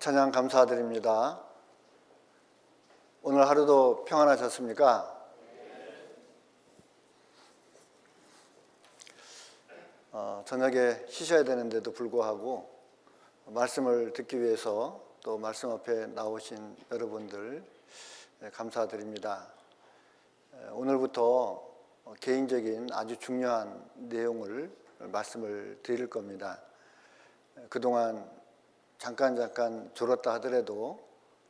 찬양 감사드립니다. 오늘 하루도 평안하셨습니까? 저녁에 쉬셔야 되는데도 불구하고 말씀을 듣기 위해서 또 말씀 앞에 나오신 여러분들 감사드립니다. 오늘부터 개인적인 아주 중요한 내용을 말씀을 드릴 겁니다. 그동안 잠깐 졸았다 하더라도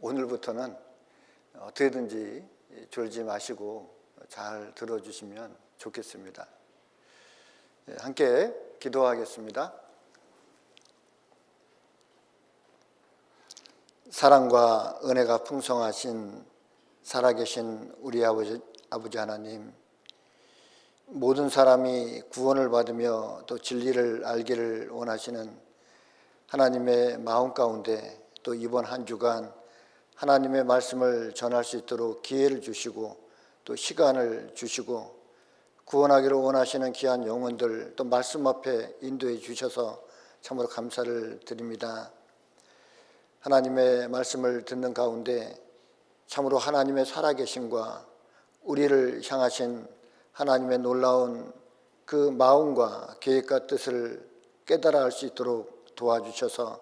오늘부터는 어떻게든지 졸지 마시고 잘 들어주시면 좋겠습니다. 함께 기도하겠습니다. 사랑과 은혜가 풍성하신 살아계신 우리 아버지 하나님, 모든 사람이 구원을 받으며 또 진리를 알기를 원하시는 하나님의 마음 가운데 또 이번 한 주간 하나님의 말씀을 전할 수 있도록 기회를 주시고 또 시간을 주시고 구원하기를 원하시는 귀한 영혼들 또 말씀 앞에 인도해 주셔서 참으로 감사를 드립니다. 하나님의 말씀을 듣는 가운데 참으로 하나님의 살아계심과 우리를 향하신 하나님의 놀라운 그 마음과 계획과 뜻을 깨달아 알 수 있도록 도와주셔서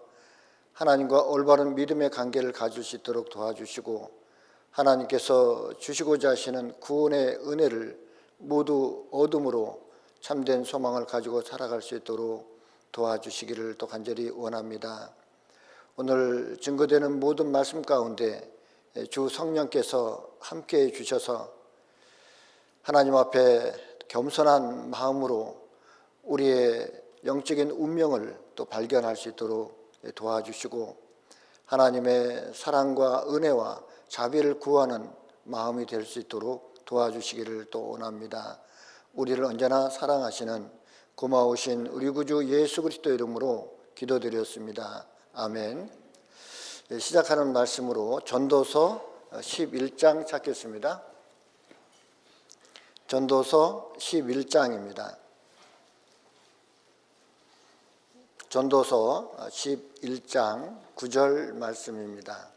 하나님과 올바른 믿음의 관계를 가질 수 있도록 도와주시고 하나님께서 주시고자 하시는 구원의 은혜를 모두 얻음으로 참된 소망을 가지고 살아갈 수 있도록 도와주시기를 또 간절히 원합니다. 오늘 증거되는 모든 말씀 가운데 주 성령께서 함께해 주셔서 하나님 앞에 겸손한 마음으로 우리의 영적인 운명을 또 발견할 수 있도록 도와주시고 하나님의 사랑과 은혜와 자비를 구하는 마음이 될 수 있도록 도와주시기를 또 원합니다. 우리를 언제나 사랑하시는 고마우신 우리 구주 예수 그리스도 이름으로 기도드렸습니다. 아멘. 시작하는 말씀으로 전도서 11장 찾겠습니다. 전도서 11장입니다. 전도서 11장 9절 말씀입니다.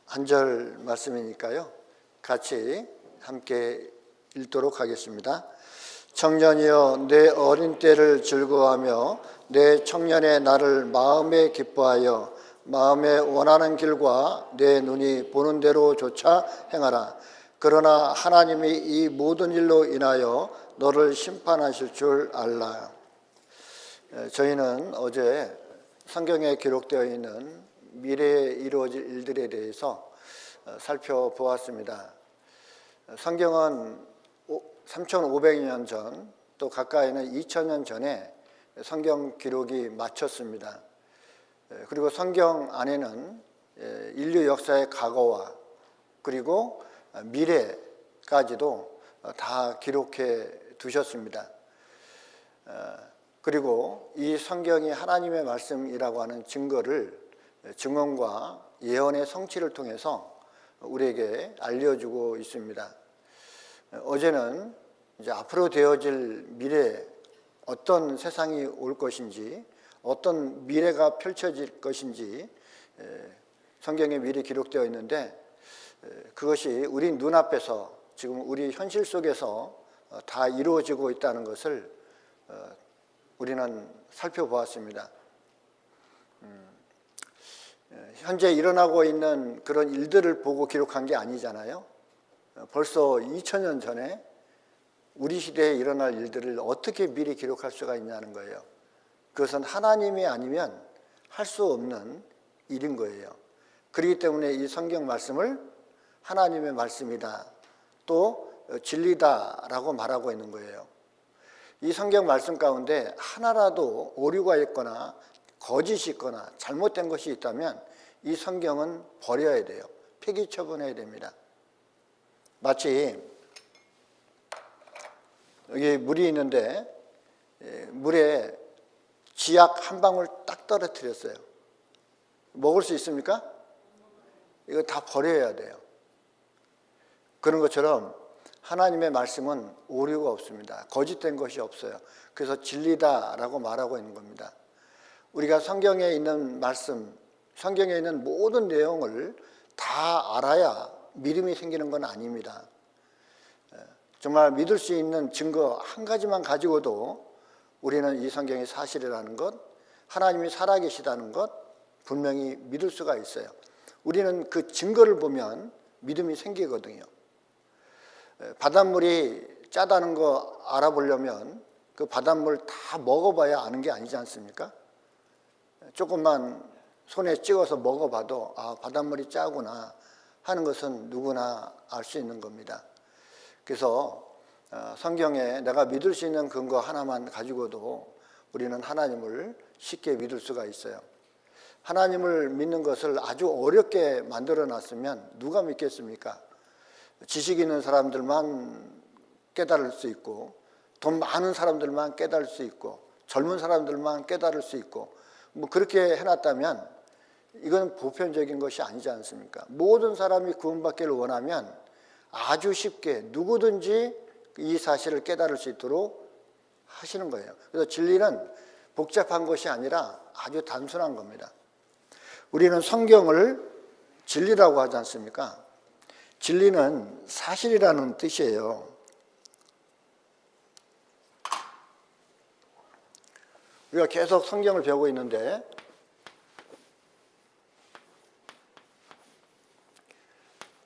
한 절 말씀이니까요. 같이 함께 읽도록 하겠습니다. 청년이여 내 어린 때를 즐거워하며 내 청년의 날을 마음에 기뻐하여 마음에 원하는 길과 내 눈이 보는 대로 조차 행하라. 그러나 하나님이 이 모든 일로 인하여 너를 심판하실 줄 알라. 저희는 어제 성경에 기록되어 있는 미래에 이루어질 일들에 대해서 살펴보았습니다. 성경은 3,500년 전 또 가까이는 2,000년 전에 성경 기록이 마쳤습니다. 그리고 성경 안에는 인류 역사의 과거와 그리고 미래까지도 다 기록해 두셨습니다. 그리고 이 성경이 하나님의 말씀이라고 하는 증언과 예언의 성취를 통해서 우리에게 알려주고 있습니다. 어제는 이제 앞으로 되어질 미래, 어떤 세상이 올 것인지, 어떤 미래가 펼쳐질 것인지 성경에 미리 기록되어 있는데 그것이 우리 눈앞에서 지금 우리 현실 속에서 다 이루어지고 있다는 것을 우리는 살펴보았습니다. 현재 일어나고 있는 그런 일들을 보고 기록한 게 아니잖아요. 벌써 2000년 전에 우리 시대에 일어날 일들을 어떻게 미리 기록할 수가 있냐는 거예요. 그것은 하나님이 아니면 할 수 없는 일인 거예요. 그렇기 때문에 이 성경 말씀을 하나님의 말씀이다, 또 진리다라고 말하고 있는 거예요. 이 성경 말씀 가운데 하나라도 오류가 있거나 거짓이 있거나 잘못된 것이 있다면 이 성경은 버려야 돼요. 폐기 처분해야 됩니다. 마치 여기 물이 있는데 물에 지약 한 방울 딱 떨어뜨렸어요. 먹을 수 있습니까? 이거 다 버려야 돼요. 그런 것처럼 하나님의 말씀은 오류가 없습니다. 거짓된 것이 없어요. 그래서 진리다라고 말하고 있는 겁니다. 우리가 성경에 있는 말씀, 성경에 있는 모든 내용을 다 알아야 믿음이 생기는 건 아닙니다. 정말 믿을 수 있는 증거 한 가지만 가지고도 우리는 이 성경이 사실이라는 것, 하나님이 살아계시다는 것 분명히 믿을 수가 있어요. 우리는 그 증거를 보면 믿음이 생기거든요. 바닷물이 짜다는 거 알아보려면 그 바닷물 다 먹어봐야 아는 게 아니지 않습니까? 조금만 손에 찍어서 먹어봐도 아, 바닷물이 짜구나 하는 것은 누구나 알 수 있는 겁니다. 그래서 성경에 내가 믿을 수 있는 근거 하나만 가지고도 우리는 하나님을 쉽게 믿을 수가 있어요. 하나님을 믿는 것을 아주 어렵게 만들어 놨으면 누가 믿겠습니까? 지식 있는 사람들만 깨달을 수 있고, 돈 많은 사람들만 깨달을 수 있고, 젊은 사람들만 깨달을 수 있고, 뭐 그렇게 해놨다면 이건 보편적인 것이 아니지 않습니까? 모든 사람이 구원받기를 원하면 아주 쉽게 누구든지 이 사실을 깨달을 수 있도록 하시는 거예요. 그래서 진리는 복잡한 것이 아니라 아주 단순한 겁니다. 우리는 성경을 진리라고 하지 않습니까? 진리는 사실이라는 뜻이에요. 우리가 계속 성경을 배우고 있는데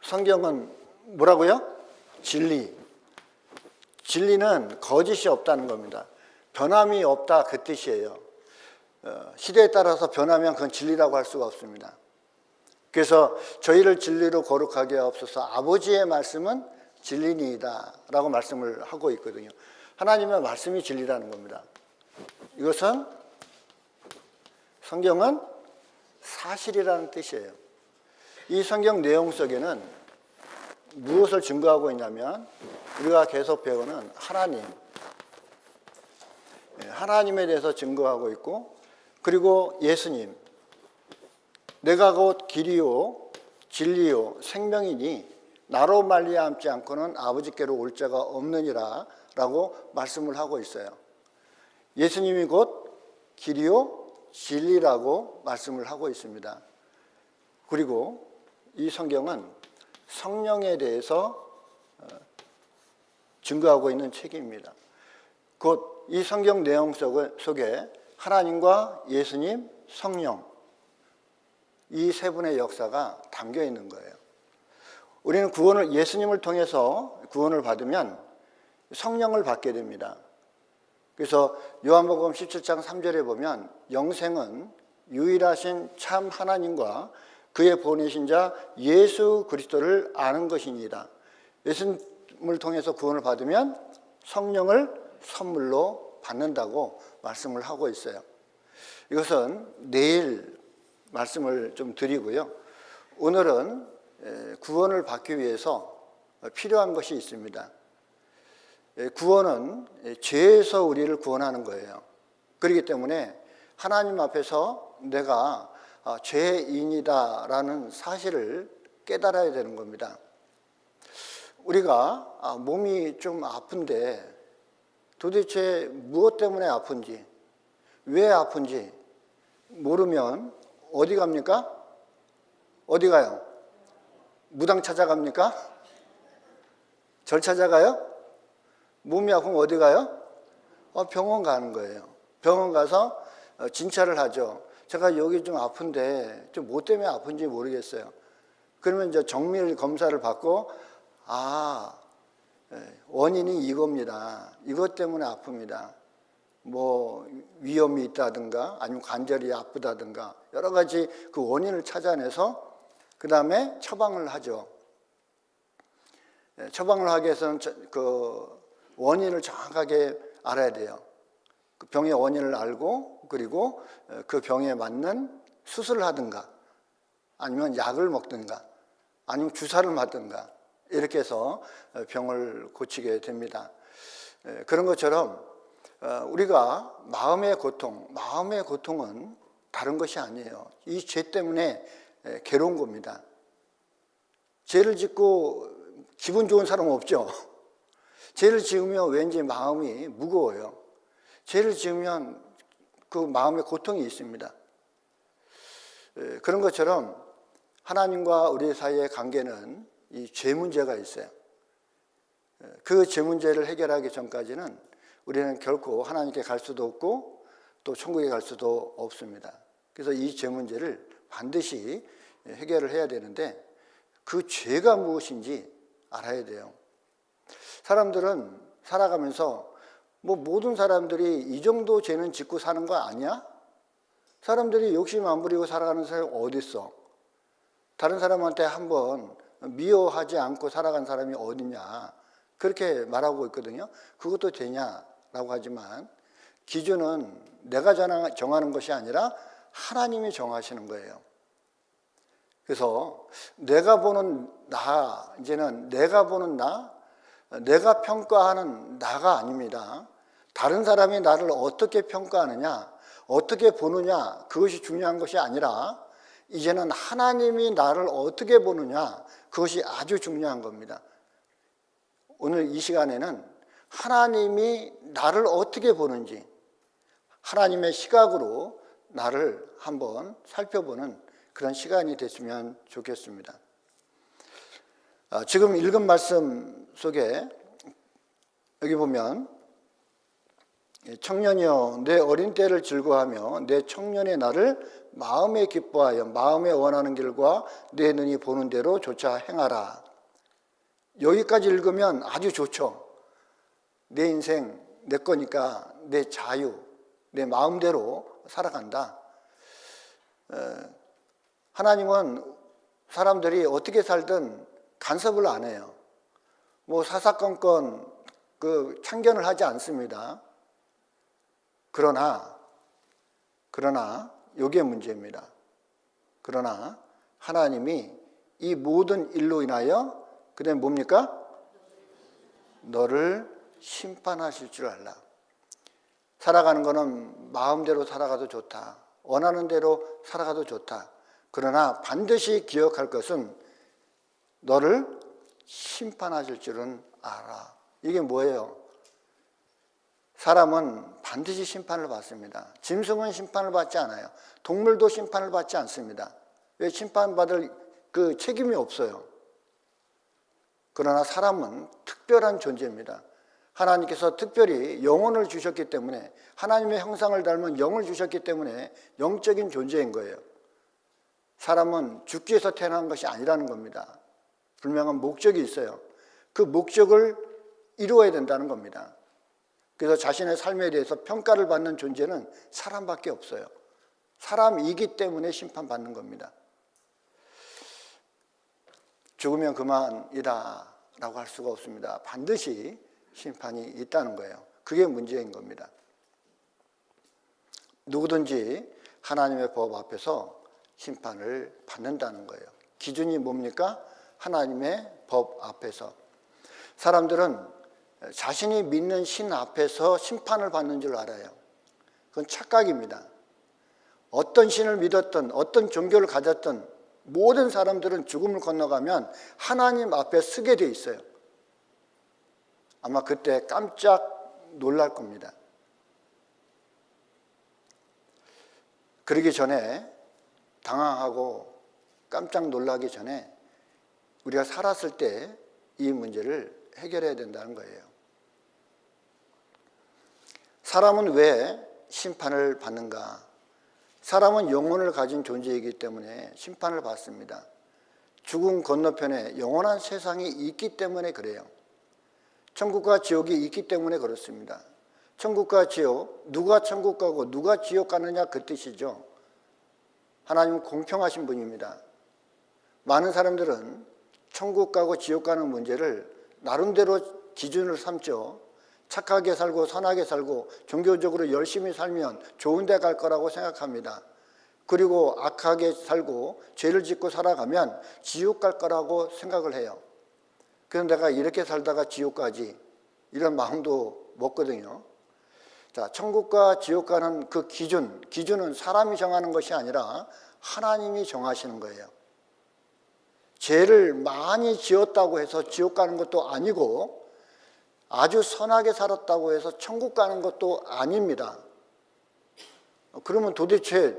성경은 뭐라고요? 진리. 진리는 거짓이 없다는 겁니다. 변함이 없다 그 뜻이에요. 시대에 따라서 변하면 그건 진리라고 할 수가 없습니다. 그래서 저희를 진리로 거룩하게 하옵소서, 아버지의 말씀은 진리니이다 라고 말씀을 하고 있거든요. 하나님의 말씀이 진리라는 겁니다. 이것은 성경은 사실이라는 뜻이에요. 이 성경 내용 속에는 무엇을 증거하고 있냐면 우리가 계속 배우는 하나님에 대해서 증거하고 있고, 그리고 예수님, 내가 곧 길이요 진리요 생명이니 나로 말미암지 않고는 아버지께로 올 자가 없느니라 라고 말씀을 하고 있어요. 예수님이 곧 길이요 진리라고 말씀을 하고 있습니다. 그리고 이 성경은 성령에 대해서 증거하고 있는 책입니다. 곧 이 성경 내용 속에 하나님과 예수님, 성령, 이 세 분의 역사가 담겨 있는 거예요. 우리는 예수님을 통해서 구원을 받으면 성령을 받게 됩니다. 그래서 요한복음 17장 3절에 보면 영생은 유일하신 참 하나님과 그의 보내신 자 예수 그리스도를 아는 것이니이다. 예수님을 통해서 구원을 받으면 성령을 선물로 받는다고 말씀을 하고 있어요. 이것은 내일 말씀을 좀 드리고요. 오늘은 구원을 받기 위해서 필요한 것이 있습니다. 구원은 죄에서 우리를 구원하는 거예요. 그렇기 때문에 하나님 앞에서 내가 죄인이다라는 사실을 깨달아야 되는 겁니다. 우리가 몸이 좀 아픈데 도대체 무엇 때문에 아픈지, 왜 아픈지 모르면 어디 갑니까? 어디 가요? 무당 찾아갑니까? 절 찾아가요? 몸이 아프면 어디 가요? 병원 가는 거예요. 병원 가서 진찰을 하죠. 제가 여기 좀 아픈데 좀 뭐 때문에 아픈지 모르겠어요. 그러면 이제 정밀 검사를 받고 원인이 이겁니다. 이것 때문에 아픕니다. 뭐 위염이 있다든가 아니면 관절이 아프다든가 여러 가지 그 원인을 찾아내서 그 다음에 처방을 하죠. 처방을 하기 위해서는 그 원인을 정확하게 알아야 돼요. 그 병의 원인을 알고 그리고 그 병에 맞는 수술을 하든가 아니면 약을 먹든가 아니면 주사를 맞든가 이렇게 해서 병을 고치게 됩니다. 그런 것처럼 우리가 마음의 고통은 다른 것이 아니에요. 이 죄 때문에 괴로운 겁니다. 죄를 짓고 기분 좋은 사람 없죠? 죄를 지으면 왠지 마음이 무거워요. 죄를 지으면 그 마음의 고통이 있습니다. 그런 것처럼 하나님과 우리 사이의 관계는 이 죄 문제가 있어요. 그 죄 문제를 해결하기 전까지는 우리는 결코 하나님께 갈 수도 없고 또 천국에 갈 수도 없습니다. 그래서 이 죄 문제를 반드시 해결을 해야 되는데 그 죄가 무엇인지 알아야 돼요. 사람들은 살아가면서 모든 사람들이 이 정도 죄는 짓고 사는 거 아니야? 사람들이 욕심 안 부리고 살아가는 사람이 어디 있어? 다른 사람한테 한번 미워하지 않고 살아간 사람이 어디냐? 그렇게 말하고 있거든요. 그것도 되냐라고 하지만 기준은 내가 정하는 것이 아니라 하나님이 정하시는 거예요. 그래서 내가 보는 나, 이제는 내가 보는 나, 내가 평가하는 나가 아닙니다. 다른 사람이 나를 어떻게 평가하느냐, 어떻게 보느냐, 그것이 중요한 것이 아니라 이제는 하나님이 나를 어떻게 보느냐, 그것이 아주 중요한 겁니다. 오늘 이 시간에는 하나님이 나를 어떻게 보는지 하나님의 시각으로 나를 한번 살펴보는 그런 시간이 됐으면 좋겠습니다. 지금 읽은 말씀 속에 여기 보면 청년이여 내 어린 때를 즐거워하며 내 청년의 날을 마음에 기뻐하여 마음에 원하는 길과 내 눈이 보는 대로 조차 행하라. 여기까지 읽으면 아주 좋죠. 내 인생 내 거니까 내 자유, 내 마음대로 살아간다. 하나님은 사람들이 어떻게 살든 간섭을 안 해요. 사사건건 참견을 하지 않습니다. 그러나 이게 문제입니다. 그러나 하나님이 이 모든 일로 인하여 그다음에 뭡니까? 너를 심판하실 줄 알라. 살아가는 거는 마음대로 살아가도 좋다. 원하는 대로 살아가도 좋다. 그러나 반드시 기억할 것은 너를 심판하실 줄은 알아. 이게 뭐예요? 사람은 반드시 심판을 받습니다. 짐승은 심판을 받지 않아요. 동물도 심판을 받지 않습니다. 왜? 심판받을 그 책임이 없어요. 그러나 사람은 특별한 존재입니다. 하나님께서 특별히 영혼을 주셨기 때문에 하나님의 형상을 닮은 영을 주셨기 때문에 영적인 존재인 거예요. 사람은 죽기 위해서 태어난 것이 아니라는 겁니다. 분명한 목적이 있어요. 그 목적을 이루어야 된다는 겁니다. 그래서 자신의 삶에 대해서 평가를 받는 존재는 사람밖에 없어요. 사람이기 때문에 심판받는 겁니다. 죽으면 그만이다 라고 할 수가 없습니다. 반드시 심판이 있다는 거예요. 그게 문제인 겁니다. 누구든지 하나님의 법 앞에서 심판을 받는다는 거예요. 기준이 뭡니까? 하나님의 법 앞에서. 사람들은 자신이 믿는 신 앞에서 심판을 받는 줄 알아요. 그건 착각입니다. 어떤 신을 믿었든 어떤 종교를 가졌든 모든 사람들은 죽음을 건너가면 하나님 앞에 서게 돼 있어요. 아마 그때 깜짝 놀랄 겁니다. 그러기 전에 당황하고 깜짝 놀라기 전에 우리가 살았을 때 이 문제를 해결해야 된다는 거예요. 사람은 왜 심판을 받는가? 사람은 영혼을 가진 존재이기 때문에 심판을 받습니다. 죽음 건너편에 영원한 세상이 있기 때문에 그래요. 천국과 지옥이 있기 때문에 그렇습니다. 천국과 지옥, 누가 천국 가고 누가 지옥 가느냐 그 뜻이죠. 하나님은 공평하신 분입니다. 많은 사람들은 천국 가고 지옥 가는 문제를 나름대로 기준을 삼죠. 착하게 살고 선하게 살고 종교적으로 열심히 살면 좋은 데 갈 거라고 생각합니다. 그리고 악하게 살고 죄를 짓고 살아가면 지옥 갈 거라고 생각을 해요. 그래서 내가 이렇게 살다가 지옥 가지 이런 마음도 먹거든요. 자, 천국과 지옥 가는 그 기준은 사람이 정하는 것이 아니라 하나님이 정하시는 거예요. 죄를 많이 지었다고 해서 지옥 가는 것도 아니고 아주 선하게 살았다고 해서 천국 가는 것도 아닙니다. 그러면 도대체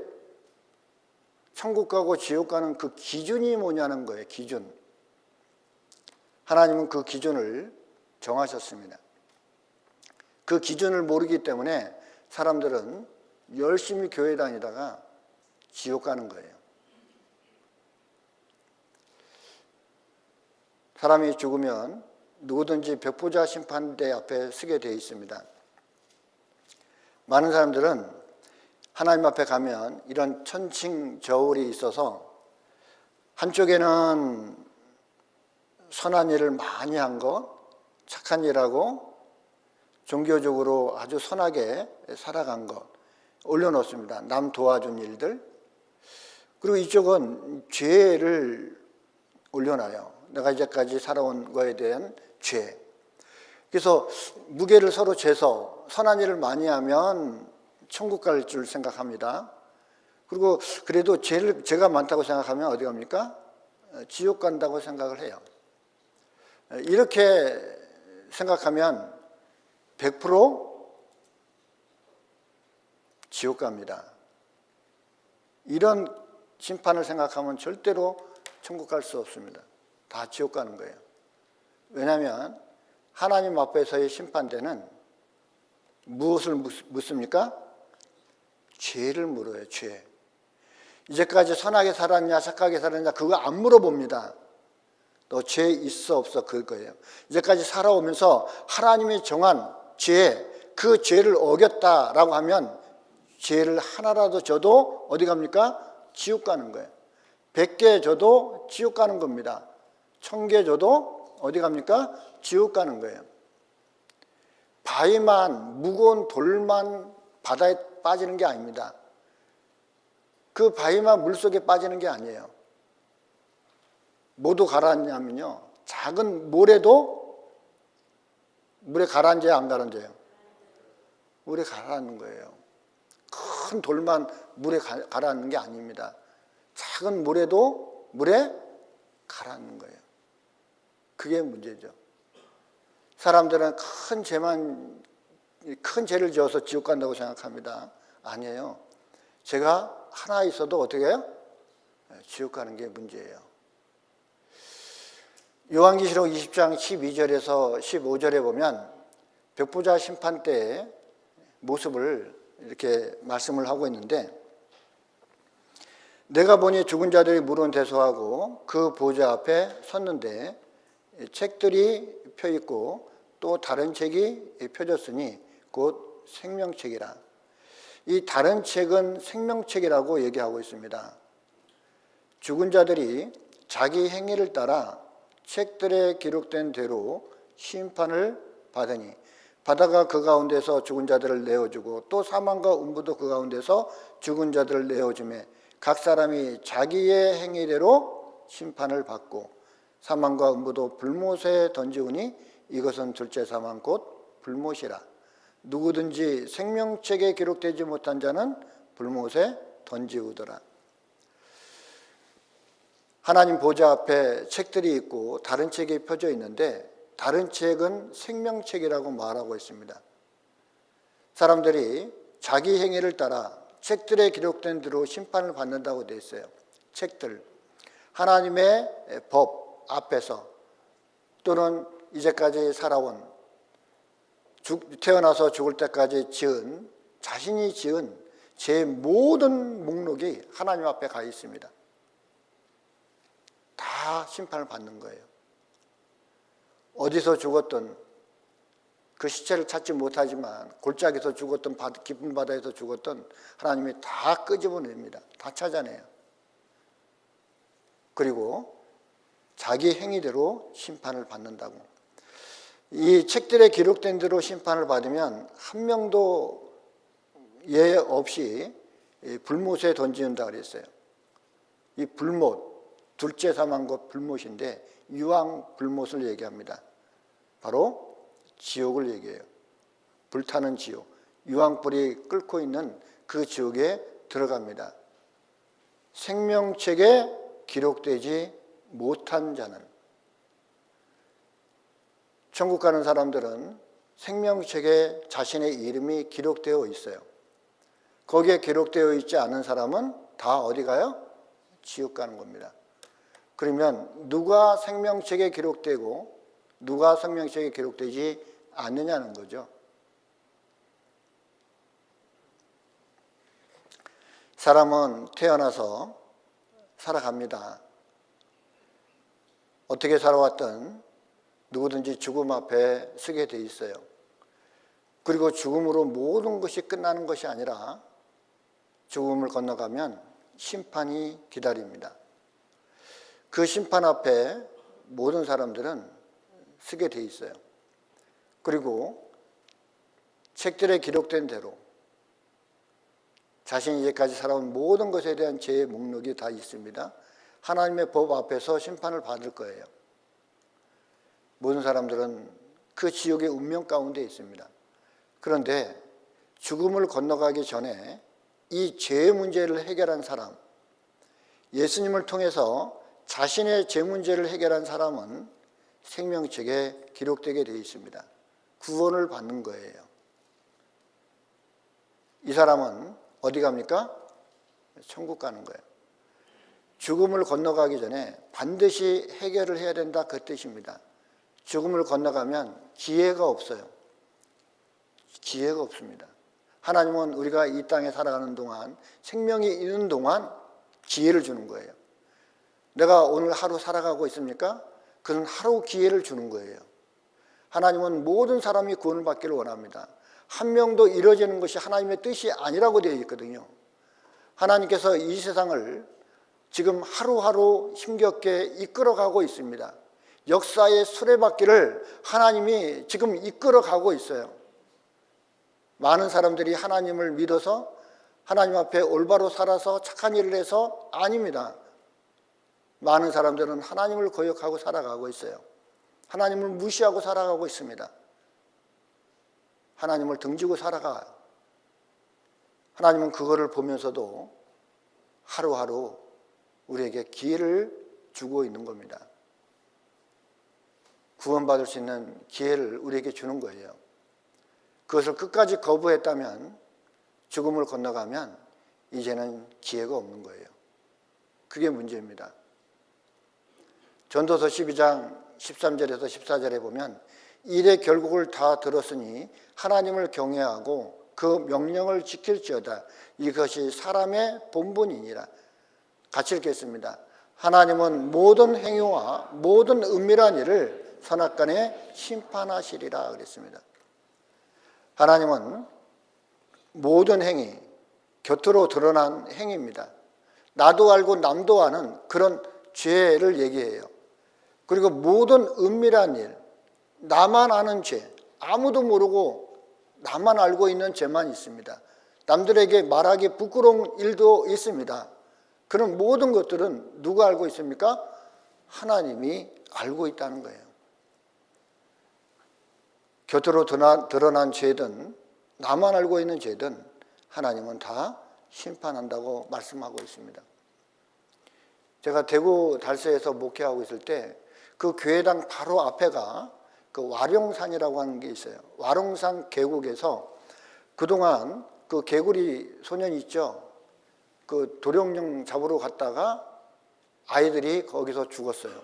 천국 가고 지옥 가는 그 기준이 뭐냐는 거예요. 기준. 하나님은 그 기준을 정하셨습니다. 그 기준을 모르기 때문에 사람들은 열심히 교회 다니다가 지옥 가는 거예요. 사람이 죽으면 누구든지 백보자 심판대 앞에 서게 되어 있습니다. 많은 사람들은 하나님 앞에 가면 이런 천칭 저울이 있어서 한쪽에는 선한 일을 많이 한 것, 착한 일하고 종교적으로 아주 선하게 살아간 것 올려놓습니다. 남 도와준 일들. 그리고 이쪽은 죄를 올려놔요. 내가 이제까지 살아온 거에 대한 죄. 그래서 무게를 서로 재서 선한 일을 많이 하면 천국 갈 줄 생각합니다. 그리고 그래도 죄가 많다고 생각하면 어디 갑니까? 지옥 간다고 생각을 해요. 이렇게 생각하면 100% 지옥 갑니다. 이런 심판을 생각하면 절대로 천국 갈 수 없습니다. 다 지옥 가는 거예요. 왜냐하면 하나님 앞에서의 심판대는 무엇을 묻습니까? 죄를 물어요. 죄. 이제까지 선하게 살았냐 착하게 살았냐 그거 안 물어봅니다. 너 죄 있어 없어 그거예요. 이제까지 살아오면서 하나님이 정한 죄, 그 죄를 어겼다라고 하면 죄를 하나라도 져도 어디 갑니까? 지옥 가는 거예요. 100개 져도 지옥 가는 겁니다. 1000개 져도 어디 갑니까? 지옥 가는 거예요. 바위만, 무거운 돌만 바다에 빠지는 게 아닙니다. 그 바위만 물속에 빠지는 게 아니에요. 뭐도 가라앉냐면요, 작은 모래도 물에 가라앉아요, 안 가라앉아요? 물에 가라앉는 거예요. 큰 돌만 물에 가라앉는 게 아닙니다. 작은 모래도 물에 가라앉는 거예요. 그게 문제죠. 사람들은 큰 죄를 지어서 지옥 간다고 생각합니다. 아니에요. 죄가 하나 있어도 어떻게 해요? 지옥 가는 게 문제예요. 요한계시록 20장 12절에서 15절에 보면 백보자 심판 때의 모습을 이렇게 말씀을 하고 있는데, 내가 보니 죽은 자들이 물은 대소하고 그 보좌 앞에 섰는데 책들이 펴있고 또 다른 책이 펴졌으니 곧 생명책이라. 이 다른 책은 생명책이라고 얘기하고 있습니다. 죽은 자들이 자기 행위를 따라 책들에 기록된 대로 심판을 받으니 바다가 그 가운데서 죽은 자들을 내어주고 또 사망과 음부도 그 가운데서 죽은 자들을 내어주매 각 사람이 자기의 행위대로 심판을 받고 사망과 음부도 불못에 던지우니 이것은 둘째 사망 곧 불못이라. 누구든지 생명책에 기록되지 못한 자는 불못에 던지우더라. 하나님 보좌 앞에 책들이 있고 다른 책이 펴져 있는데 다른 책은 생명책이라고 말하고 있습니다. 사람들이 자기 행위를 따라 책들에 기록된 대로 심판을 받는다고 되어 있어요. 책들. 하나님의 법 앞에서 또는 이제까지 살아온 태어나서 죽을 때까지 자신이 지은 제 모든 목록이 하나님 앞에 가 있습니다. 다 심판을 받는 거예요. 어디서 죽었든 그 시체를 찾지 못하지만 골짜기에서 죽었든 깊은 바다에서 죽었든 하나님이 다 끄집어냅니다. 다 찾아내요. 그리고 자기 행위대로 심판을 받는다고. 이 책들에 기록된 대로 심판을 받으면 한 명도 예외 없이 불못에 던지는다 그랬어요. 이 불못, 둘째 사망 곧 불못인데 유황 불못을 얘기합니다. 바로 지옥을 얘기해요. 불타는 지옥, 유황불이 끓고 있는 그 지옥에 들어갑니다. 생명책에 기록되지 못한 자는, 천국 가는 사람들은 생명책에 자신의 이름이 기록되어 있어요. 거기에 기록되어 있지 않은 사람은 다 어디 가요? 지옥 가는 겁니다. 그러면 누가 생명책에 기록되고 누가 생명책에 기록되지 않느냐는 거죠. 사람은 태어나서 살아갑니다. 어떻게 살아왔든 누구든지 죽음 앞에 서게 돼 있어요. 그리고 죽음으로 모든 것이 끝나는 것이 아니라 죽음을 건너가면 심판이 기다립니다. 그 심판 앞에 모든 사람들은 서게 돼 있어요. 그리고 책들에 기록된 대로 자신이 이제까지 살아온 모든 것에 대한 죄의 목록이 다 있습니다. 하나님의 법 앞에서 심판을 받을 거예요. 모든 사람들은 그 지옥의 운명 가운데 있습니다. 그런데 죽음을 건너가기 전에 이 죄의 문제를 해결한 사람, 예수님을 통해서 자신의 죄 문제를 해결한 사람은 생명책에 기록되게 되어 있습니다. 구원을 받는 거예요. 이 사람은 어디 갑니까? 천국 가는 거예요. 죽음을 건너가기 전에 반드시 해결을 해야 된다, 그 뜻입니다. 죽음을 건너가면 기회가 없어요. 기회가 없습니다. 하나님은 우리가 이 땅에 살아가는 동안, 생명이 있는 동안 기회를 주는 거예요. 내가 오늘 하루 살아가고 있습니까? 그는 하루 기회를 주는 거예요. 하나님은 모든 사람이 구원을 받기를 원합니다. 한 명도 이루어지는 것이 하나님의 뜻이 아니라고 되어 있거든요. 하나님께서 이 세상을 지금 하루하루 힘겹게 이끌어가고 있습니다. 역사의 수레바퀴를 하나님이 지금 이끌어가고 있어요. 많은 사람들이 하나님을 믿어서 하나님 앞에 올바로 살아서 착한 일을 해서 아닙니다. 많은 사람들은 하나님을 거역하고 살아가고 있어요. 하나님을 무시하고 살아가고 있습니다. 하나님을 등지고 살아가요. 하나님은 그거를 보면서도 하루하루 우리에게 기회를 주고 있는 겁니다. 구원받을 수 있는 기회를 우리에게 주는 거예요. 그것을 끝까지 거부했다면, 죽음을 건너가면 이제는 기회가 없는 거예요. 그게 문제입니다. 전도서 12장 13절에서 14절에 보면 일의 결국을 다 들었으니 하나님을 경외하고 그 명령을 지킬지어다. 이것이 사람의 본분이니라. 같이 읽겠습니다. 하나님은 모든 행위와 모든 은밀한 일을 선악간에 심판하시리라 그랬습니다. 하나님은 모든 행위, 겉으로 드러난 행위입니다. 나도 알고 남도 아는 그런 죄를 얘기해요. 그리고 모든 은밀한 일, 나만 아는 죄, 아무도 모르고 나만 알고 있는 죄만 있습니다. 남들에게 말하기 부끄러운 일도 있습니다. 그런 모든 것들은 누가 알고 있습니까? 하나님이 알고 있다는 거예요. 겉으로 드러난 죄든 나만 알고 있는 죄든 하나님은 다 심판한다고 말씀하고 있습니다. 제가 대구 달서에서 목회하고 있을 때 그 교회당 바로 앞에가 그 와룡산이라고 하는 게 있어요. 와룡산 계곡에서 그동안 그 개구리 소년이 있죠. 그 도룡령 잡으러 갔다가 아이들이 거기서 죽었어요.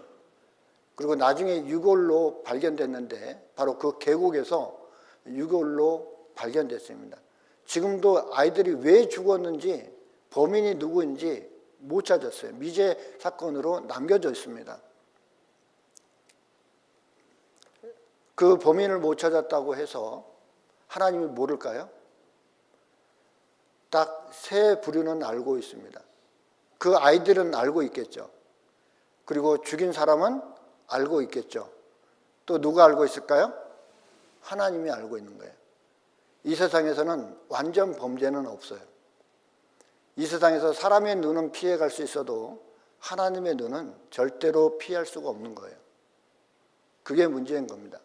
그리고 나중에 유골로 발견됐는데 바로 그 계곡에서 유골로 발견됐습니다. 지금도 아이들이 왜 죽었는지, 범인이 누구인지 못 찾았어요. 미제 사건으로 남겨져 있습니다. 그 범인을 못 찾았다고 해서 하나님이 모를까요? 딱 세 부류는 알고 있습니다. 그 아이들은 알고 있겠죠. 그리고 죽인 사람은 알고 있겠죠. 또 누가 알고 있을까요? 하나님이 알고 있는 거예요. 이 세상에서는 완전 범죄는 없어요. 이 세상에서 사람의 눈은 피해갈 수 있어도 하나님의 눈은 절대로 피할 수가 없는 거예요. 그게 문제인 겁니다.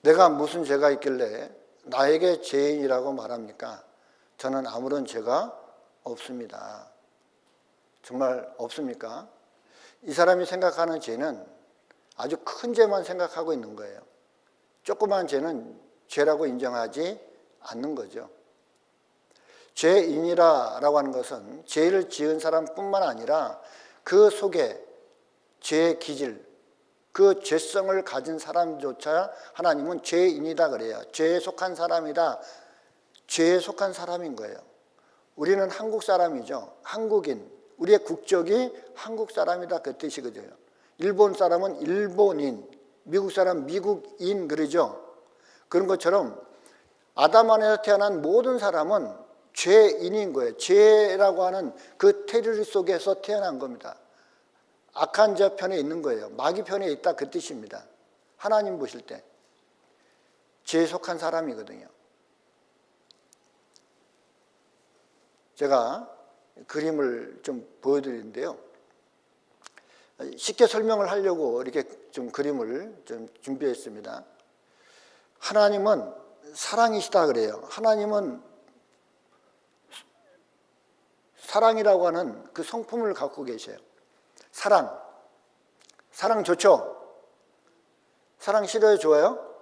내가 무슨 죄가 있길래 나에게 죄인이라고 말합니까? 저는 아무런 죄가 없습니다. 정말 없습니까? 이 사람이 생각하는 죄는 아주 큰 죄만 생각하고 있는 거예요. 조그만 죄는 죄라고 인정하지 않는 거죠. 죄인이라고 하는 것은 죄를 지은 사람뿐만 아니라 그 속에 죄의 기질, 그 죄성을 가진 사람조차 하나님은 죄인이다 그래요. 죄에 속한 사람이다. 죄에 속한 사람인 거예요. 우리는 한국 사람이죠. 한국인. 우리의 국적이 한국 사람이다 그 뜻이거든요. 일본 사람은 일본인, 미국 사람 미국인 그러죠. 그런 것처럼 아담 안에서 태어난 모든 사람은 죄인인 거예요. 죄라고 하는 그 테두리 속에서 태어난 겁니다. 악한 자 편에 있는 거예요. 마귀 편에 있다 그 뜻입니다. 하나님 보실 때 죄에 속한 사람이거든요. 제가 그림을 좀 보여드리는데요. 쉽게 설명을 하려고 이렇게 좀 그림을 좀 준비했습니다. 하나님은 사랑이시다 그래요. 하나님은 사랑이라고 하는 그 성품을 갖고 계세요. 사랑. 사랑 좋죠? 사랑 싫어요? 좋아요?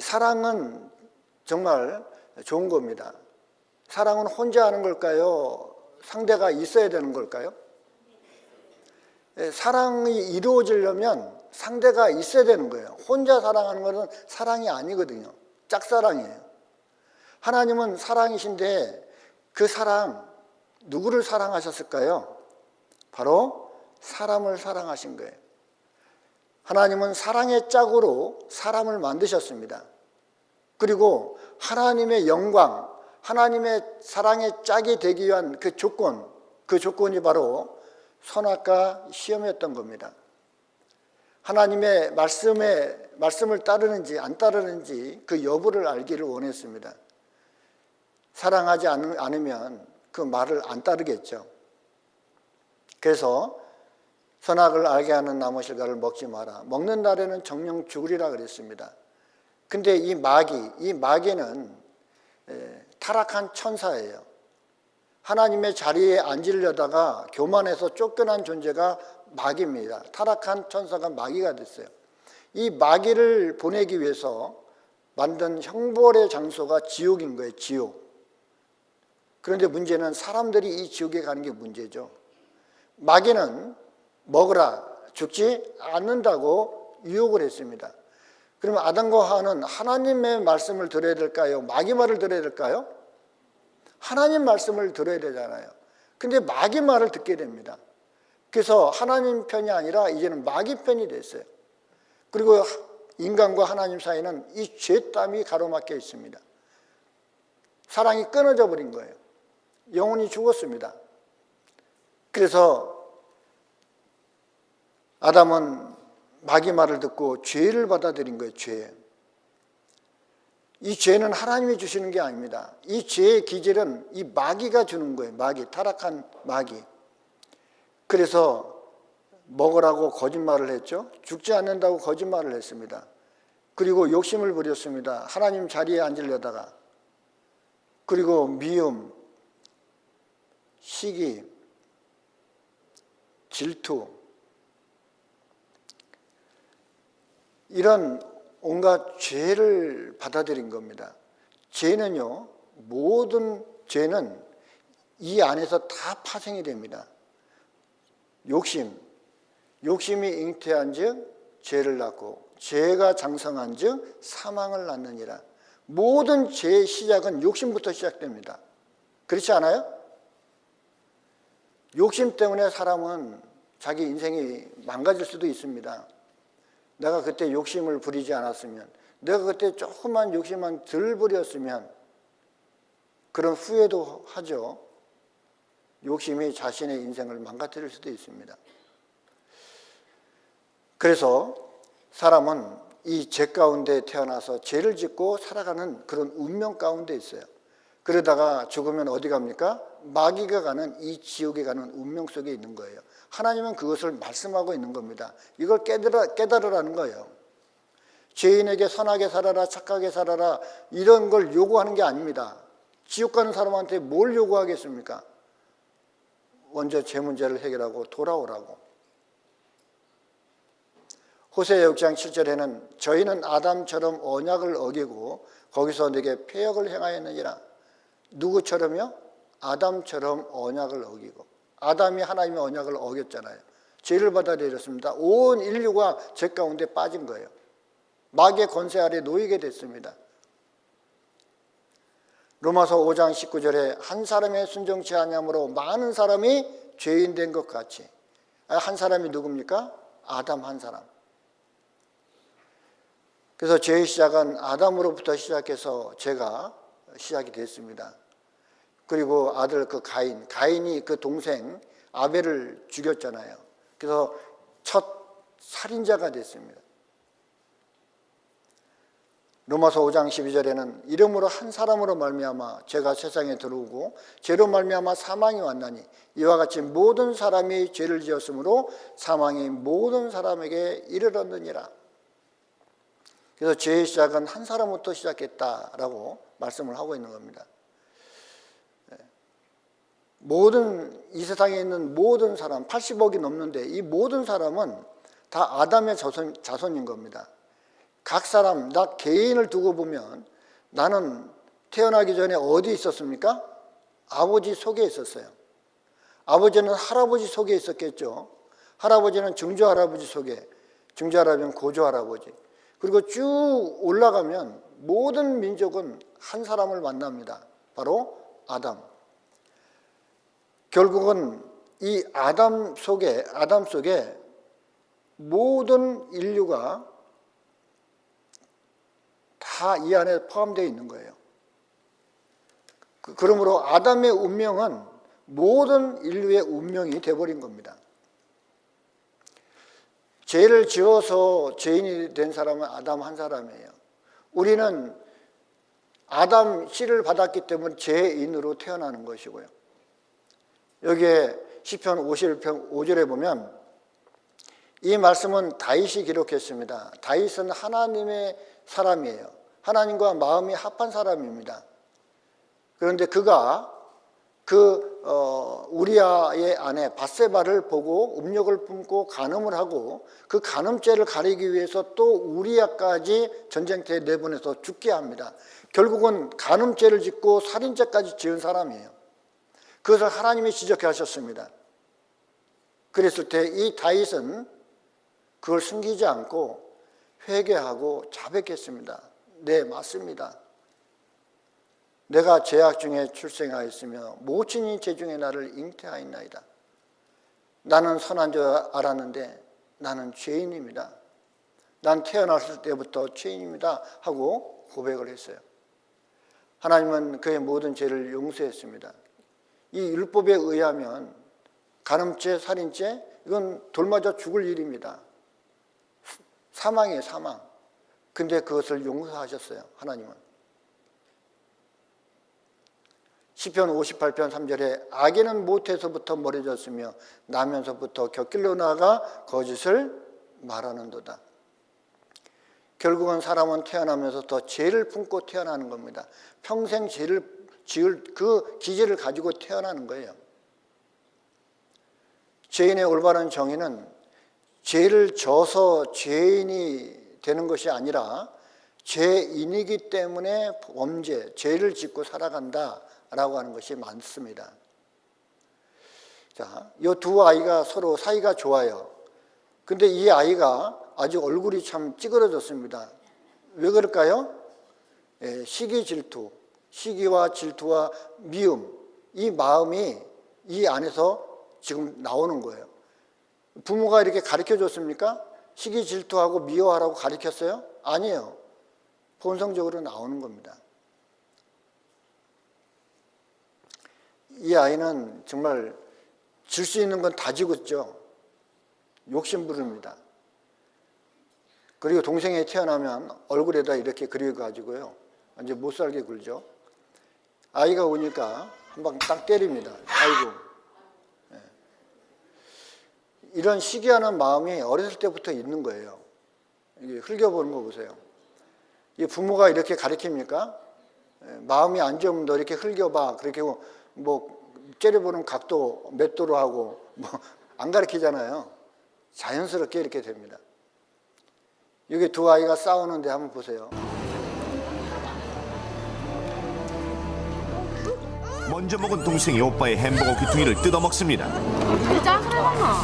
사랑은 정말 좋은 겁니다. 사랑은 혼자 하는 걸까요? 상대가 있어야 되는 걸까요? 사랑이 이루어지려면 상대가 있어야 되는 거예요. 혼자 사랑하는 것은 사랑이 아니거든요. 짝사랑이에요. 하나님은 사랑이신데 그 사랑, 누구를 사랑하셨을까요? 바로 사람을 사랑하신 거예요. 하나님은 사랑의 짝으로 사람을 만드셨습니다. 그리고 하나님의 영광, 하나님의 사랑의 짝이 되기 위한 그 조건이 바로 선악과 시험이었던 겁니다. 하나님의 말씀을 따르는지 안 따르는지 그 여부를 알기를 원했습니다. 사랑하지 않으면 그 말을 안 따르겠죠. 그래서 선악을 알게 하는 나무 실과를 먹지 마라. 먹는 날에는 정령 죽으리라 그랬습니다. 근데 이 마귀는 타락한 천사예요. 하나님의 자리에 앉으려다가 교만해서 쫓겨난 존재가 마귀입니다. 타락한 천사가 마귀가 됐어요. 이 마귀를 보내기 위해서 만든 형벌의 장소가 지옥인 거예요. 지옥. 그런데 문제는 사람들이 이 지옥에 가는 게 문제죠. 마귀는 먹으라, 죽지 않는다고 유혹을 했습니다. 그러면 아담과 하와는 하나님의 말씀을 들어야 될까요? 마귀 말을 들어야 될까요? 하나님 말씀을 들어야 되잖아요. 근데 마귀 말을 듣게 됩니다. 그래서 하나님 편이 아니라 이제는 마귀 편이 됐어요. 그리고 인간과 하나님 사이는 이 죄땀이 가로막혀 있습니다. 사랑이 끊어져 버린 거예요. 영혼이 죽었습니다. 그래서 아담은 마귀 말을 듣고 죄를 받아들인 거예요. 죄. 이 죄는 하나님이 주시는 게 아닙니다. 이 죄의 기질은 이 마귀가 주는 거예요. 마귀, 타락한 마귀. 그래서 먹으라고 거짓말을 했죠. 죽지 않는다고 거짓말을 했습니다. 그리고 욕심을 부렸습니다. 하나님 자리에 앉으려다가. 그리고 미움, 시기, 질투, 이런 온갖 죄를 받아들인 겁니다. 죄는요, 모든 죄는 이 안에서 다 파생이 됩니다. 욕심이 잉태한 즉 죄를 낳고 죄가 장성한 즉 사망을 낳느니라. 모든 죄의 시작은 욕심부터 시작됩니다. 그렇지 않아요? 욕심 때문에 사람은 자기 인생이 망가질 수도 있습니다. 내가 그때 욕심을 부리지 않았으면, 내가 그때 조금만 욕심만 덜 부렸으면, 그런 후회도 하죠. 욕심이 자신의 인생을 망가뜨릴 수도 있습니다. 그래서 사람은 이 죄 가운데 태어나서 죄를 짓고 살아가는 그런 운명 가운데 있어요. 그러다가 죽으면 어디 갑니까? 마귀가 가는 이 지옥에 가는 운명 속에 있는 거예요. 하나님은 그것을 말씀하고 있는 겁니다. 이걸 깨달으라는 거예요. 죄인에게 선하게 살아라, 착하게 살아라, 이런 걸 요구하는 게 아닙니다. 지옥 가는 사람한테 뭘 요구하겠습니까? 먼저 제 문제를 해결하고 돌아오라고. 호세아 6장 7절에는 저희는 아담처럼 언약을 어기고 거기서 내게 패역을 행하였느니라. 누구처럼요? 아담처럼 언약을 어기고. 아담이 하나님의 언약을 어겼잖아요. 죄를 받아들였습니다. 온 인류가 죄 가운데 빠진 거예요. 마귀의 권세 아래 놓이게 됐습니다. 로마서 5장 19절에 한 사람의 순종치 아니함으로 많은 사람이 죄인 된 것 같이. 한 사람이 누굽니까? 아담 한 사람. 그래서 죄의 시작은 아담으로부터 시작해서 죄가 시작이 됐습니다. 그리고 아들 그 가인이 그 동생 아벨을 죽였잖아요. 그래서 첫 살인자가 됐습니다. 로마서 5장 12절에는 이름으로 한 사람으로 말미암아 죄가 세상에 들어오고 죄로 말미암아 사망이 왔나니 이와 같이 모든 사람이 죄를 지었으므로 사망이 모든 사람에게 이르렀느니라. 그래서 죄의 시작은 한 사람부터 시작했다라고 말씀을 하고 있는 겁니다. 이 세상에 있는 모든 사람 80억이 넘는데 이 모든 사람은 다 아담의 자손인 겁니다. 각 사람, 나 개인을 두고 보면 나는 태어나기 전에 어디 있었습니까? 아버지 속에 있었어요. 아버지는 할아버지 속에 있었겠죠. 할아버지는 증조할아버지 속에, 증조할아버지는 고조할아버지. 그리고 쭉 올라가면 모든 민족은 한 사람을 만납니다. 바로 아담. 결국은 이 아담 속에 모든 인류가 다 이 안에 포함되어 있는 거예요. 그러므로 아담의 운명은 모든 인류의 운명이 되어버린 겁니다. 죄를 지어서 죄인이 된 사람은 아담 한 사람이에요. 우리는 아담 씨를 받았기 때문에 죄인으로 태어나는 것이고요. 여기에 시편 51편 5절에 보면 이 말씀은 다윗이 기록했습니다. 다윗은 하나님의 사람이에요. 하나님과 마음이 합한 사람입니다. 그런데 그가 우리아의 아내 밧세바를 보고 음욕을 품고 간음을 하고 그 간음죄를 가리기 위해서 또 우리아까지 전쟁터에 내보내서 죽게 합니다. 결국은 간음죄를 짓고 살인죄까지 지은 사람이에요. 그것을 하나님이 지적해 하셨습니다. 그랬을 때 이 다윗은 그걸 숨기지 않고 회개하고 자백했습니다. 네, 맞습니다. 내가 죄악 중에 출생하였으며 모친이 죄 중에 나를 잉태하였나이다. 나는 선한 줄 알았는데 나는 죄인입니다. 난 태어났을 때부터 죄인입니다 하고 고백을 했어요. 하나님은 그의 모든 죄를 용서했습니다. 이 율법에 의하면 간음죄, 살인죄 이건 돌맞아 죽을 일입니다. 사망이에요, 사망. 근데 그것을 용서하셨어요, 하나님은. 시편 58편 3절에 악인은 모태에서부터 멀어졌으며 나면서부터 곁길로 나아가 거짓을 말하는도다. 결국은 사람은 태어나면서부터 죄를 품고 태어나는 겁니다. 평생 죄를 지을 그 기질을 가지고 태어나는 거예요. 죄인의 올바른 정의는 죄를 져서 죄인이 되는 것이 아니라 죄인이기 때문에 죄를 짓고 살아간다라고 하는 것이 많습니다. 자, 이 두 아이가 서로 사이가 좋아요. 근데 이 아이가 아주 얼굴이 참 찌그러졌습니다. 왜 그럴까요? 시기 질투, 시기와 질투와 미움, 이 마음이 이 안에서 지금 나오는 거예요. 부모가 이렇게 가르쳐 줬습니까? 시기 질투하고 미워하라고 가르쳤어요? 아니에요. 본성적으로 나오는 겁니다. 이 아이는 정말 질 수 있는 건 다 지고 있죠. 욕심부립니다. 그리고 동생이 태어나면 얼굴에다 이렇게 그려가지고요. 이제 못 살게 굴죠. 아이가 오니까 한 방 딱 때립니다. 아이고. 이런 시기하는 마음이 어렸을 때부터 있는 거예요. 이게 흘겨보는 거 보세요. 이 부모가 이렇게 가르칩니까? 마음이 안 좋으면 너 이렇게 흘겨봐. 그렇게 뭐 째려보는 각도 몇 도로 하고 뭐 안 가르치잖아요. 자연스럽게 이렇게 됩니다. 여기 두 아이가 싸우는데 한번 보세요. 먼저 먹은 동생이 오빠의 햄버거 귀퉁이를 뜯어먹습니다. 진짜 설마.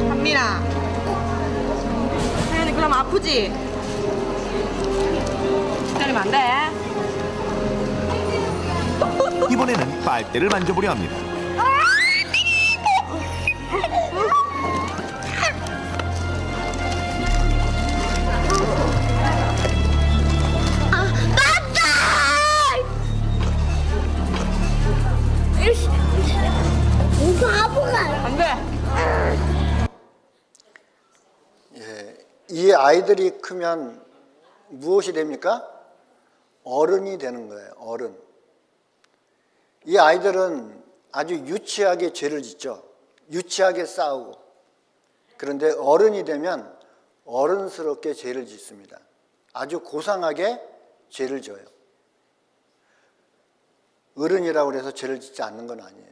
한민아. 혜연이 그럼 아프지? 때리면 안 돼. 이번에는 빨대를 만져보려 합니다. 안 돼. 예, 이 아이들이 크면 무엇이 됩니까? 어른이 되는 거예요. 어른. 이 아이들은 아주 유치하게 죄를 짓죠. 유치하게 싸우고. 그런데 어른이 되면 어른스럽게 죄를 짓습니다. 아주 고상하게 죄를 져요. 어른이라고 해서 죄를 짓지 않는 건 아니에요.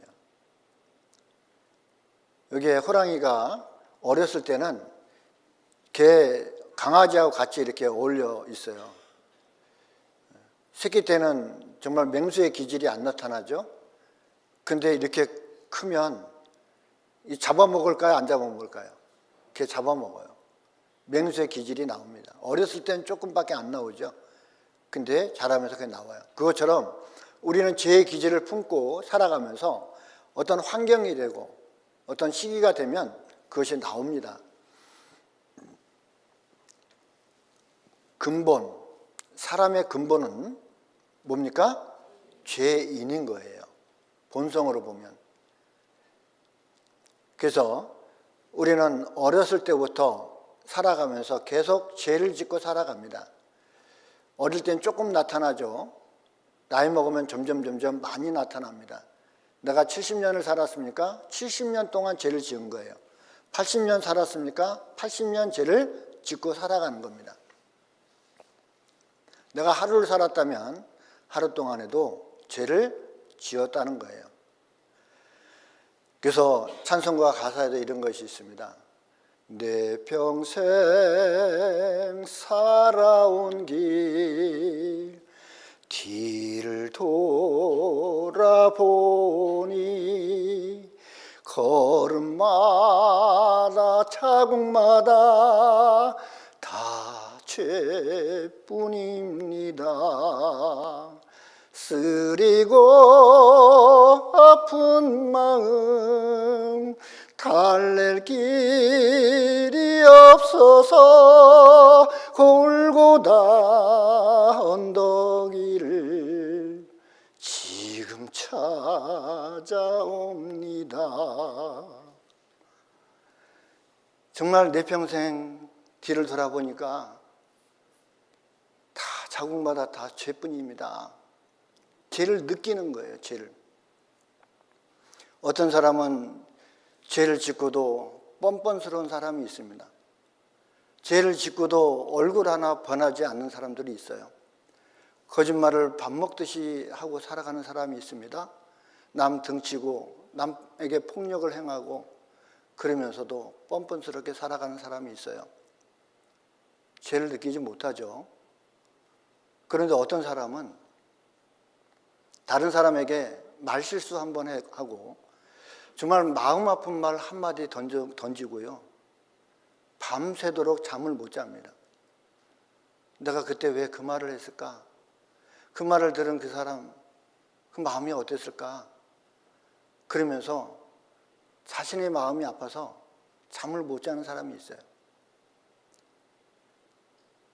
여기에 호랑이가 어렸을 때는 개, 강아지하고 같이 이렇게 어울려 있어요. 새끼 때는 정말 맹수의 기질이 안 나타나죠. 근데 이렇게 크면 잡아먹을까요? 안 잡아먹을까요? 걔 잡아먹어요. 맹수의 기질이 나옵니다. 어렸을 때는 조금밖에 안 나오죠. 근데 자라면서 그게 나와요. 그것처럼 우리는 죄의 기질을 품고 살아가면서 어떤 환경이 되고 어떤 시기가 되면 그것이 나옵니다. 근본, 사람의 근본은 뭡니까? 죄인인 거예요. 본성으로 보면. 그래서 우리는 어렸을 때부터 살아가면서 계속 죄를 짓고 살아갑니다. 어릴 땐 조금 나타나죠. 나이 먹으면 점점 많이 나타납니다. 내가 70년을 살았습니까? 70년 동안 죄를 지은 거예요. 80년 살았습니까? 80년 죄를 짓고 살아가는 겁니다. 내가 하루를 살았다면 하루 동안에도 죄를 지었다는 거예요. 그래서 찬송가 가사에도 이런 것이 있습니다. 내 평생 살아온 길 뒤를 돌아보니 걸음마다 자국마다 다 죄뿐입니다. 쓰리고 아픈 마음 달랠 길이 없어서 골고다 언덕 위를 지금 찾아옵니다. 정말 내 평생 뒤를 돌아보니까 다 자국마다 다 죄뿐입니다. 죄를 느끼는 거예요. 죄를. 어떤 사람은 죄를 짓고도 뻔뻔스러운 사람이 있습니다. 죄를 짓고도 얼굴 하나 변하지 않는 사람들이 있어요. 거짓말을 밥 먹듯이 하고 살아가는 사람이 있습니다. 남 등치고 남에게 폭력을 행하고 그러면서도 뻔뻔스럽게 살아가는 사람이 있어요. 죄를 느끼지 못하죠. 그런데 어떤 사람은 다른 사람에게 말실수 한 번 하고 정말 마음 아픈 말 한마디 던지고요. 밤새도록 잠을 못 잡니다. 내가 그때 왜 그 말을 했을까? 그 말을 들은 그 사람, 그 마음이 어땠을까? 그러면서 자신의 마음이 아파서 잠을 못 자는 사람이 있어요.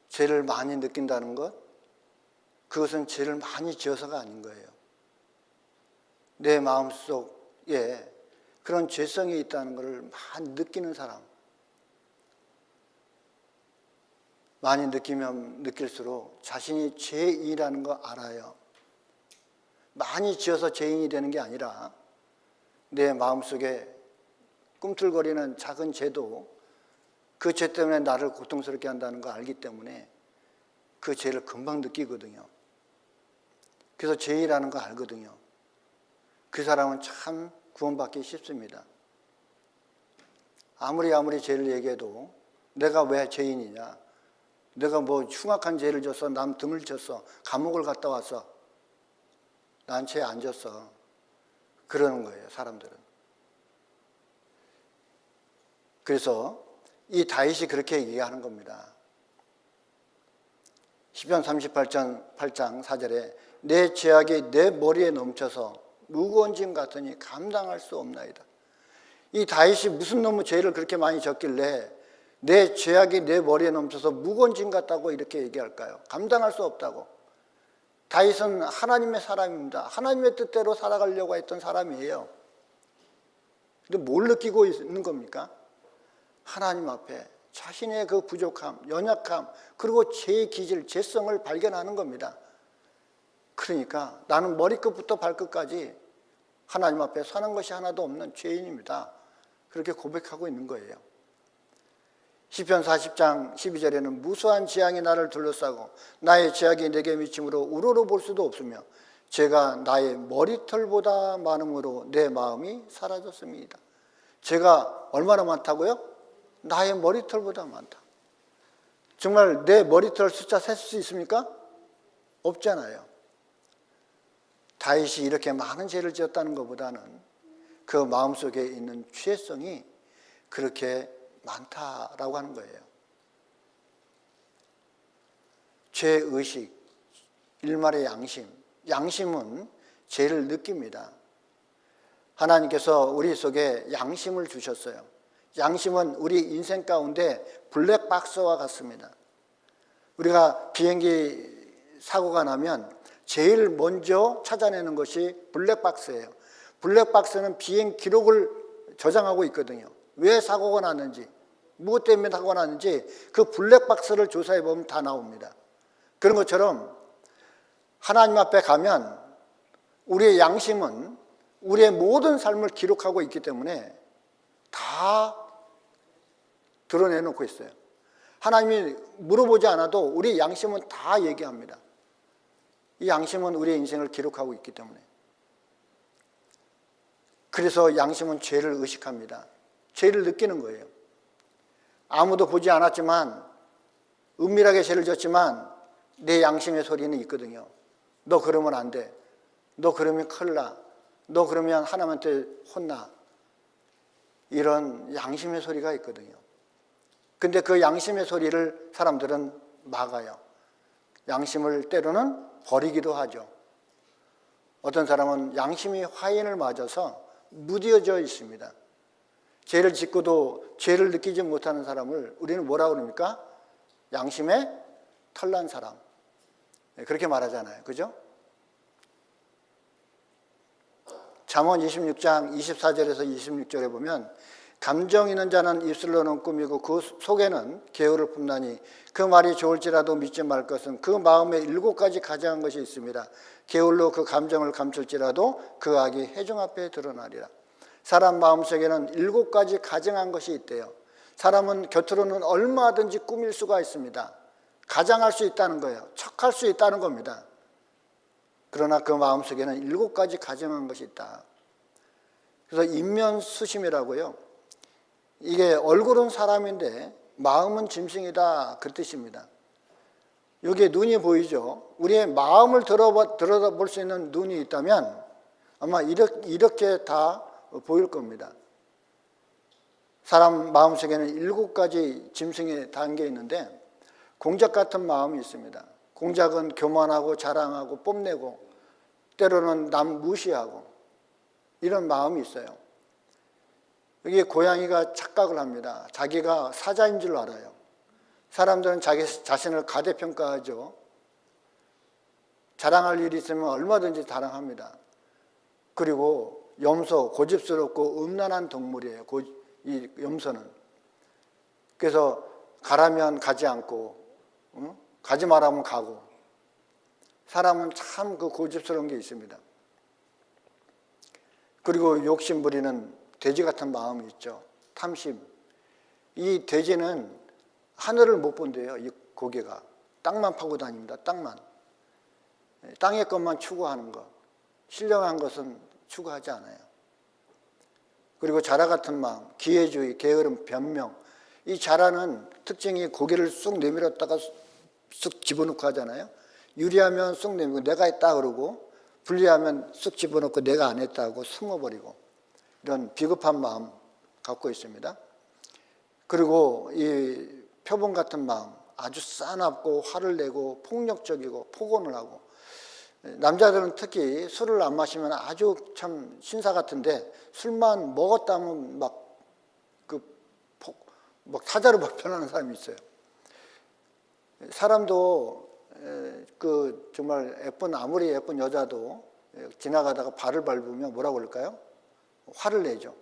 죄를 많이 느낀다는 것, 그것은 죄를 많이 지어서가 아닌 거예요. 내 마음속에 그런 죄성이 있다는 것을 많이 느끼는 사람. 많이 느끼면 느낄수록 자신이 죄인이라는 거 알아요. 많이 지어서 죄인이 되는 게 아니라 내 마음속에 꿈틀거리는 작은 죄도 그 죄 때문에 나를 고통스럽게 한다는 거 알기 때문에 그 죄를 금방 느끼거든요. 그래서 죄인이라는 거 알거든요. 그 사람은 참 구원받기 쉽습니다. 아무리 죄를 얘기해도 내가 왜 죄인이냐? 내가 뭐 흉악한 죄를 졌어, 남 등을 쳤어, 감옥을 갔다 왔어, 난 죄 안 졌어, 그러는 거예요, 사람들은. 그래서 이 다윗이 그렇게 얘기하는 겁니다. 시편 38장 4절에 내 죄악이 내 머리에 넘쳐서 무거운 짐 같으니 감당할 수 없나이다. 이 다윗이 무슨 놈의 죄를 그렇게 많이 졌길래 내 죄악이 내 머리에 넘쳐서 무거운 짐 같다고 이렇게 얘기할까요? 감당할 수 없다고. 다윗은 하나님의 사람입니다. 하나님의 뜻대로 살아가려고 했던 사람이에요. 근데 뭘 느끼고 있는 겁니까? 하나님 앞에 자신의 그 부족함, 연약함, 그리고 죄의 기질, 죄성을 발견하는 겁니다. 그러니까 나는 머리끝부터 발끝까지 하나님 앞에 사는 것이 하나도 없는 죄인입니다. 그렇게 고백하고 있는 거예요. 시편 40장 12절에는 무수한 재앙이 나를 둘러싸고 나의 죄악이 내게 미침으로 우러러 볼 수도 없으며 죄가 나의 머리털보다 많음으로 내 마음이 사라졌습니다. 죄가 얼마나 많다고요? 나의 머리털보다 많다. 정말 내 머리털 숫자 셀 수 있습니까? 없잖아요. 다윗이 이렇게 많은 죄를 지었다는 것보다는 그 마음속에 있는 죄성이 그렇게 많다라고 하는 거예요. 죄의식, 일말의 양심. 양심은 죄를 느낍니다. 하나님께서 우리 속에 양심을 주셨어요. 양심은 우리 인생 가운데 블랙박스와 같습니다. 우리가 비행기 사고가 나면 제일 먼저 찾아내는 것이 블랙박스예요. 블랙박스는 비행 기록을 저장하고 있거든요. 왜 사고가 났는지, 무엇 때문에 사고가 났는지 그 블랙박스를 조사해 보면 다 나옵니다. 그런 것처럼 하나님 앞에 가면 우리의 양심은 우리의 모든 삶을 기록하고 있기 때문에 다 드러내놓고 있어요. 하나님이 물어보지 않아도 우리 양심은 다 얘기합니다. 이 양심은 우리의 인생을 기록하고 있기 때문에. 그래서 양심은 죄를 의식합니다. 죄를 느끼는 거예요. 아무도 보지 않았지만, 은밀하게 죄를 졌지만 내 양심의 소리는 있거든요. 너 그러면 안 돼. 너 그러면 큰일 나. 너 그러면 하나님한테 혼나. 이런 양심의 소리가 있거든요. 근데 그 양심의 소리를 사람들은 막아요. 양심을 때로는 버리기도 하죠. 어떤 사람은 양심이 화인을 맞아서 무뎌져 있습니다. 죄를 짓고도 죄를 느끼지 못하는 사람을 우리는 뭐라고 그럽니까? 양심에 털난 사람. 그렇게 말하잖아요. 그죠? 잠언 26장 24절에서 26절에 보면 감정 있는 자는 입술로는 꾸미고 그 속에는 게으를 품나니 그 말이 좋을지라도 믿지 말 것은 그 마음에 7가지 가증한 것이 있습니다. 게을로 그 감정을 감출지라도 그 악이 회중 앞에 드러나리라. 사람 마음속에는 7가지 가증한 것이 있대요. 사람은 겉으로는 얼마든지 꾸밀 수가 있습니다. 가장할 수 있다는 거예요. 척할 수 있다는 겁니다. 그러나 그 마음속에는 7가지 가증한 것이 있다. 그래서 인면수심이라고요. 이게 얼굴은 사람인데 마음은 짐승이다, 그 뜻입니다. 여기에 눈이 보이죠. 우리의 마음을 들여다볼 수 있는 눈이 있다면 아마 이렇게 다 보일 겁니다. 사람 마음속에는 7가지 짐승이 담겨 있는데 공작 같은 마음이 있습니다. 공작은 교만하고 자랑하고 뽐내고 때로는 남 무시하고 이런 마음이 있어요. 여기 고양이가 착각을 합니다. 자기가 사자인 줄 알아요. 사람들은 자기 자신을 가대평가하죠. 자랑할 일이 있으면 얼마든지 자랑합니다. 그리고 염소, 고집스럽고 음란한 동물이에요. 이 염소는. 그래서 가라면 가지 않고, 가지 말라면 가고. 사람은 참 그 고집스러운 게 있습니다. 그리고 욕심 부리는 돼지 같은 마음이 있죠. 탐심. 이 돼지는 하늘을 못 본대요. 이 고개가. 땅만 파고 다닙니다. 땅만. 땅의 것만 추구하는 것. 신령한 것은 추구하지 않아요. 그리고 자라 같은 마음, 기회주의, 게으름, 변명. 이 자라는 특징이 고개를 쑥 내밀었다가 쑥 집어넣고 하잖아요. 유리하면 쑥 내밀고 내가 했다 그러고, 불리하면 쑥 집어넣고 내가 안 했다고 숨어버리고, 이런 비겁한 마음 갖고 있습니다. 그리고 이 표범 같은 마음, 아주 싸납고 화를 내고 폭력적이고 폭언을 하고, 남자들은 특히 술을 안 마시면 아주 참 신사 같은데, 술만 먹었다면 막 사자로 변하는 사람이 있어요. 사람도 정말 아무리 예쁜 여자도 지나가다가 발을 밟으면 뭐라고 그럴까요? 화를 내죠.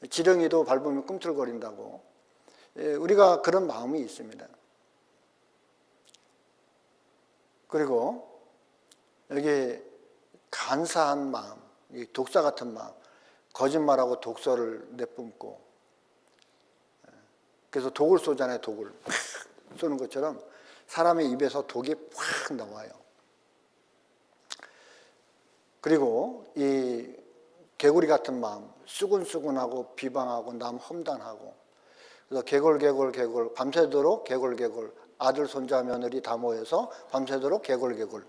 지렁이도 밟으면 꿈틀거린다고. 우리가 그런 마음이 있습니다. 그리고 여기 간사한 마음, 독사 같은 마음, 거짓말하고 독소를 내뿜고, 그래서 독을 쏘잖아요. 독을 쏘는 것처럼 사람의 입에서 독이 확 나와요. 그리고 이 개구리 같은 마음, 수근수근하고 비방하고 남 험담하고, 그래서 개골 밤새도록 개골, 아들 손자 며느리 다 모여서 밤새도록 개골.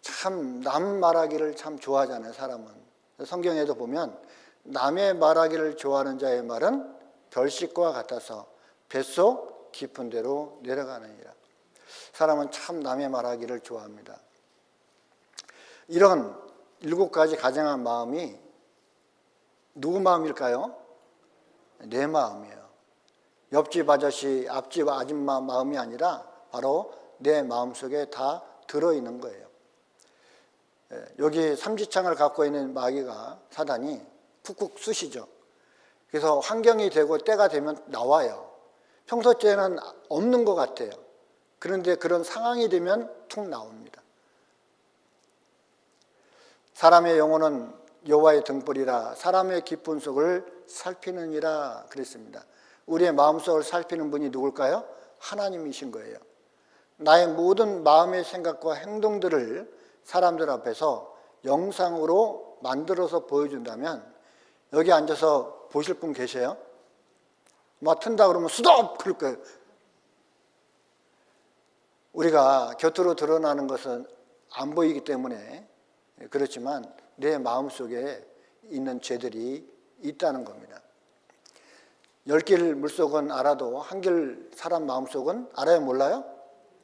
참 남 말하기를 참 좋아하잖아요, 사람은. 성경에도 보면 남의 말하기를 좋아하는 자의 말은 별식과 같아서 뱃속 깊은 데로 내려가느니라. 사람은 참 남의 말하기를 좋아합니다. 이런 7가지 가증한 마음이 누구 마음일까요? 내 마음이에요. 옆집 아저씨, 앞집 아줌마 마음이 아니라 바로 내 마음속에 다 들어있는 거예요. 여기 삼지창을 갖고 있는 마귀가, 사단이 푹푹 쑤시죠. 그래서 환경이 되고 때가 되면 나와요. 평소 때는 없는 것 같아요. 그런데 그런 상황이 되면 툭 나옵니다. 사람의 영혼은 여호와의 등불이라 사람의 깊은 속을 살피느니라 그랬습니다. 우리의 마음속을 살피는 분이 누굴까요? 하나님이신 거예요. 나의 모든 마음의 생각과 행동들을 사람들 앞에서 영상으로 만들어서 보여준다면, 여기 앉아서 보실 분 계세요? 막 튼다 그러면 스톱! 그럴 거예요. 우리가 곁으로 드러나는 것은 안 보이기 때문에 그렇지만 내 마음속에 있는 죄들이 있다는 겁니다. 10길 물속은 알아도 한길 사람 마음속은 알아요, 몰라요?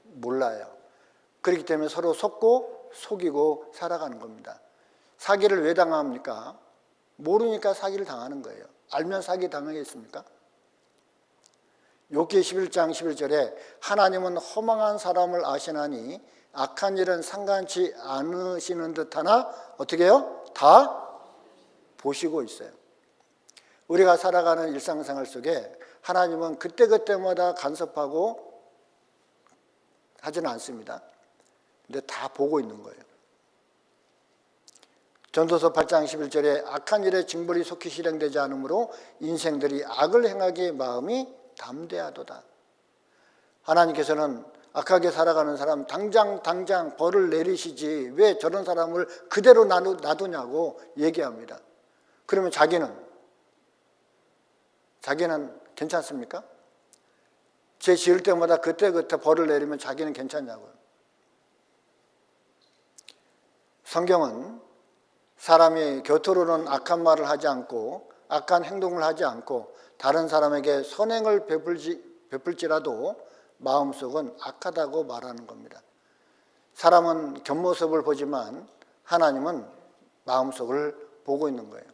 몰라요. 그렇기 때문에 서로 속고 속이고 살아가는 겁니다. 사기를 왜 당합니까? 모르니까 사기를 당하는 거예요. 알면 사기 당하겠습니까? 욥기 11장 11절에 하나님은 허망한 사람을 아시나니 악한 일은 상관치 않으시는 듯하나 어떻게 해요? 다 보시고 있어요. 우리가 살아가는 일상생활 속에 하나님은 그때그때마다 간섭하고 하지는 않습니다. 근데 다 보고 있는 거예요. 전도서 8장 11절에 악한 일에 징벌이 속히 실행되지 않으므로 인생들이 악을 행하기에 마음이 담대하도다. 하나님께서는 악하게 살아가는 사람 당장 벌을 내리시지 왜 저런 사람을 그대로 놔두냐고 얘기합니다. 그러면 자기는 괜찮습니까? 죄 지을 때마다 그때그때 벌을 내리면 자기는 괜찮냐고요. 성경은 사람이 곁으로는 악한 말을 하지 않고 악한 행동을 하지 않고 다른 사람에게 선행을 베풀지라도 마음속은 악하다고 말하는 겁니다. 사람은 겉모습을 보지만 하나님은 마음속을 보고 있는 거예요.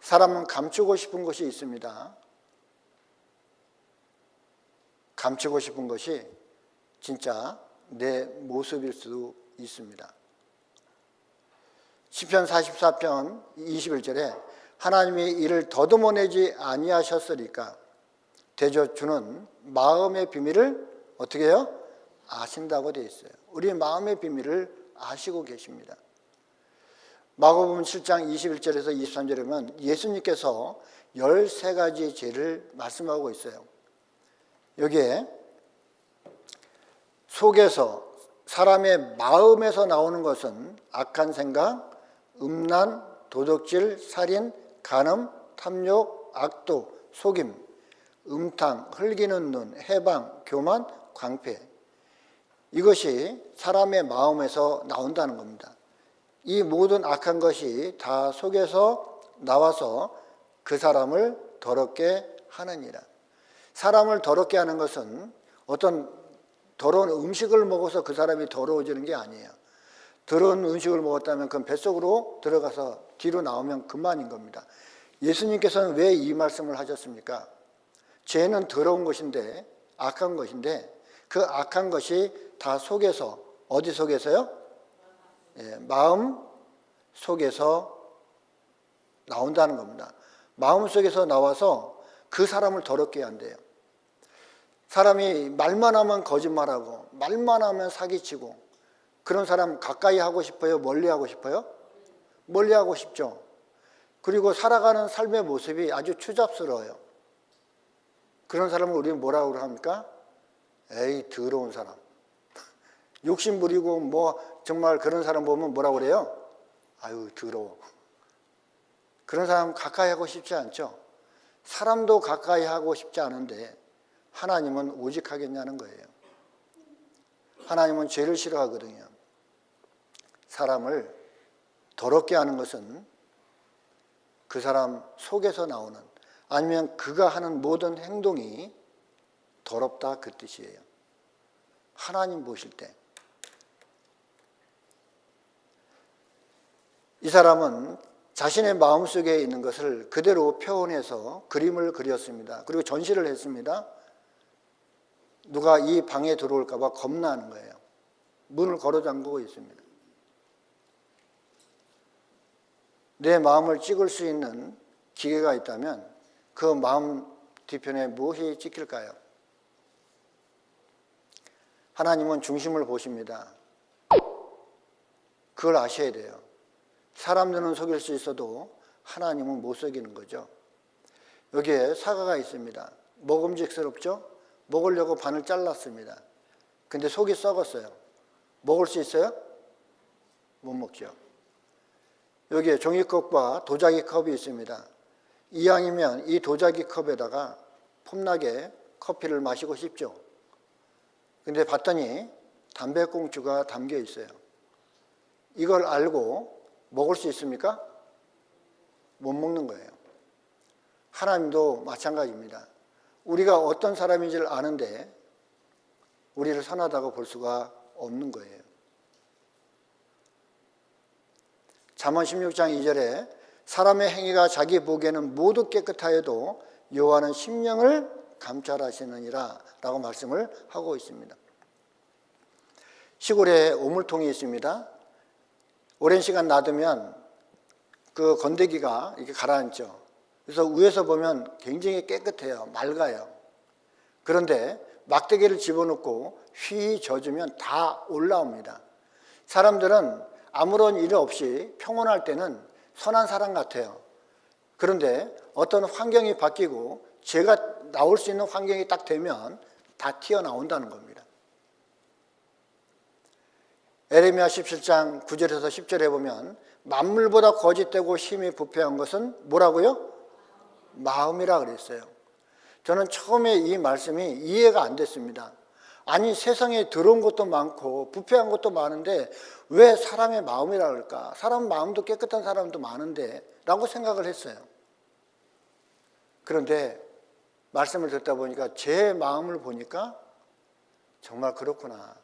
사람은 감추고 싶은 것이 있습니다. 감추고 싶은 것이 진짜 내 모습일 수도 있습니다. 시편 44편 21절에 하나님이 이를 더듬어내지 아니하셨으리까 대저 주는 마음의 비밀을 어떻게 해요? 아신다고 되어 있어요. 우리 마음의 비밀을 아시고 계십니다. 마가복음 7장 21절에서 23절에 보면 예수님께서 13가지 죄를 말씀하고 있어요. 여기에 속에서 사람의 마음에서 나오는 것은 악한 생각, 음란, 도둑질, 살인, 간음, 탐욕, 악도, 속임, 음탕, 흘기는 눈, 해방, 교만, 광폐. 이것이 사람의 마음에서 나온다는 겁니다. 이 모든 악한 것이 다 속에서 나와서 그 사람을 더럽게 하느니라. 사람을 더럽게 하는 것은 어떤 더러운 음식을 먹어서 그 사람이 더러워지는 게 아니에요. 더러운 음식을 먹었다면 그건 뱃속으로 들어가서 뒤로 나오면 그만인 겁니다. 예수님께서는 왜 이 말씀을 하셨습니까? 죄는 더러운 것인데, 악한 것인데, 그 악한 것이 다 속에서, 어디 속에서요? 마음 속에서 나온다는 겁니다. 마음 속에서 나와서 그 사람을 더럽게 한대요. 사람이 말만 하면 거짓말하고 말만 하면 사기치고 그런 사람 가까이 하고 싶어요? 멀리 하고 싶어요? 멀리 하고 싶죠. 그리고 살아가는 삶의 모습이 아주 추잡스러워요. 그런 사람을 우리는 뭐라고 합니까? 에이, 더러운 사람. 욕심 부리고 뭐 정말 그런 사람 보면 뭐라고 그래요? 아유, 더러워. 그런 사람 가까이 하고 싶지 않죠. 사람도 가까이 하고 싶지 않은데 하나님은 오직 하겠냐는 거예요. 하나님은 죄를 싫어하거든요. 사람을 더럽게 하는 것은 그 사람 속에서 나오는, 아니면 그가 하는 모든 행동이 더럽다, 그 뜻이에요. 하나님 보실 때. 이 사람은 자신의 마음속에 있는 것을 그대로 표현해서 그림을 그렸습니다. 그리고 전시를 했습니다. 누가 이 방에 들어올까 봐 겁나는 거예요. 문을 걸어 잠그고 있습니다. 내 마음을 찍을 수 있는 기계가 있다면 그 마음 뒤편에 무엇이 찍힐까요? 하나님은 중심을 보십니다. 그걸 아셔야 돼요. 사람들은 속일 수 있어도 하나님은 못 속이는 거죠. 여기에 사과가 있습니다. 먹음직스럽죠? 먹으려고 반을 잘랐습니다. 근데 속이 썩었어요. 먹을 수 있어요? 못 먹죠. 여기에 종이컵과 도자기 컵이 있습니다. 이왕이면 이 도자기 컵에다가 폼나게 커피를 마시고 싶죠. 근데 봤더니 담배꽁초가 담겨 있어요. 이걸 알고 먹을 수 있습니까? 못 먹는 거예요. 하나님도 마찬가지입니다. 우리가 어떤 사람인지를 아는데 우리를 선하다고 볼 수가 없는 거예요. 잠언 16장 2절에 사람의 행위가 자기 보기에는 모두 깨끗하여도 여호와는 심령을 감찰하시느니라 라고 말씀을 하고 있습니다. 시골에 오물통이 있습니다. 오랜 시간 놔두면 그 건더기가 이렇게 가라앉죠. 그래서 위에서 보면 굉장히 깨끗해요. 맑아요. 그런데 막대기를 집어넣고 휘 젖으면 다 올라옵니다. 사람들은 아무런 일 없이 평온할 때는 선한 사람 같아요. 그런데 어떤 환경이 바뀌고 죄가 나올 수 있는 환경이 딱 되면 다 튀어나온다는 겁니다. 에레미야 17장 9절에서 10절에 보면 만물보다 거짓되고 힘이 부패한 것은 뭐라고요? 마음이라 그랬어요. 저는 처음에 이 말씀이 이해가 안 됐습니다. 아니, 세상에 더러운 것도 많고 부패한 것도 많은데 왜 사람의 마음이라 그럴까? 사람 마음도 깨끗한 사람도 많은데 라고 생각을 했어요. 그런데 말씀을 듣다 보니까 제 마음을 보니까 정말 그렇구나,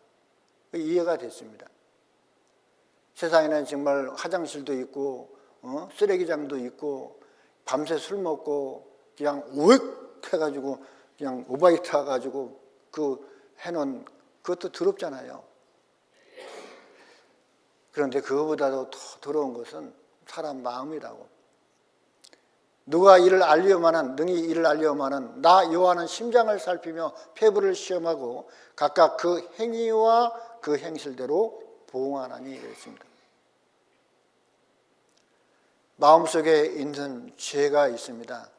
이해가 됐습니다. 세상에는 정말 화장실도 있고 쓰레기장도 있고 밤새 술 먹고 그냥 오익 해가지고 그냥 오바이트 해가지고 그 해놓은 그것도 더럽잖아요. 그런데 그거보다도 더 더러운 것은 사람 마음이라고. 누가 이를 알려마는, 능히 이를 알려마는 나 여호와는 심장을 살피며 폐부를 시험하고 각각 그 행위와 그 행실대로 보응하나니 그랬습니다. 마음속에 있는 죄가 있습니다.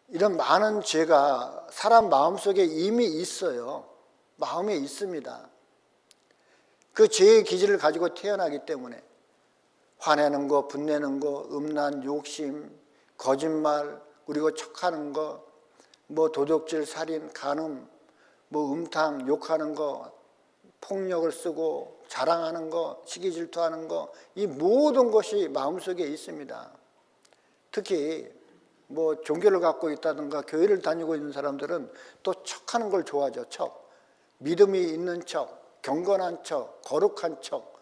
이런 많은 죄가 사람 마음속에 이미 있어요. 마음에 있습니다. 그 죄의 기질을 가지고 태어나기 때문에 화내는 거, 분내는 거, 음란, 욕심, 거짓말, 그리고 척하는 거, 뭐 도둑질, 살인, 간음, 뭐 음탕, 욕하는 거, 폭력을 쓰고 자랑하는 거, 시기 질투하는 거, 이 모든 것이 마음속에 있습니다. 특히 뭐 종교를 갖고 있다든가 교회를 다니고 있는 사람들은 또 척하는 걸 좋아하죠. 척. 믿음이 있는 척, 경건한 척, 거룩한 척.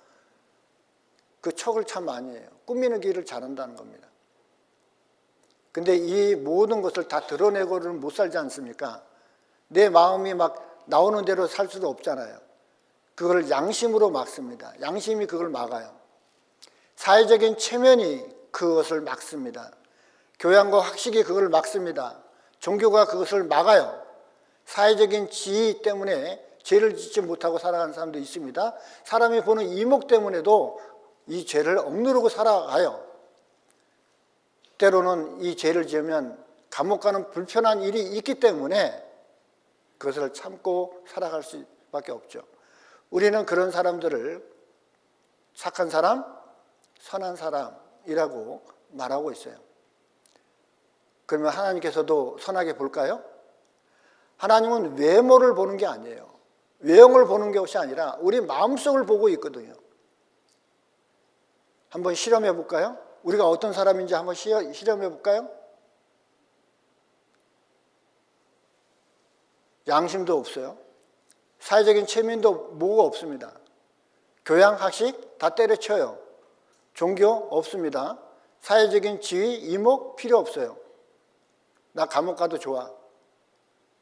그 척을 참 많이 해요. 꾸미는 길을 잘한다는 겁니다. 근데 이 모든 것을 다 드러내고는 못 살지 않습니까? 내 마음이 막 나오는 대로 살 수도 없잖아요. 그걸 양심으로 막습니다. 양심이 그걸 막아요. 사회적인 체면이 그것을 막습니다. 교양과 학식이 그걸 막습니다. 종교가 그것을 막아요. 사회적인 지위 때문에 죄를 짓지 못하고 살아가는 사람도 있습니다. 사람이 보는 이목 때문에도 이 죄를 억누르고 살아가요. 때로는 이 죄를 지으면 감옥 가는 불편한 일이 있기 때문에 그것을 참고 살아갈 수밖에 없죠. 우리는 그런 사람들을 착한 사람, 선한 사람이라고 말하고 있어요. 그러면 하나님께서도 선하게 볼까요? 하나님은 외모를 보는 게 아니에요. 외형을 보는 것이 아니라 우리 마음속을 보고 있거든요. 한번 실험해 볼까요? 우리가 어떤 사람인지 한번 실험해 볼까요? 양심도 없어요. 사회적인 체면도 뭐가 없습니다. 교양, 학식 다 때려쳐요. 종교 없습니다. 사회적인 지위, 이목 필요 없어요. 나 감옥 가도 좋아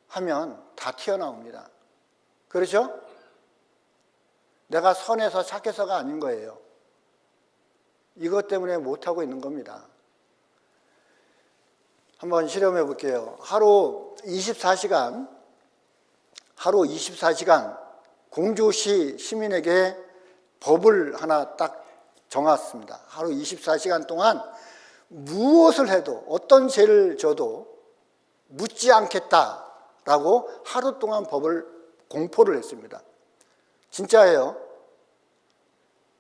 하면 다 튀어나옵니다. 그렇죠? 내가 선해서 착해서가 아닌 거예요. 이것 때문에 못하고 있는 겁니다. 한번 실험해 볼게요. 하루 24시간 공주시 시민에게 법을 하나 딱 정했습니다. 하루 24시간 동안 무엇을 해도 어떤 죄를 져도 묻지 않겠다라고 하루 동안 법을 공포를 했습니다. 진짜예요.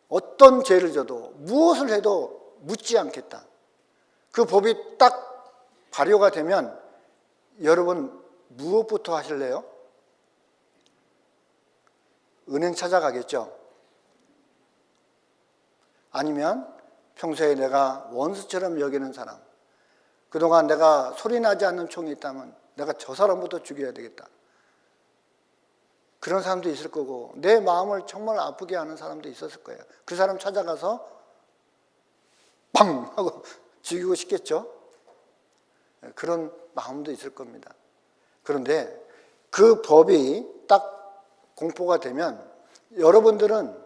어떤 죄를 져도 무엇을 해도 묻지 않겠다. 그 법이 딱 발효가 되면 여러분 무엇부터 하실래요? 은행 찾아가겠죠. 아니면 평소에 내가 원수처럼 여기는 사람, 그동안 내가 소리나지 않는 총이 있다면 내가 저 사람부터 죽여야 되겠다. 그런 사람도 있을 거고 내 마음을 정말 아프게 하는 사람도 있었을 거예요. 그 사람 찾아가서 빵 하고 죽이고 싶겠죠. 그런 마음도 있을 겁니다. 그런데 그 법이 딱 공포가 되면 여러분들은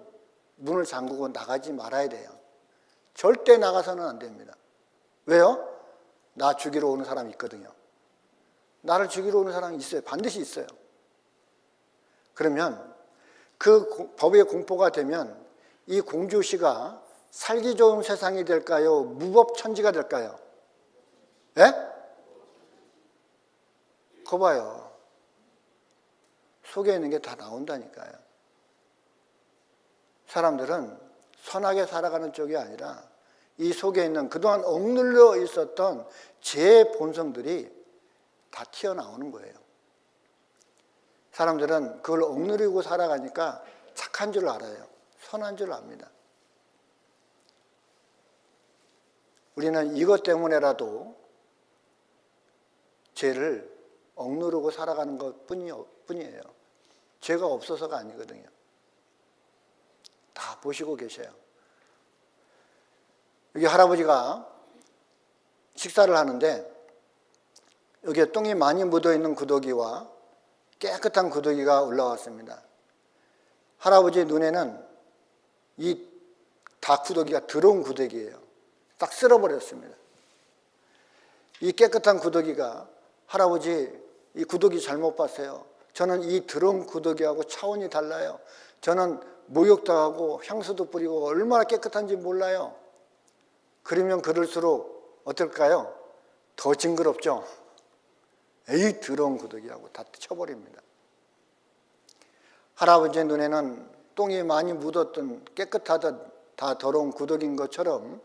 문을 잠그고 나가지 말아야 돼요. 절대 나가서는 안 됩니다. 왜요? 나 죽이러 오는 사람이 있거든요. 나를 죽이러 오는 사람이 있어요. 반드시 있어요. 그러면 그 법의 공포가 되면 이 공주시가 살기 좋은 세상이 될까요? 무법천지가 될까요? 예? 거 봐요. 속에 있는 게 다 나온다니까요. 사람들은 선하게 살아가는 쪽이 아니라 이 속에 있는 그동안 억눌려 있었던 제 본성들이 다 튀어나오는 거예요. 사람들은 그걸 억누르고 살아가니까 착한 줄 알아요. 선한 줄 압니다. 우리는 이것 때문에라도 죄를 억누르고 살아가는 것 뿐이에요. 죄가 없어서가 아니거든요. 다 보시고 계셔요. 여기 할아버지가 식사를 하는데 여기에 똥이 많이 묻어있는 구더기와 깨끗한 구더기가 올라왔습니다. 할아버지의 눈에는 이 다 구더기가 더러운 구더기예요. 딱 쓸어버렸습니다. 이 깨끗한 구더기가 할아버지 이 구더기 잘못 봤어요. 저는 이 더러운 구더기하고 차원이 달라요. 저는 목욕도 하고 향수도 뿌리고 얼마나 깨끗한지 몰라요. 그러면 그럴수록 어떨까요? 더 징그럽죠? 에이 더러운 구더기하고 다 쳐버립니다. 할아버지의 눈에는 똥이 많이 묻었던 깨끗하던 다 더러운 구더기인 것처럼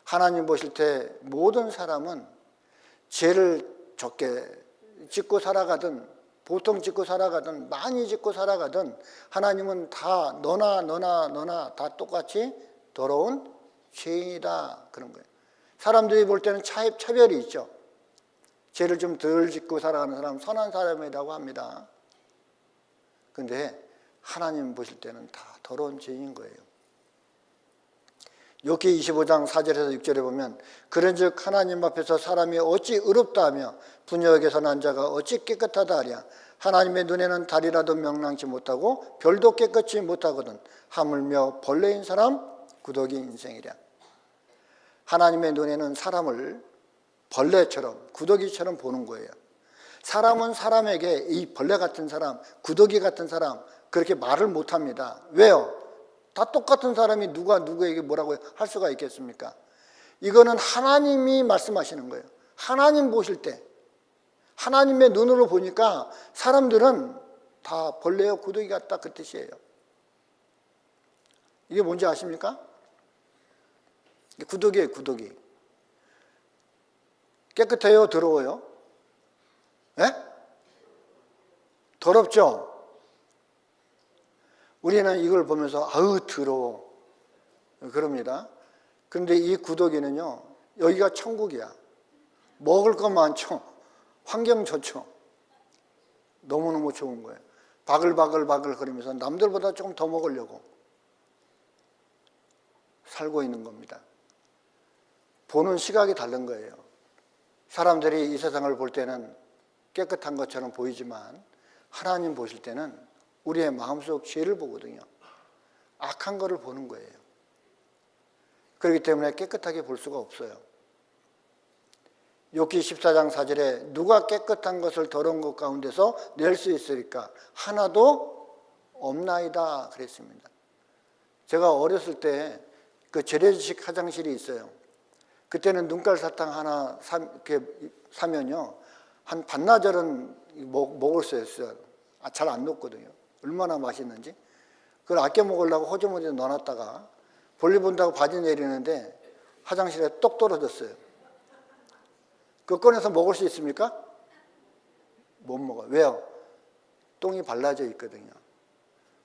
하나님 보실 때 모든 사람은 죄를 적게 짓고 살아가든 보통 짓고 살아가든 많이 짓고 살아가든 하나님은 다 너나 다 똑같이 더러운 죄인이다 그런 거예요. 사람들이 볼 때는 차별이 있죠. 죄를 좀 덜 짓고 살아가는 사람 선한 사람이라고 합니다. 그런데 하나님 보실 때는 다 더러운 죄인 거예요. 욥기 25장 4절에서 6절에 보면 그런즉 하나님 앞에서 사람이 어찌 의롭다 하며 분역에서 난 자가 어찌 깨끗하다 하랴. 하나님의 눈에는 달이라도 명랑치 못하고 별도 깨끗이 못하거든 하물며 벌레인 사람 구더기 인생이랴. 하나님의 눈에는 사람을 벌레처럼 구더기처럼 보는 거예요. 사람은 사람에게 이 벌레 같은 사람, 구더기 같은 사람 그렇게 말을 못합니다. 왜요? 다 똑같은 사람이 누가 누구에게 뭐라고 할 수가 있겠습니까? 이거는 하나님이 말씀하시는 거예요. 하나님 보실 때 하나님의 눈으로 보니까 사람들은 다 벌레요 구더기 같다 그 뜻이에요. 이게 뭔지 아십니까? 구더기예요, 구더기. 깨끗해요, 더러워요? 예? 더럽죠? 우리는 이걸 보면서 아우 더러워 그럽니다. 그런데 이 구더기는요, 여기가 천국이야. 먹을 것 많죠. 환경 좋죠. 너무너무 좋은 거예요. 바글바글 거리면서 남들보다 조금 더 먹으려고 살고 있는 겁니다. 보는 시각이 다른 거예요. 사람들이 이 세상을 볼 때는 깨끗한 것처럼 보이지만 하나님 보실 때는 우리의 마음속 죄를 보거든요. 악한 거를 보는 거예요. 그렇기 때문에 깨끗하게 볼 수가 없어요. 욥기 14장 4절에 누가 깨끗한 것을 더러운 것 가운데서 낼 수 있으리까? 하나도 없나이다 그랬습니다. 제가 어렸을 때 그 재래식 화장실이 있어요. 그때는 눈깔 사탕 하나 사면요 한 반나절은 먹을 수 있어요. 잘 안 녹거든요. 얼마나 맛있는지. 그걸 아껴 먹으려고 호주머니에 넣어놨다가 볼일 본다고 바지 내리는데 화장실에 똑 떨어졌어요. 그거 꺼내서 먹을 수 있습니까? 못 먹어요. 왜요? 똥이 발라져 있거든요.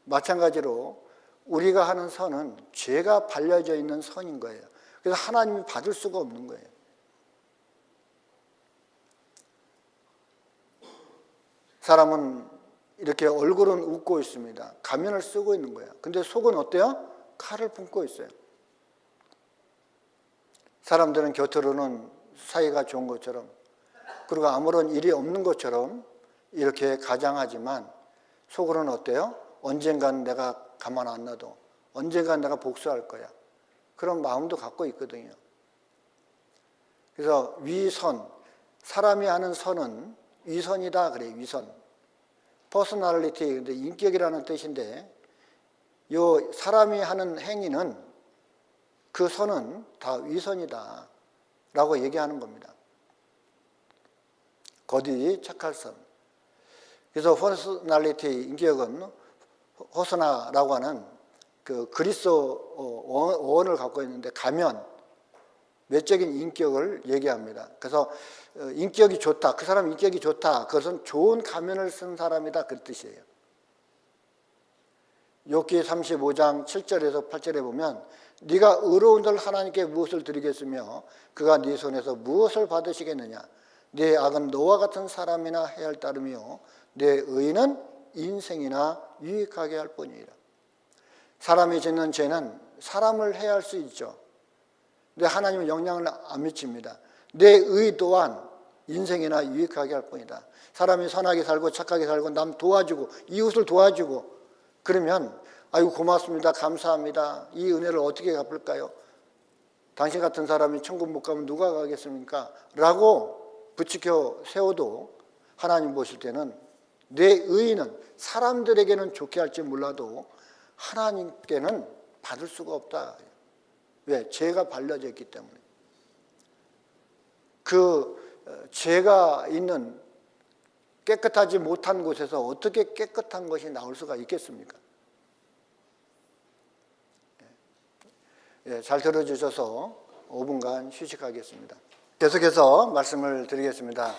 마찬가지로 우리가 하는 선은 죄가 발려져 있는 선인 거예요. 그래서 하나님이 받을 수가 없는 거예요. 사람은 이렇게 얼굴은 웃고 있습니다. 가면을 쓰고 있는 거예요. 근데 속은 어때요? 칼을 품고 있어요. 사람들은 겉으로는 사이가 좋은 것처럼 그리고 아무런 일이 없는 것처럼 이렇게 가장하지만 속으로는 어때요? 언젠간 내가 가만 안 놔도 언젠간 내가 복수할 거야. 그런 마음도 갖고 있거든요. 그래서 위선, 사람이 하는 선은 위선이다 그래요. 위선. 퍼스널리티, 근데 인격이라는 뜻인데 요 사람이 하는 행위는 그 선은 다 위선이다 라고 얘기하는 겁니다. 거디 착할 선. 그래서 퍼스널리티, 인격은 호스나라고 하는 그 그리스어 어원을 갖고 있는데 가면, 외적인 인격을 얘기합니다. 그래서 인격이 좋다, 그 사람 인격이 좋다, 그것은 좋은 가면을 쓴 사람이다 그 뜻이에요. 욥기 35장 7절에서 8절에 보면 네가 의로운들 하나님께 무엇을 드리겠으며 그가 네 손에서 무엇을 받으시겠느냐. 네 악은 너와 같은 사람이나 해할 따름이요 네 의는 인생이나 유익하게 할 뿐이라. 사람이 짓는 죄는 사람을 해할 수 있죠. 근데 하나님은 영향을 안 미칩니다. 내 의 또한 인생이나 유익하게 할 뿐이다. 사람이 선하게 살고 착하게 살고 남 도와주고 이웃을 도와주고 그러면 아이고 고맙습니다. 감사합니다. 이 은혜를 어떻게 갚을까요? 당신 같은 사람이 천국 못 가면 누가 가겠습니까? 라고 부추겨 세워도 하나님 보실 때는 내 의는 사람들에게는 좋게 할지 몰라도 하나님께는 받을 수가 없다. 왜? 죄가 발려져 있기 때문에. 그 죄가 있는 깨끗하지 못한 곳에서 어떻게 깨끗한 것이 나올 수가 있겠습니까? 잘 들어주셔서 5분간 휴식하겠습니다. 계속해서 말씀을 드리겠습니다.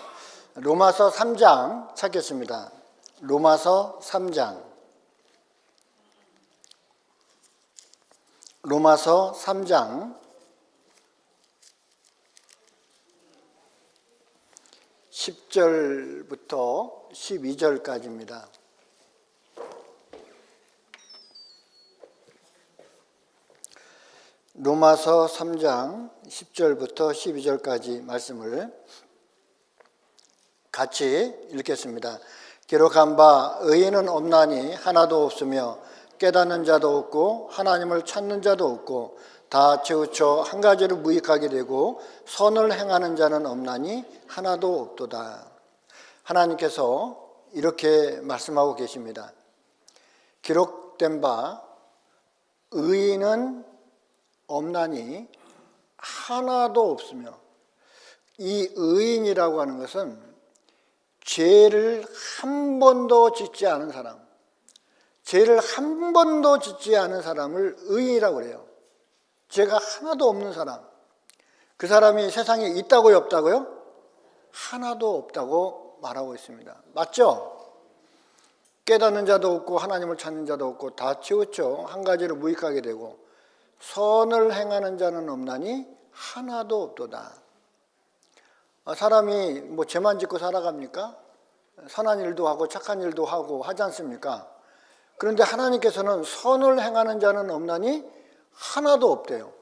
로마서 3장 찾겠습니다. 로마서 3장. 로마서 3장 10절부터 12절까지입니다. 로마서 3장 10절부터 12절까지 말씀을 같이 읽겠습니다. 기록한 바 의인은 없나니 하나도 없으며 깨닫는 자도 없고 하나님을 찾는 자도 없고 다 치우쳐 한 가지로 무익하게 되고 선을 행하는 자는 없나니 하나도 없도다. 하나님께서 이렇게 말씀하고 계십니다. 기록된 바 의인은 없나니 하나도 없으며, 이 의인이라고 하는 것은 죄를 한 번도 짓지 않은 사람, 죄를 한 번도 짓지 않은 사람을 의인이라고 그래요. 죄가 하나도 없는 사람. 그 사람이 세상에 있다고요, 없다고요? 하나도 없다고 말하고 있습니다. 맞죠? 깨닫는 자도 없고 하나님을 찾는 자도 없고 다 치우쳐 한 가지로 무익하게 되고 선을 행하는 자는 없나니 하나도 없도다. 사람이 뭐 죄만 짓고 살아갑니까? 선한 일도 하고 착한 일도 하고 하지 않습니까? 그런데 하나님께서는 선을 행하는 자는 없나니 하나도 없대요.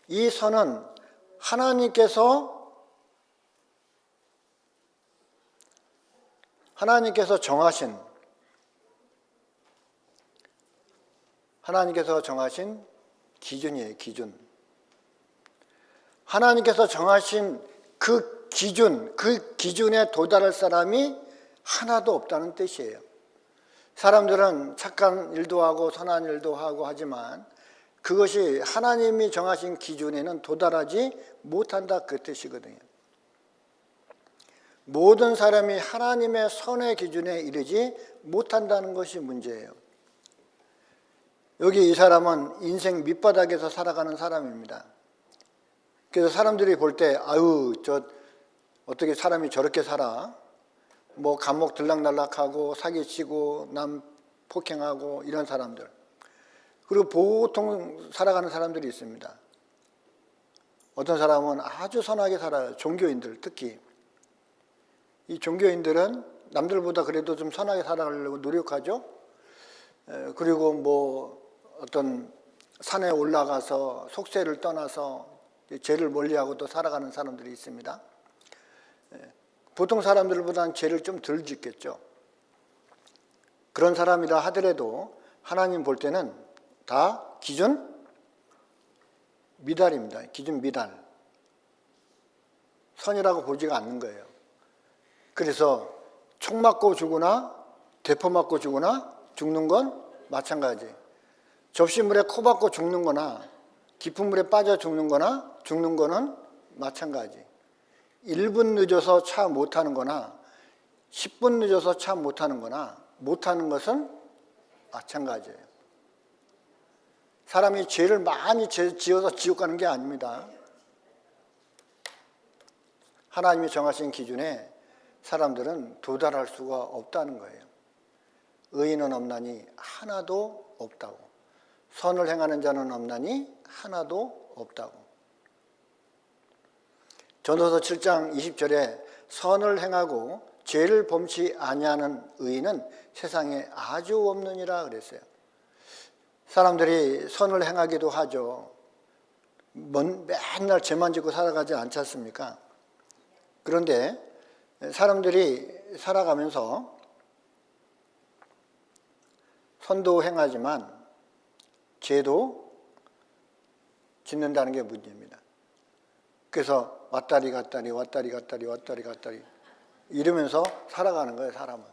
이 선은 하나님께서 정하신 기준이에요, 기준. 하나님께서 정하신 그 기준에 도달할 사람이 하나도 없다는 뜻이에요. 사람들은 착한 일도 하고 선한 일도 하고 하지만 그것이 하나님이 정하신 기준에는 도달하지 못한다, 그 뜻이거든요. 모든 사람이 하나님의 선의 기준에 이르지 못한다는 것이 문제예요. 여기 이 사람은 인생 밑바닥에서 살아가는 사람입니다. 그래서 사람들이 볼 때 아유, 저 어떻게 사람이 저렇게 살아? 뭐 감옥 들락날락하고 사기치고 남 폭행하고 이런 사람들. 그리고 보통 살아가는 사람들이 있습니다. 어떤 사람은 아주 선하게 살아요. 종교인들 특히. 이 종교인들은 남들보다 그래도 좀 선하게 살아가려고 노력하죠. 그리고 뭐 어떤 산에 올라가서 속세를 떠나서 죄를 멀리하고 또 살아가는 사람들이 있습니다. 보통 사람들보다는 죄를 좀 덜 짓겠죠. 그런 사람이라 하더라도 하나님 볼 때는 다 기준 미달입니다. 기준 미달. 선이라고 보지가 않는 거예요. 그래서 총 맞고 죽으나 대포 맞고 죽는 건 마찬가지. 접시물에 코 박고 죽는 거나 깊은 물에 빠져 죽는 거는 마찬가지. 1분 늦어서 차 못 타는 거나 10분 늦어서 차 못 타는 거나 못하는 것은 마찬가지예요. 사람이 죄를 많이 지어서 지옥 가는 게 아닙니다. 하나님이 정하신 기준에 사람들은 도달할 수가 없다는 거예요. 의인은 없나니 하나도 없다고. 선을 행하는 자는 없나니 하나도 없다고. 전도서 7장 20절에 선을 행하고 죄를 범치 아니하는 의인은 세상에 아주 없느니라 그랬어요. 사람들이 선을 행하기도 하죠. 맨날 죄만 짓고 살아가지 않지 않습니까? 그런데 사람들이 살아가면서 선도 행하지만 죄도 짓는다는 게 문제입니다. 그래서 왔다리 갔다리 이러면서 살아가는 거예요, 사람은.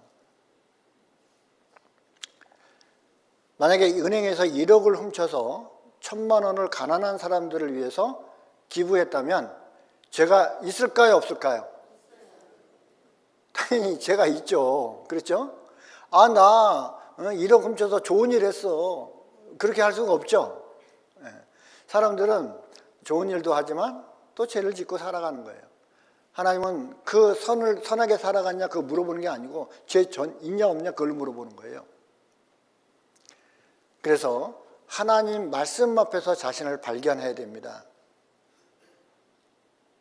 만약에 은행에서 1억을 훔쳐서 1,000만 원을 가난한 사람들을 위해서 기부했다면 죄가 있을까요, 없을까요? 당연히 죄가 있죠. 그렇죠? 아, 나 1억 훔쳐서 좋은 일 했어. 그렇게 할 수가 없죠. 사람들은 좋은 일도 하지만 또 죄를 짓고 살아가는 거예요. 하나님은 그 선하게 살아갔냐 그거 물어보는 게 아니고 죄 있냐 없냐 그걸 물어보는 거예요. 그래서 하나님 말씀 앞에서 자신을 발견해야 됩니다.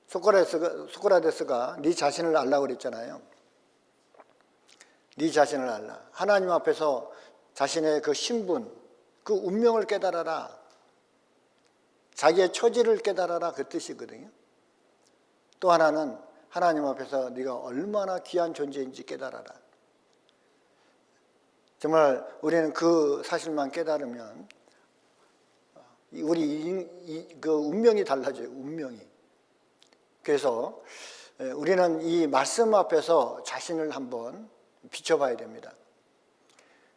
소크라테스가 네 자신을 알라고 그랬잖아요. 네 자신을 알라. 하나님 앞에서 자신의 그 신분, 그 운명을 깨달아라. 자기의 처지를 깨달아라 그 뜻이거든요. 또 하나는 하나님 앞에서 네가 얼마나 귀한 존재인지 깨달아라. 정말 우리는 그 사실만 깨달으면 우리 그 운명이 달라져요. 운명이. 그래서 우리는 이 말씀 앞에서 자신을 한번 비춰봐야 됩니다.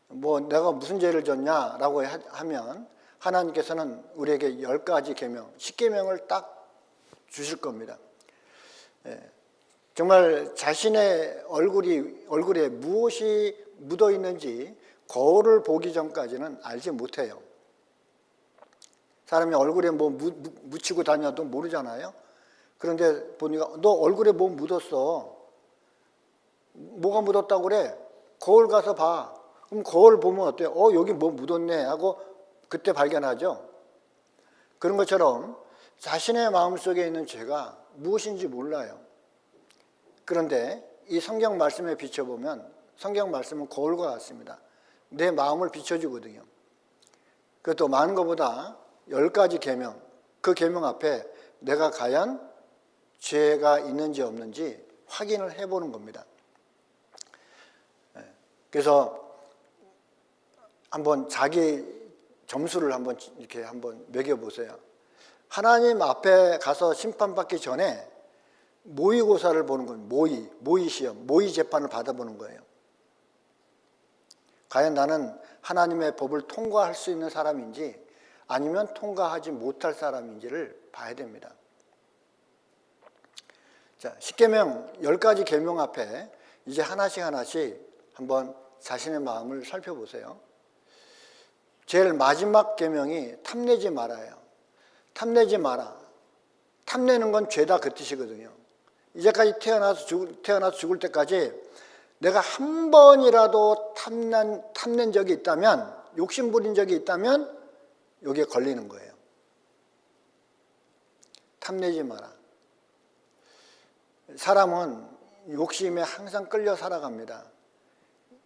뭐 내가 무슨 죄를 졌냐라고 하면 하나님께서는 우리에게 10가지 계명, 10계명을 딱 주실 겁니다. 정말 자신의 얼굴에 무엇이 묻어 있는지 거울을 보기 전까지는 알지 못해요. 사람이 얼굴에 뭐 묻히고 다녀도 모르잖아요. 그런데 보니까 너 얼굴에 뭐 묻었어. 뭐가 묻었다고 그래? 거울 가서 봐. 그럼 거울 보면 어때요? 여기 뭐 묻었네 하고 그때 발견하죠. 그런 것처럼 자신의 마음속에 있는 죄가 무엇인지 몰라요. 그런데 이 성경 말씀에 비춰보면 성경 말씀은 거울과 같습니다. 내 마음을 비춰주거든요. 그것도 많은 것보다 10가지 계명, 그 계명 앞에 내가 과연 죄가 있는지 없는지 확인을 해보는 겁니다. 그래서 한번 자기 점수를 한번 이렇게 한번 매겨보세요. 하나님 앞에 가서 심판받기 전에 모의고사를 보는 거예요. 모의 시험, 모의 재판을 받아보는 거예요. 과연 나는 하나님의 법을 통과할 수 있는 사람인지 아니면 통과하지 못할 사람인지를 봐야 됩니다. 자, 10계명, 10가지 계명 앞에 이제 하나씩 한번 자신의 마음을 살펴보세요. 제일 마지막 계명이 탐내지 말아요. 탐내지 마라. 탐내는 건 죄다 그 뜻이거든요. 이제까지 태어나서 죽을 때까지 내가 한 번이라도 탐낸 적이 있다면, 욕심 부린 적이 있다면 여기에 걸리는 거예요. 탐내지 마라. 사람은 욕심에 항상 끌려 살아갑니다.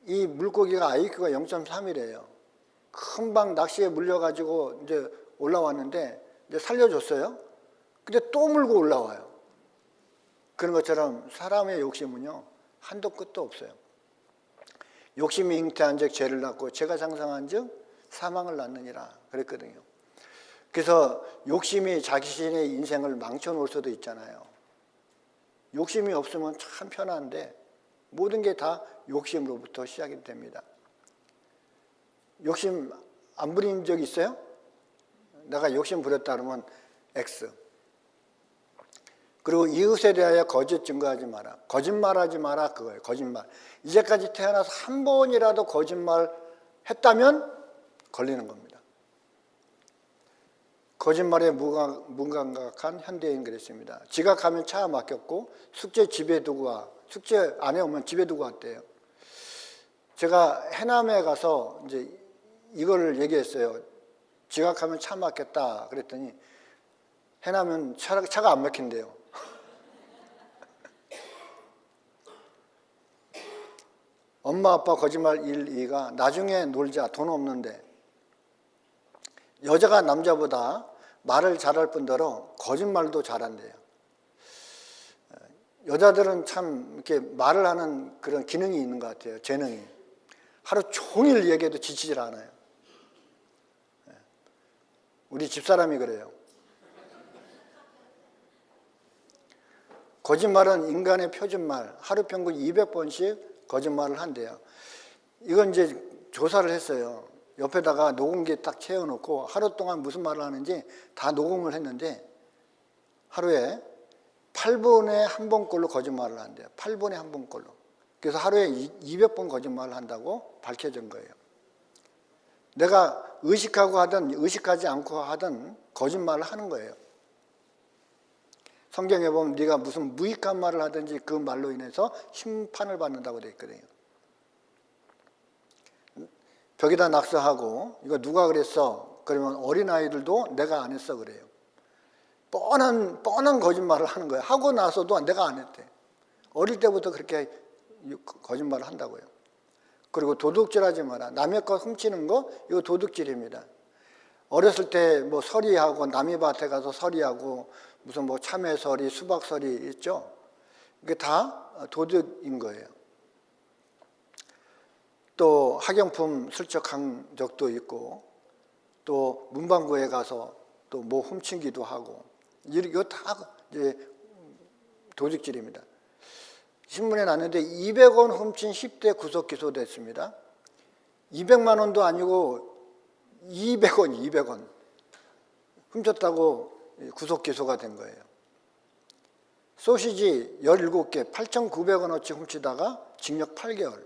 이 물고기가 IQ가 0.3이래요. 금방 낚시에 물려가지고 이제 올라왔는데 이제 살려줬어요. 근데 또 물고 올라와요. 그런 것처럼 사람의 욕심은요 한도 끝도 없어요. 욕심이 잉태한 즉 죄를 낳고 죄가 장성한 즉 사망을 낳느니라 그랬거든요. 그래서 욕심이 자신의 인생을 망쳐놓을 수도 있잖아요. 욕심이 없으면 참 편한데 모든 게 다 욕심으로부터 시작이 됩니다. 욕심 안 부린 적 있어요? 내가 욕심 부렸다 그러면 X. 그리고 이웃에 대하여 거짓 증거하지 마라. 거짓말하지 마라 그거예요. 거짓말. 이제까지 태어나서 한 번이라도 거짓말 했다면 걸리는 겁니다. 거짓말에 무감각한 현대인 그랬습니다. 지각하면 차 맡겼고 숙제 집에 두고 와. 숙제 안 해오면 집에 두고 왔대요. 제가 해남에 가서 이제 이걸 얘기했어요. 지각하면 차 막겠다 그랬더니 해남은 차가 안 막힌대요. 엄마 아빠 거짓말 1, 2가 나중에 놀자 돈 없는데 여자가 남자보다 말을 잘할 뿐더러 거짓말도 잘한대요. 여자들은 참 이렇게 말을 하는 그런 기능이 있는 것 같아요. 재능이. 하루 종일 얘기해도 지치질 않아요. 우리 집사람이 그래요. 거짓말은 인간의 표준말, 하루 평균 200번씩 거짓말을 한대요. 이건 이제 조사를 했어요. 옆에다가 녹음기 딱 채워놓고 하루 동안 무슨 말을 하는지 다 녹음을 했는데 하루에 8분에 한 번꼴로 거짓말을 한대요. 8분에 한 번꼴로. 그래서 하루에 200번 거짓말을 한다고 밝혀진 거예요. 내가 의식하고 하든 의식하지 않고 하든 거짓말을 하는 거예요. 성경에 보면 네가 무슨 무익한 말을 하든지 그 말로 인해서 심판을 받는다고 되어 있거든요. 벽에다 낙서하고 이거 누가 그랬어? 그러면 어린아이들도 내가 안 했어 그래요. 뻔한 거짓말을 하는 거예요. 하고 나서도 내가 안 했대. 어릴 때부터 그렇게 거짓말을 한다고요. 그리고 도둑질하지 마라. 남의 거 훔치는 거 이거 도둑질입니다. 어렸을 때 뭐 서리하고 남의 밭에 가서 서리하고 무슨 뭐 참외서리, 수박서리 있죠. 이게 다 도둑인 거예요. 또 학용품 슬쩍한 적도 있고 또 문방구에 가서 또 뭐 훔치기도 하고 이거 다 이제 도둑질입니다. 신문에 났는데 200원 훔친 10대 구속 기소됐습니다. 200만 원도 아니고 200원 훔쳤다고 구속 기소가 된 거예요. 소시지 17개 8,900원어치 훔치다가 징역 8개월.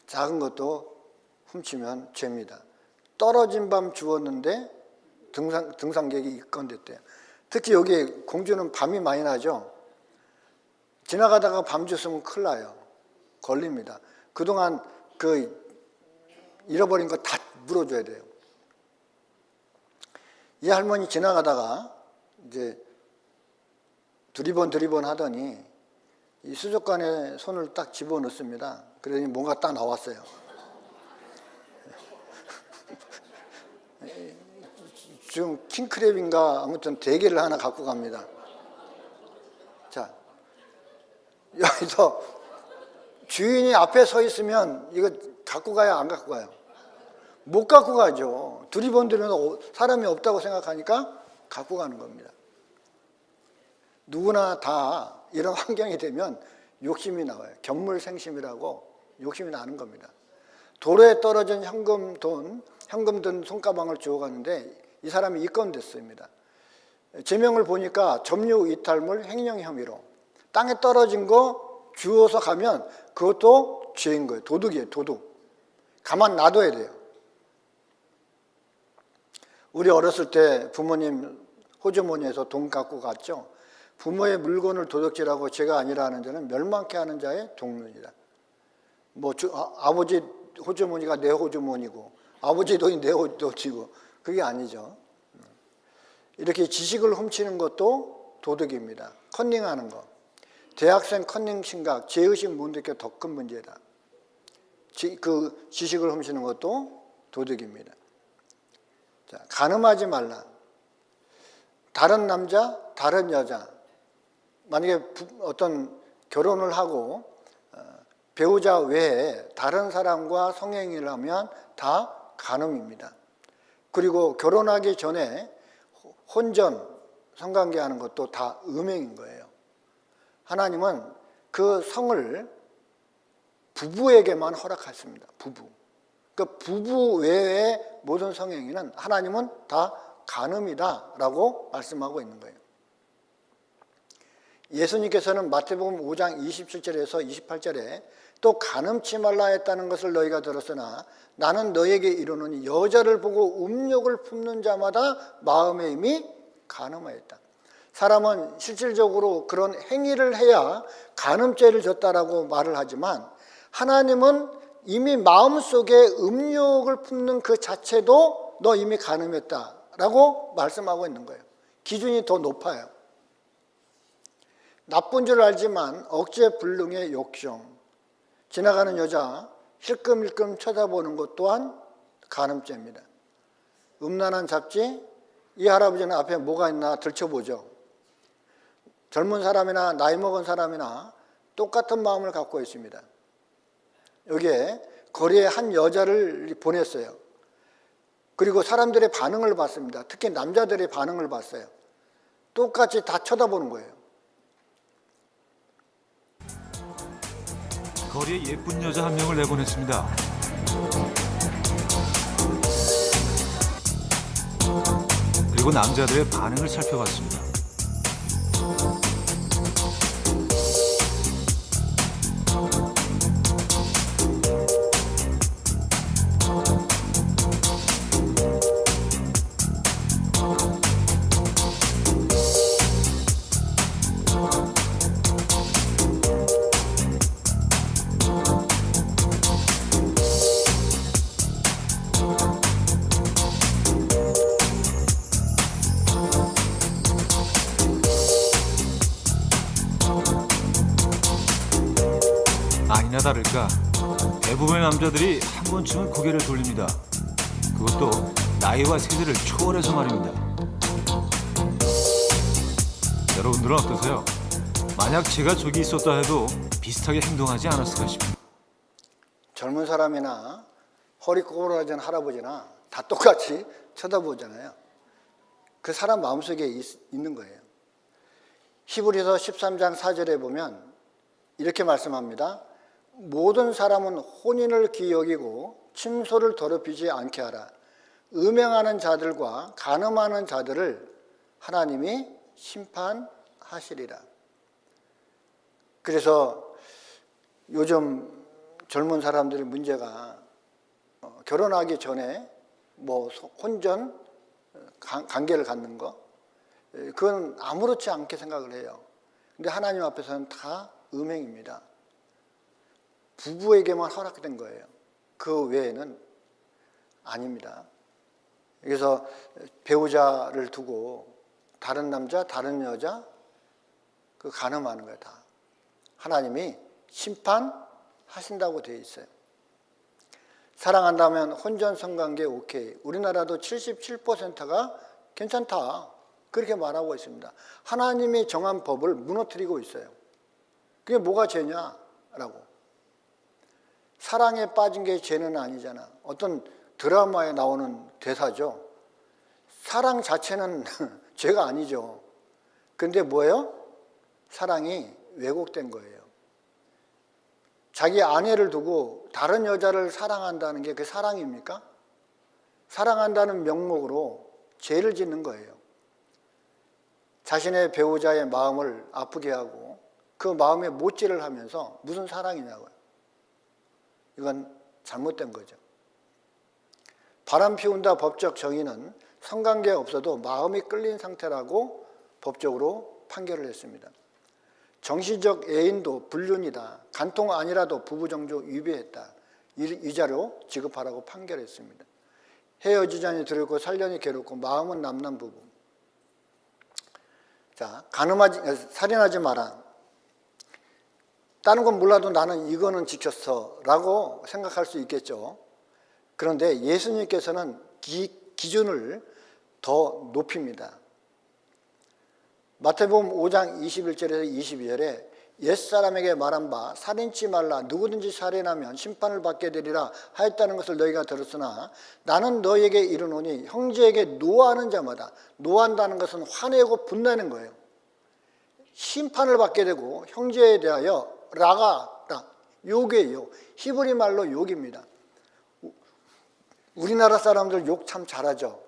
작은 것도 훔치면 죄입니다. 떨어진 밤 주웠는데 등산객이 입건됐대요. 특히 여기 공주는 밤이 많이 나죠. 지나가다가 밤 주웠으면 큰일 나요. 걸립니다. 그동안 그 잃어버린 거 다 물어줘야 돼요. 이 할머니 지나가다가 이제 두리번 하더니 이 수족관에 손을 딱 집어넣습니다. 그러더니 뭔가 딱 나왔어요. 지금 킹크랩인가 아무튼 대게를 하나 갖고 갑니다. 자, 여기서 주인이 앞에 서 있으면 이거 갖고 가야 안 갖고 가요? 못 갖고 가죠. 두리번 사람이 없다고 생각하니까 갖고 가는 겁니다. 누구나 다 이런 환경이 되면 욕심이 나와요. 견물생심이라고 욕심이 나는 겁니다. 도로에 떨어진 현금 든 손가방을 주워가는데 이 사람이 입건됐습니다. 제명을 보니까 점유 이탈물 횡령 혐의로 땅에 떨어진 거 주워서 가면 그것도 죄인 거예요. 도둑이에요. 도둑. 가만 놔둬야 돼요. 우리 어렸을 때 부모님 호주머니에서 돈 갖고 갔죠. 부모의 물건을 도둑질하고 죄가 아니라 하는 자는 멸망케 하는 자의 동물이다. 아버지 호주머니가 내 호주머니고 아버지 돈이 내 호주머니고 그게 아니죠. 이렇게 지식을 훔치는 것도 도둑입니다. 컨닝하는 거. 대학생 컨닝 심각, 죄의식 못 느껴 더 큰 문제다. 그 지식을 훔치는 것도 도둑입니다. 자, 간음하지 말라. 다른 남자, 다른 여자. 만약에 어떤 결혼을 하고 배우자 외에 다른 사람과 성행위를 하면 다 간음입니다. 그리고 결혼하기 전에 혼전, 성관계하는 것도 다 음행인 거예요. 하나님은 그 성을 부부에게만 허락했습니다. 부부. 그러니까 부부 외의 모든 성행위는 하나님은 다 간음이다라고 말씀하고 있는 거예요. 예수님께서는 마태복음 5장 27절에서 28절에 또 간음치 말라 했다는 것을 너희가 들었으나 나는 너희에게 이르노니 여자를 보고 음욕을 품는 자마다 마음에 이미 간음하였다. 사람은 실질적으로 그런 행위를 해야 간음죄를 졌다라고 말을 하지만 하나님은 이미 마음속에 음욕을 품는 그 자체도 너 이미 간음했다라고 말씀하고 있는 거예요. 기준이 더 높아요. 나쁜 줄 알지만 억제불능의 욕심, 지나가는 여자 힐끔힐끔 쳐다보는 것 또한 간음죄입니다. 음란한 잡지, 이 할아버지는 앞에 뭐가 있나 들춰보죠. 젊은 사람이나 나이 먹은 사람이나 똑같은 마음을 갖고 있습니다. 여기에 거리에 한 여자를 보냈어요. 그리고 사람들의 반응을 봤습니다. 특히 남자들의 반응을 봤어요. 똑같이 다 쳐다보는 거예요. 거리에 예쁜 여자 한 명을 내보냈습니다. 그리고 남자들의 반응을 살펴봤습니다. 다를까 대부분의 남자들이 한 번쯤은 고개를 돌립니다. 그것도 나이와 세대를 초월해서 말입니다. 여러분들은 어떠세요? 만약 제가 저기 있었다 해도 비슷하게 행동하지 않았을까 싶습니다. 젊은 사람이나 허리 꼬부라진 할아버지나 다 똑같이 쳐다보잖아요. 그 사람 마음속에 있는 거예요. 히브리서 13장 4절에 보면 이렇게 말씀합니다. 모든 사람은 혼인을 귀히 여기고 침소를 더럽히지 않게 하라. 음행하는 자들과 간음하는 자들을 하나님이 심판하시리라. 그래서 요즘 젊은 사람들의 문제가 결혼하기 전에 뭐 혼전 관계를 갖는 거, 그건 아무렇지 않게 생각을 해요. 근데 하나님 앞에서는 다 음행입니다. 부부에게만 허락된 거예요. 그 외에는 아닙니다. 그래서 배우자를 두고 다른 남자, 다른 여자 그 간음하는 거예요. 다 하나님이 심판하신다고 되어 있어요. 사랑한다면 혼전 성관계 오케이. 우리나라도 77%가 괜찮다 그렇게 말하고 있습니다. 하나님이 정한 법을 무너뜨리고 있어요. 그게 뭐가 죄냐라고. 사랑에 빠진 게 죄는 아니잖아. 어떤 드라마에 나오는 대사죠. 사랑 자체는 죄가 아니죠. 근데 뭐예요? 사랑이 왜곡된 거예요. 자기 아내를 두고 다른 여자를 사랑한다는 게 그 사랑입니까? 사랑한다는 명목으로 죄를 짓는 거예요. 자신의 배우자의 마음을 아프게 하고 그 마음에 못질을 하면서 무슨 사랑이냐고요. 이건 잘못된 거죠. 바람 피운다 법적 정의는 성관계 없어도 마음이 끌린 상태라고 법적으로 판결을 했습니다. 정신적 애인도 불륜이다. 간통 아니라도 부부정조 위배했다. 위자료 지급하라고 판결했습니다. 헤어지자니 두렵고 살려니 괴롭고 마음은 남남 부부. 자, 살인하지 마라. 다른 건 몰라도 나는 이거는 지켰어 라고 생각할 수 있겠죠. 그런데 예수님께서는 기준을 더 높입니다. 마태복음 5장 21절에서 22절에 옛사람에게 말한 바 살인치 말라 누구든지 살인하면 심판을 받게 되리라 하였다는 것을 너희가 들었으나 나는 너희에게 이르노니 형제에게 노하는 자마다, 노한다는 것은 화내고 분내는 거예요. 심판을 받게 되고 형제에 대하여 라가라, 욕이에요. 히브리 말로 욕입니다. 우리나라 사람들 욕 참 잘하죠.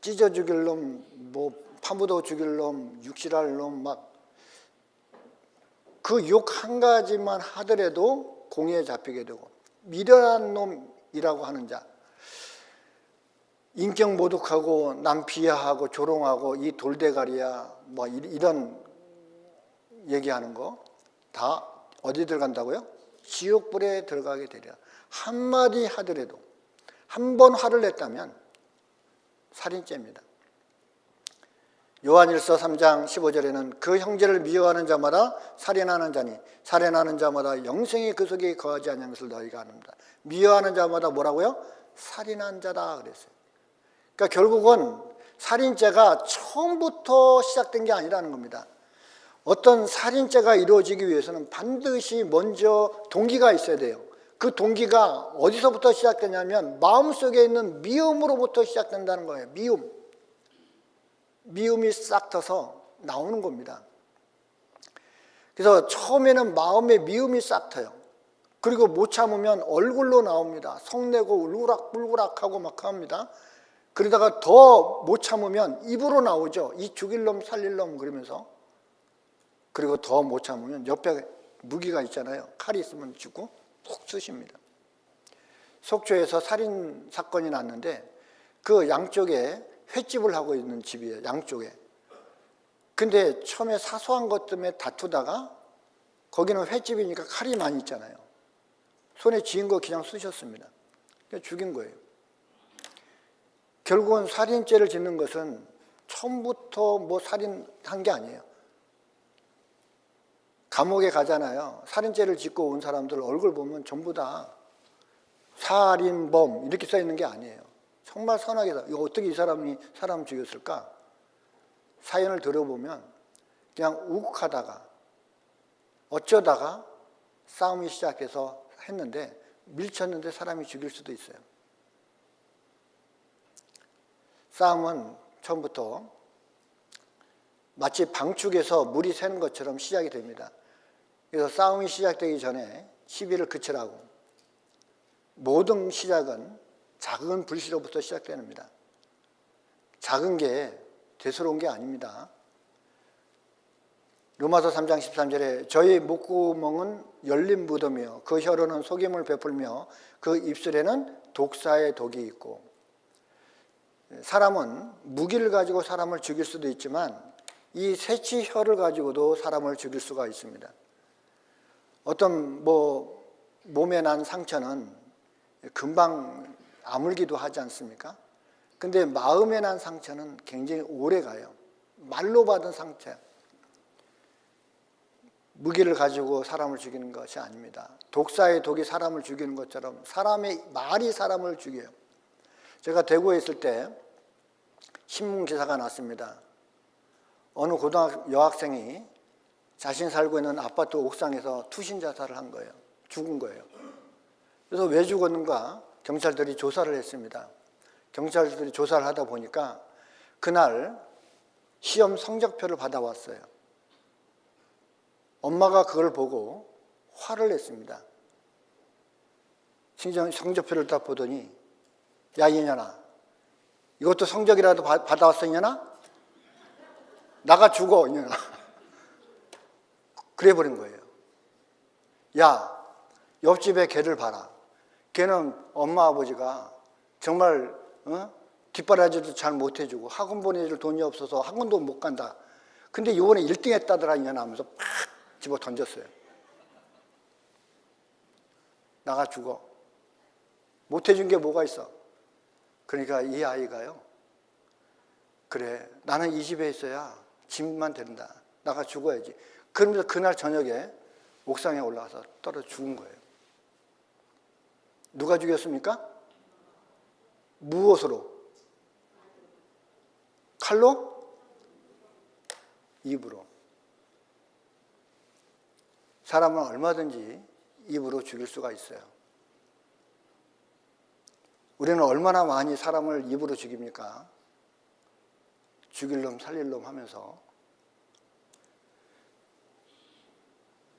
찢어 죽일 놈, 뭐 파묻어 죽일 놈, 육실할 놈, 막 그 욕 한 가지만 하더라도 공의에 잡히게 되고, 미련한 놈이라고 하는 자, 인격 모독하고 남 비하하고 조롱하고 이 돌대가리야 뭐 이런 얘기하는 거 다 어디 들어간다고요? 지옥불에 들어가게 되리라. 한마디 하더라도, 한 번 화를 냈다면 살인죄입니다. 요한일서 3장 15절에는 그 형제를 미워하는 자마다 살인하는 자니 살인하는 자마다 영생이 그 속에 거하지 않는 것을 너희가 아는다. 미워하는 자마다 뭐라고요? 살인한 자다 그랬어요. 그러니까 결국은 살인죄가 처음부터 시작된 게 아니라는 겁니다. 어떤 살인죄가 이루어지기 위해서는 반드시 먼저 동기가 있어야 돼요. 그 동기가 어디서부터 시작되냐면 마음속에 있는 미움으로부터 시작된다는 거예요. 미움이 싹 터서 나오는 겁니다. 그래서 처음에는 마음에 미움이 싹 터요. 그리고 못 참으면 얼굴로 나옵니다. 성내고 울그락불그락하고 막 합니다. 그러다가 더 못 참으면 입으로 나오죠. 이 죽일 놈 살릴 놈 그러면서. 그리고 더 못 참으면 옆에 무기가 있잖아요. 칼이 있으면 죽고 푹 쑤십니다. 속초에서 살인 사건이 났는데 그 양쪽에 횟집을 하고 있는 집이에요. 양쪽에. 근데 처음에 사소한 것 때문에 다투다가 거기는 횟집이니까 칼이 많이 있잖아요. 손에 쥐인 거 그냥 쑤셨습니다. 죽인 거예요. 결국은 살인죄를 짓는 것은 처음부터 뭐 살인한 게 아니에요. 감옥에 가잖아요. 살인죄를 짓고 온 사람들 얼굴 보면 전부 다 살인범 이렇게 써 있는 게 아니에요. 정말 선하게 이거 어떻게 이 사람이 사람 죽였을까? 사연을 들어보면 그냥 욱하다가 어쩌다가 싸움이 시작해서 했는데 밀쳤는데 사람이 죽일 수도 있어요. 싸움은 처음부터 마치 방축에서 물이 새는 것처럼 시작이 됩니다. 그래서 싸움이 시작되기 전에 시비를 그치라고. 모든 시작은 작은 불씨로부터 시작됩니다. 작은 게 대수로운 게 아닙니다. 로마서 3장 13절에 저희 목구멍은 열린 무덤이요 그 혀로는 속임을 베풀며 그 입술에는 독사의 독이 있고. 사람은 무기를 가지고 사람을 죽일 수도 있지만 이 새치 혀를 가지고도 사람을 죽일 수가 있습니다. 어떤 몸에 난 상처는 금방 아물기도 하지 않습니까? 근데 마음에 난 상처는 굉장히 오래 가요. 말로 받은 상처. 무기를 가지고 사람을 죽이는 것이 아닙니다. 독사의 독이 사람을 죽이는 것처럼 사람의 말이 사람을 죽여요. 제가 대구에 있을 때 신문 기사가 났습니다. 어느 고등학교 여학생이 자신 살고 있는 아파트 옥상에서 투신 자살을 한 거예요. 죽은 거예요. 그래서 왜 죽었는가 경찰들이 조사를 했습니다. 경찰들이 조사를 하다 보니까 그날 시험 성적표를 받아왔어요. 엄마가 그걸 보고 화를 냈습니다. 성적표를 딱 보더니 야 이년아 이것도 성적이라도 받아왔어 이년아? 나가 죽어 이년아. 그래버린 거예요. 야 옆집에 걔를 봐라. 걔는 엄마 아버지가 정말 뒷바라지도 잘 못해주고 학원 보내줄 돈이 없어서 학원도 못 간다. 근데 이번에 1등 했다더라 이년아 하면서 팍 집어 던졌어요. 나가 죽어. 못해준 게 뭐가 있어? 그러니까 이 아이가요. 그래 나는 이 집에 있어야 집만 된다. 나가 죽어야지. 그러면서 그날 저녁에 옥상에 올라가서 떨어져 죽은 거예요. 누가 죽였습니까? 무엇으로? 칼로? 입으로. 사람은 얼마든지 입으로 죽일 수가 있어요. 우리는 얼마나 많이 사람을 입으로 죽입니까? 죽일 놈 살릴 놈 하면서.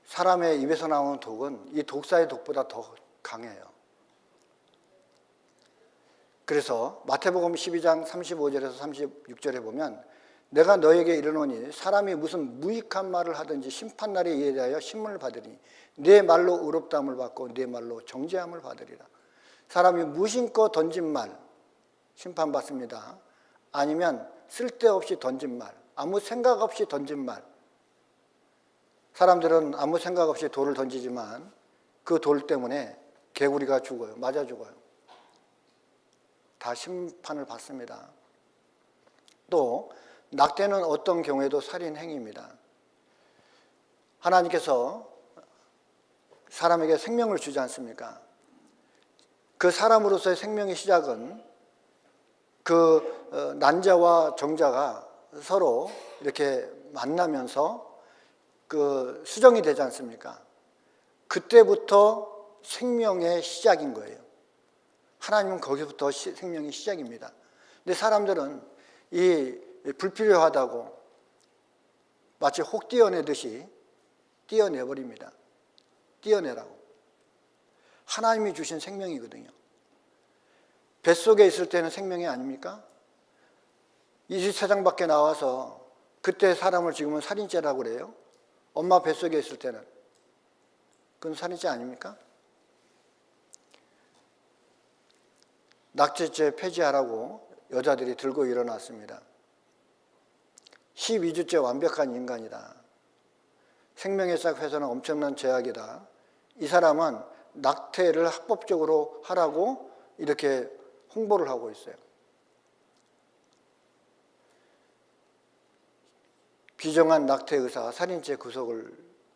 사람의 입에서 나오는 독은 이 독사의 독보다 더 강해요. 그래서 마태복음 12장 35절에서 36절에 보면 내가 너에게 이르노니 사람이 무슨 무익한 말을 하든지 심판날에 이에 대하여 신문을 받으니 내 말로 의롭다함을 받고 내 말로 정죄함을 받으리라. 사람이 무심코 던진 말 심판받습니다. 아니면 쓸데없이 던진 말, 아무 생각 없이 던진 말. 사람들은 아무 생각 없이 돌을 던지지만 그 돌 때문에 개구리가 죽어요. 맞아 죽어요. 다 심판을 받습니다. 또 낙태는 어떤 경우에도 살인 행위입니다. 하나님께서 사람에게 생명을 주지 않습니까? 그 사람으로서의 생명의 시작은 그 난자와 정자가 서로 이렇게 만나면서 그 수정이 되지 않습니까? 그때부터 생명의 시작인 거예요. 하나님은 거기부터 생명의 시작입니다. 근데 사람들은 이 불필요하다고 마치 혹 띄어내듯이 띄어내버립니다. 띄어내라고. 하나님이 주신 생명이거든요. 뱃속에 있을 때는 생명이 아닙니까? 이 세상 밖에 나와서 그때 사람을 죽이면 살인죄라고 그래요. 엄마 뱃속에 있을 때는. 그건 살인죄 아닙니까? 낙태죄 폐지하라고 여자들이 들고 일어났습니다. 12주째 완벽한 인간이다. 생명의 싹 훼손은 엄청난 죄악이다. 이 사람은 낙태를 합법적으로 하라고 이렇게 홍보를 하고 있어요. 비정한 낙태 의사 살인죄 구속을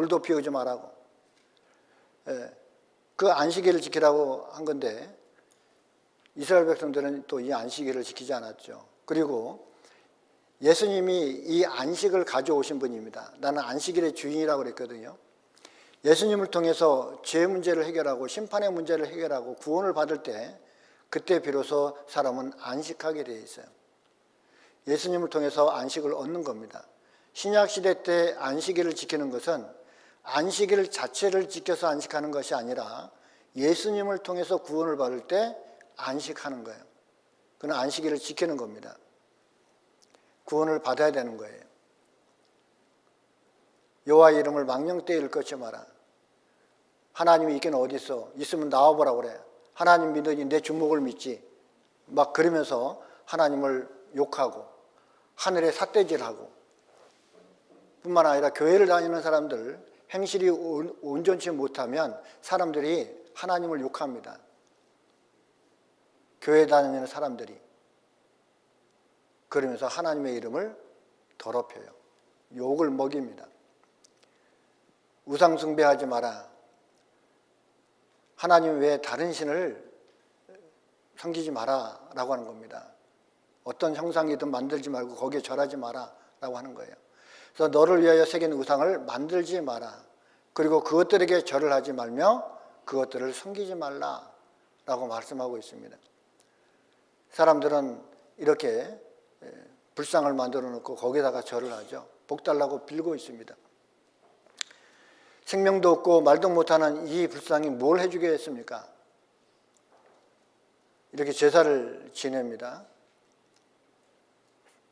불도 피우지 말라고. 예, 그 안식일을 지키라고 한 건데 이스라엘 백성들은 또 이 안식일을 지키지 않았죠. 그리고 예수님이 이 안식을 가져오신 분입니다. 나는 안식일의 주인이라고 그랬거든요. 예수님을 통해서 죄 문제를 해결하고 심판의 문제를 해결하고 구원을 받을 때 그때 비로소 사람은 안식하게 되어 있어요. 예수님을 통해서 안식을 얻는 겁니다. 신약시대 때 안식일을 지키는 것은 안식일 자체를 지켜서 안식하는 것이 아니라 예수님을 통해서 구원을 받을 때 안식하는 거예요. 그건 안식일을 지키는 겁니다. 구원을 받아야 되는 거예요. 여호와의 이름을 망령되이 일컫지 마라. 하나님이 있긴 어디 있어? 있으면 나와보라 그래. 하나님 믿으니 내 주목을 믿지. 막 그러면서 하나님을 욕하고 하늘에 삿대질하고 뿐만 아니라 교회를 다니는 사람들 행실이 온전치 못하면 사람들이 하나님을 욕합니다. 교회 다니는 사람들이. 그러면서 하나님의 이름을 더럽혀요. 욕을 먹입니다. 우상 숭배하지 마라. 하나님 외에 다른 신을 섬기지 마라 라고 하는 겁니다. 어떤 형상이든 만들지 말고 거기에 절하지 마라 라고 하는 거예요. 그래서 너를 위하여 새긴 우상을 만들지 마라. 그리고 그것들에게 절을 하지 말며 그것들을 섬기지 말라 라고 말씀하고 있습니다. 사람들은 이렇게 불상을 만들어 놓고 거기다가 절을 하죠. 복 달라고 빌고 있습니다. 생명도 없고 말도 못하는 이 불상이 뭘 해주겠습니까? 이렇게 제사를 지냅니다.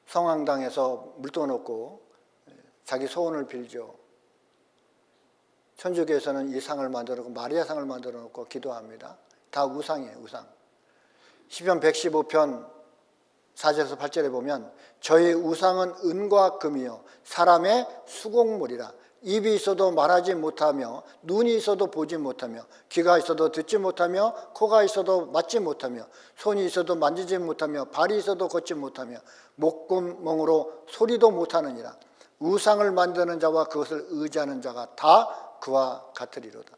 성황당에서 물 떠놓고 자기 소원을 빌죠. 천주교에서는 이 상을 만들어 놓고 마리아 상을 만들어 놓고 기도합니다. 다 우상이에요, 우상. 시편 115편 4절에서 8절에 보면 저희 우상은 은과 금이요 사람의 수공물이라. 입이 있어도 말하지 못하며 눈이 있어도 보지 못하며 귀가 있어도 듣지 못하며 코가 있어도 맡지 못하며 손이 있어도 만지지 못하며 발이 있어도 걷지 못하며 목구멍으로 소리도 못하느니라. 우상을 만드는 자와 그것을 의지하는 자가 다 그와 같으리로다.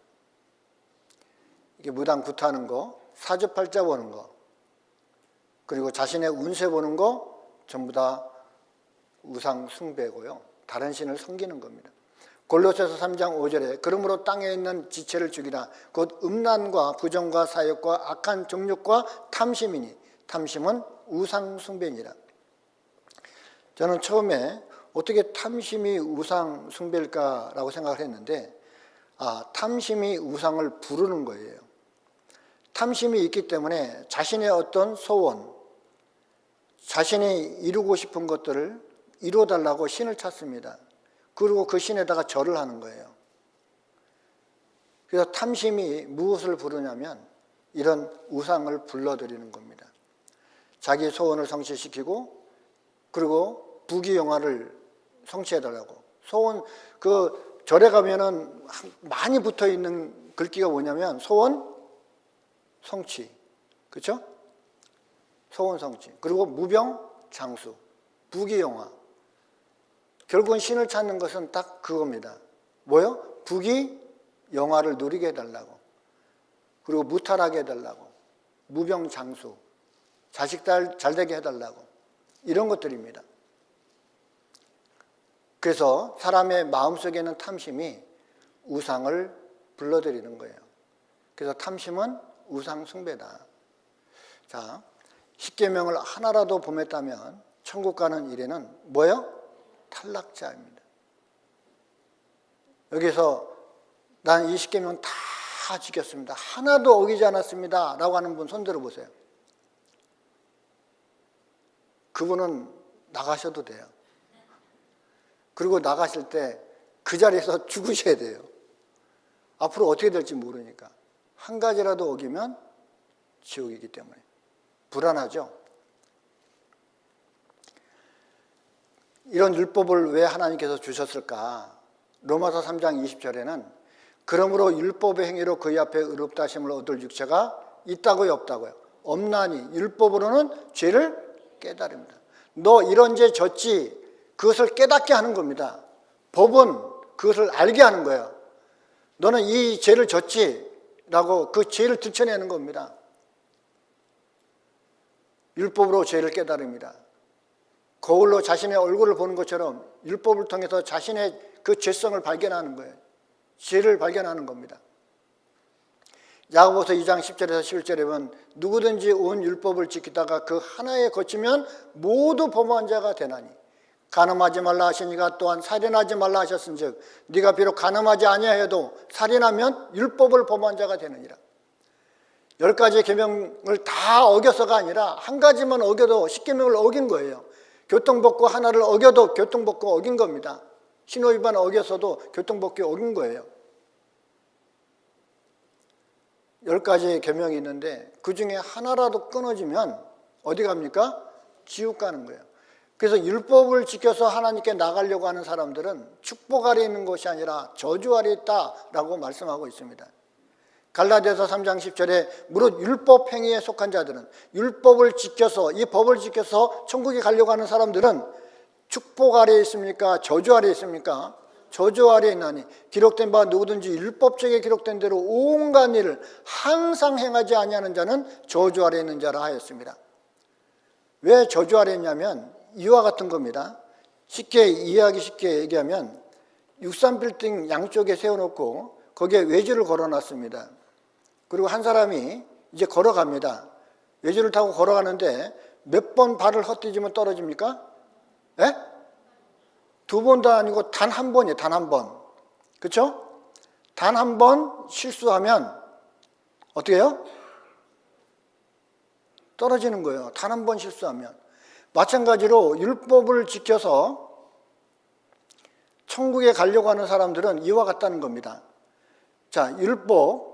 이게 무당 굿하는 거, 사주팔자 보는 거, 그리고 자신의 운세 보는 거 전부 다 우상 숭배고요. 다른 신을 섬기는 겁니다. 골로새서 3장 5절에 그러므로 땅에 있는 지체를 죽이라. 곧 음란과 부정과 사욕과 악한 정욕과 탐심이니 탐심은 우상 숭배니라. 저는 처음에 어떻게 탐심이 우상 숭배일까라고 생각을 했는데 탐심이 우상을 부르는 거예요. 탐심이 있기 때문에 자신의 어떤 소원, 자신이 이루고 싶은 것들을 이루어달라고 신을 찾습니다. 그리고 그 신에다가 절을 하는 거예요. 그래서 탐심이 무엇을 부르냐면 이런 우상을 불러들이는 겁니다. 자기 소원을 성취시키고 그리고 부귀영화를 성취해달라고. 소원, 그 절에 가면은 많이 붙어 있는 글귀가 뭐냐면 소원 성취, 그렇죠? 소원 성취. 그리고 무병 장수, 부귀영화. 결국은 신을 찾는 것은 딱 그겁니다. 뭐요? 부귀영화를 누리게 해달라고. 그리고 무탈하게 해달라고. 무병 장수, 자식 잘 되게 해달라고. 이런 것들입니다. 그래서 사람의 마음속에 있는 탐심이 우상을 불러들이는 거예요. 그래서 탐심은 우상 숭배다. 자, 십계명을 하나라도 범했다면 천국 가는 일에는 뭐예요? 탈락자입니다. 여기서 난 이 십계명 다 지켰습니다. 하나도 어기지 않았습니다. 라고 하는 분 손 들어보세요. 그분은 나가셔도 돼요. 그리고 나가실 때 그 자리에서 죽으셔야 돼요. 앞으로 어떻게 될지 모르니까. 한 가지라도 어기면 지옥이기 때문에. 불안하죠? 이런 율법을 왜 하나님께서 주셨을까? 로마서 3장 20절에는 그러므로 율법의 행위로 그의 앞에 의롭다 하심을 얻을 육체가 있다고요, 없다고요? 없나니 율법으로는 죄를 깨달습니다. 너 이런 죄 졌지? 그것을 깨닫게 하는 겁니다. 법은 그것을 알게 하는 거예요. 너는 이 죄를 졌지? 라고 그 죄를 들춰내는 겁니다. 율법으로 죄를 깨달습니다. 거울로 자신의 얼굴을 보는 것처럼 율법을 통해서 자신의 그 죄성을 발견하는 거예요. 죄를 발견하는 겁니다. 야고보서 2장 10절에서 11절에 보면 누구든지 온 율법을 지키다가 그 하나에 거치면 모두 범한 자가 되나니 간음하지 말라 하시니가 또한 살인하지 말라 하셨은즉 네가 비록 간음하지 아니하여도 살인하면 율법을 범한 자가 되느니라. 10가지 계명을 다 어겨서가 아니라 한 가지만 어겨도 10계명을 어긴 거예요. 교통법규 하나를 어겨도 교통법규 어긴 겁니다. 신호위반 어겨서도 교통법규 어긴 거예요. 10가지 계명이 있는데 그 중에 하나라도 끊어지면 어디 갑니까? 지옥 가는 거예요. 그래서 율법을 지켜서 하나님께 나가려고 하는 사람들은 축복 아래 있는 것이 아니라 저주 아래 있다라고 말씀하고 있습니다. 갈라디아서 3장 10절에 무릇 율법 행위에 속한 자들은 율법을 지켜서 이 법을 지켜서 천국에 가려고 하는 사람들은 축복 아래에 있습니까? 저주 아래에 있습니까? 저주 아래에 있나니 기록된 바 누구든지 율법책에 기록된 대로 온갖 일을 항상 행하지 아니하는 자는 저주 아래에 있는 자라 하였습니다. 왜 저주 아래에 있냐면 이와 같은 겁니다. 쉽게 이해하기 쉽게 얘기하면 63빌딩 양쪽에 세워놓고 거기에 외주를 걸어놨습니다. 그리고 한 사람이 이제 걸어갑니다. 외주를 타고 걸어가는데 몇 번 발을 헛디디면 떨어집니까? 예? 2번도 아니고 단 한 번이에요. 단 한 번. 그렇죠? 단 한 번 실수하면 어떻게 해요? 떨어지는 거예요. 단 한 번 실수하면. 마찬가지로 율법을 지켜서 천국에 가려고 하는 사람들은 이와 같다는 겁니다. 자, 율법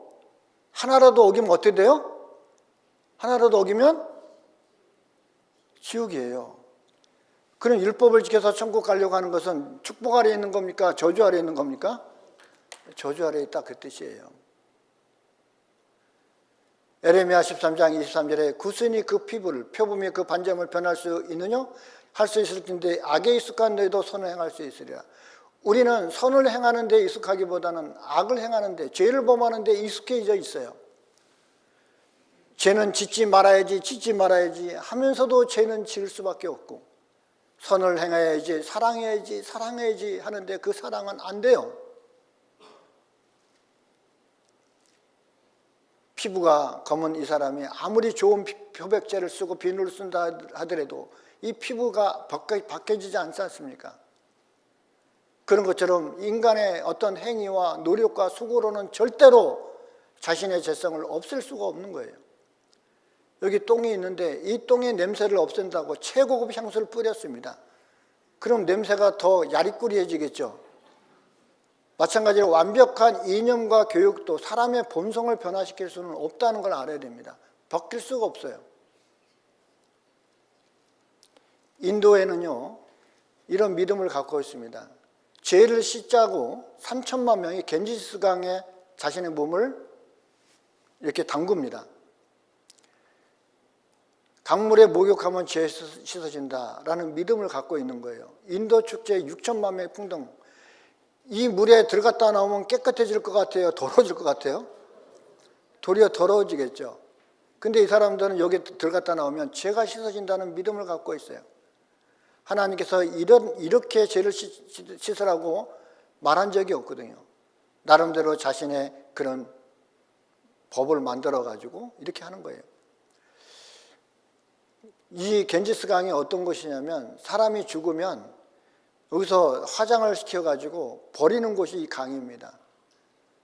하나라도 어기면 어떻게 돼요? 하나라도 어기면 지옥이에요. 그럼 율법을 지켜서 천국 가려고 하는 것은 축복 아래에 있는 겁니까? 저주 아래에 있는 겁니까? 저주 아래에 있다 그 뜻이에요. 에레미야 13장 23절에 구순이 그 피부를 표범이 그 반점을 변할 수 있느냐? 할 수 있을 텐데 악에 익숙한 너희도 선을 행할 수 있으리라. 우리는 선을 행하는 데 익숙하기보다는 악을 행하는 데, 죄를 범하는 데 익숙해져 있어요. 죄는 짓지 말아야지 하면서도 죄는 지을 수밖에 없고 선을 행해야지 사랑해야지 하는데 그 사랑은 안 돼요. 피부가 검은 이 사람이 아무리 좋은 표백제를 쓰고 비누를 쓴다 하더라도 이 피부가 벗겨지지 않지 않습니까? 그런 것처럼 인간의 어떤 행위와 노력과 수고로는 절대로 자신의 죄성을 없앨 수가 없는 거예요. 여기 똥이 있는데 이 똥의 냄새를 없앤다고 최고급 향수를 뿌렸습니다. 그럼 냄새가 더 야리꾸리해지겠죠. 마찬가지로 완벽한 이념과 교육도 사람의 본성을 변화시킬 수는 없다는 걸 알아야 됩니다. 바뀔 수가 없어요. 인도에는요 이런 믿음을 갖고 있습니다. 죄를 씻자고 3천만 명이 겐지스강에 자신의 몸을 이렇게 담굽니다. 강물에 목욕하면 죄 씻어진다라는 믿음을 갖고 있는 거예요. 인도 축제 6천만 명의 풍덩. 이 물에 들어갔다 나오면 깨끗해질 것 같아요? 더러워질 것 같아요? 도리어 더러워지겠죠. 근데 이 사람들은 여기 들어갔다 나오면 죄가 씻어진다는 믿음을 갖고 있어요. 하나님께서 이렇게 죄를 씻으라고 말한 적이 없거든요. 나름대로 자신의 그런 법을 만들어 가지고 이렇게 하는 거예요. 이 겐지스강이 어떤 곳이냐면 사람이 죽으면 여기서 화장을 시켜가지고 버리는 곳이 이 강입니다.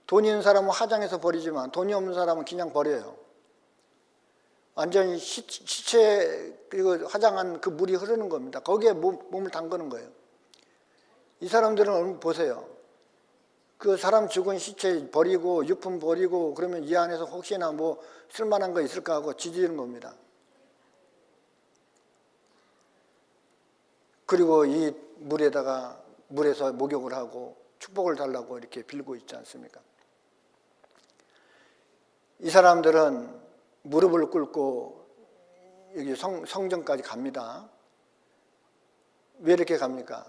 돈 있는 사람은 화장해서 버리지만 돈이 없는 사람은 그냥 버려요. 완전히 시체 그리고 화장한 그 물이 흐르는 겁니다. 거기에 몸을 담그는 거예요. 이 사람들은 보세요. 그 사람 죽은 시체 버리고 유품 버리고 그러면 이 안에서 혹시나 뭐 쓸만한 거 있을까 하고 지지는 겁니다. 그리고 이 물에서 목욕을 하고 축복을 달라고 이렇게 빌고 있지 않습니까? 이 사람들은 무릎을 꿇고 여기 성전까지 갑니다. 왜 이렇게 갑니까?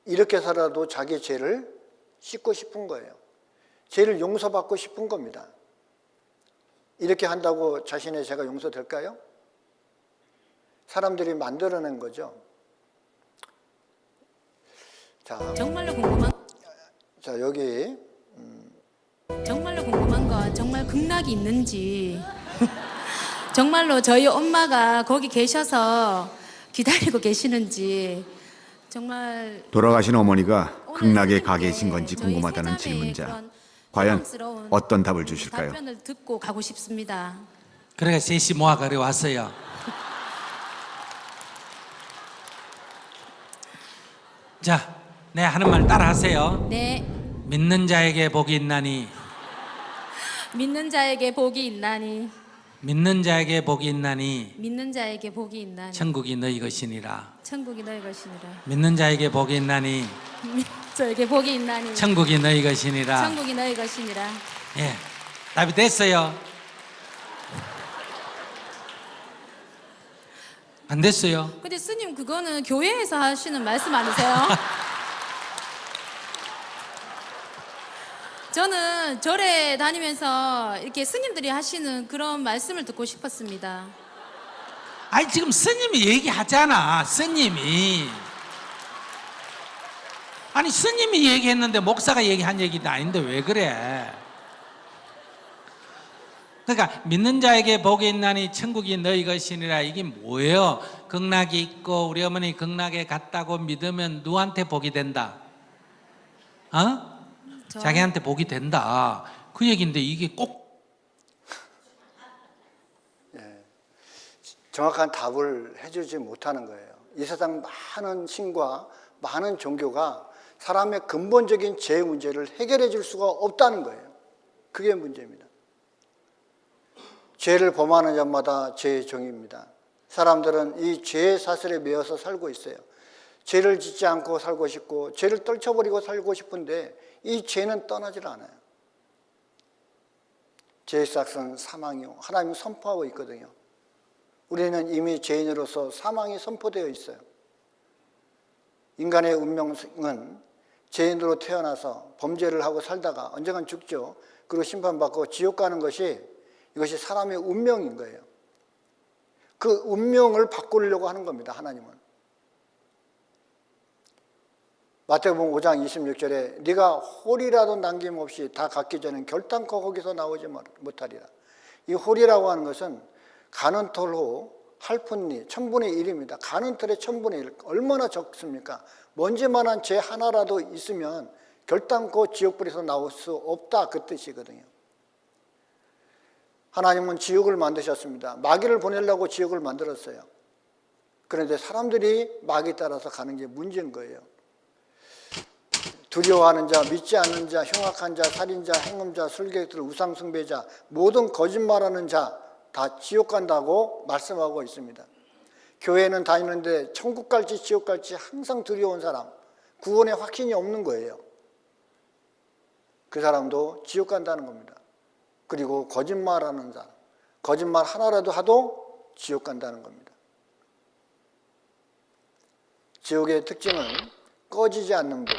이렇게 살아도 자기 죄를 씻고 싶은 거예요. 죄를 용서받고 싶은 겁니다. 이렇게 한다고 자신의 죄가 용서될까요? 사람들이 만들어낸 거죠. 자, 정말로 궁금한 자 여기 정말로 궁금한 건 정말 극락이 있는지 정말로 저희 엄마가 거기 계셔서 기다리고 계시는지 정말 돌아가신 어머니가 극락에 가 오늘 계신 건지 저희 궁금하다는 세자매의 질문자. 그런 과연 부담스러운 어떤 답을 주실까요? 답변을 듣고 가고 싶습니다. 그래가 셋이 모아 그래 왔어요. 자, 내 하는 말 따라하세요. 네, 믿는 자에게 복이 있나니, 믿는 자에게 복이 있나니, 믿는 자에게 복이 있나니, 믿는 자에게 복이 있나니, 천국이 너희 것이니라. 천국이 너희 것이니라. 믿는 자에게 복이 있나니, 저에게 복이 있나니, 천국이 너희 것이니라. 천국이 너희 것이니라. 예, 답이 됐어요. 안 됐어요. 근데 스님 그거는 교회에서 하시는 말씀 아니세요? 저는 절에 다니면서 이렇게 스님들이 하시는 그런 말씀을 듣고 싶었습니다. 아니 지금 스님이 얘기하잖아. 스님이. 아니 스님이 얘기했는데 목사가 얘기한 얘기도 아닌데 왜 그래? 그러니까 믿는 자에게 복이 있나니 천국이 너희 것이니라. 이게 뭐예요? 극락이 있고 우리 어머니 극락에 갔다고 믿으면 누구한테 복이 된다? 어? 자기한테 복이 된다. 그 얘기인데 이게 꼭 정확한 답을 해주지 못하는 거예요. 이 세상 많은 신과 많은 종교가 사람의 근본적인 죄 문제를 해결해 줄 수가 없다는 거예요. 그게 문제입니다. 죄를 범하는 자마다 죄의 종입니다. 사람들은 이 죄의 사슬에 매여서 살고 있어요. 죄를 짓지 않고 살고 싶고 죄를 떨쳐버리고 살고 싶은데 이 죄는 떠나질 않아요. 죄의 싹은 사망이요. 하나님은 선포하고 있거든요. 우리는 이미 죄인으로서 사망이 선포되어 있어요. 인간의 운명은 죄인으로 태어나서 범죄를 하고 살다가 언젠간 죽죠. 그리고 심판받고 지옥 가는 것이 이것이 사람의 운명인 거예요. 그 운명을 바꾸려고 하는 겁니다. 하나님은. 마태복음 5장 26절에 네가 홀이라도 남김없이 다 갖기 전에 결단코 거기서 나오지 못하리라. 이 홀이라고 하는 것은 가는 털호 8분의 1000분의 1입니다. 가는 털의 1000분의 1. 얼마나 적습니까? 먼지만한 죄 하나라도 있으면 결단코 지옥불에서 나올 수 없다. 그 뜻이거든요. 하나님은 지옥을 만드셨습니다. 마귀를 보내려고 지옥을 만들었어요. 그런데 사람들이 마귀 따라서 가는 게 문제인 거예요. 두려워하는 자, 믿지 않는 자, 흉악한 자, 살인자, 행음자, 술객들, 우상숭배자, 모든 거짓말하는 자 다 지옥 간다고 말씀하고 있습니다. 교회는 다니는데 천국 갈지 지옥 갈지 항상 두려운 사람, 구원의 확신이 없는 거예요. 그 사람도 지옥 간다는 겁니다. 그리고 거짓말하는 사람, 거짓말 하나라도 하도 지옥 간다는 겁니다. 지옥의 특징은 꺼지지 않는 곳,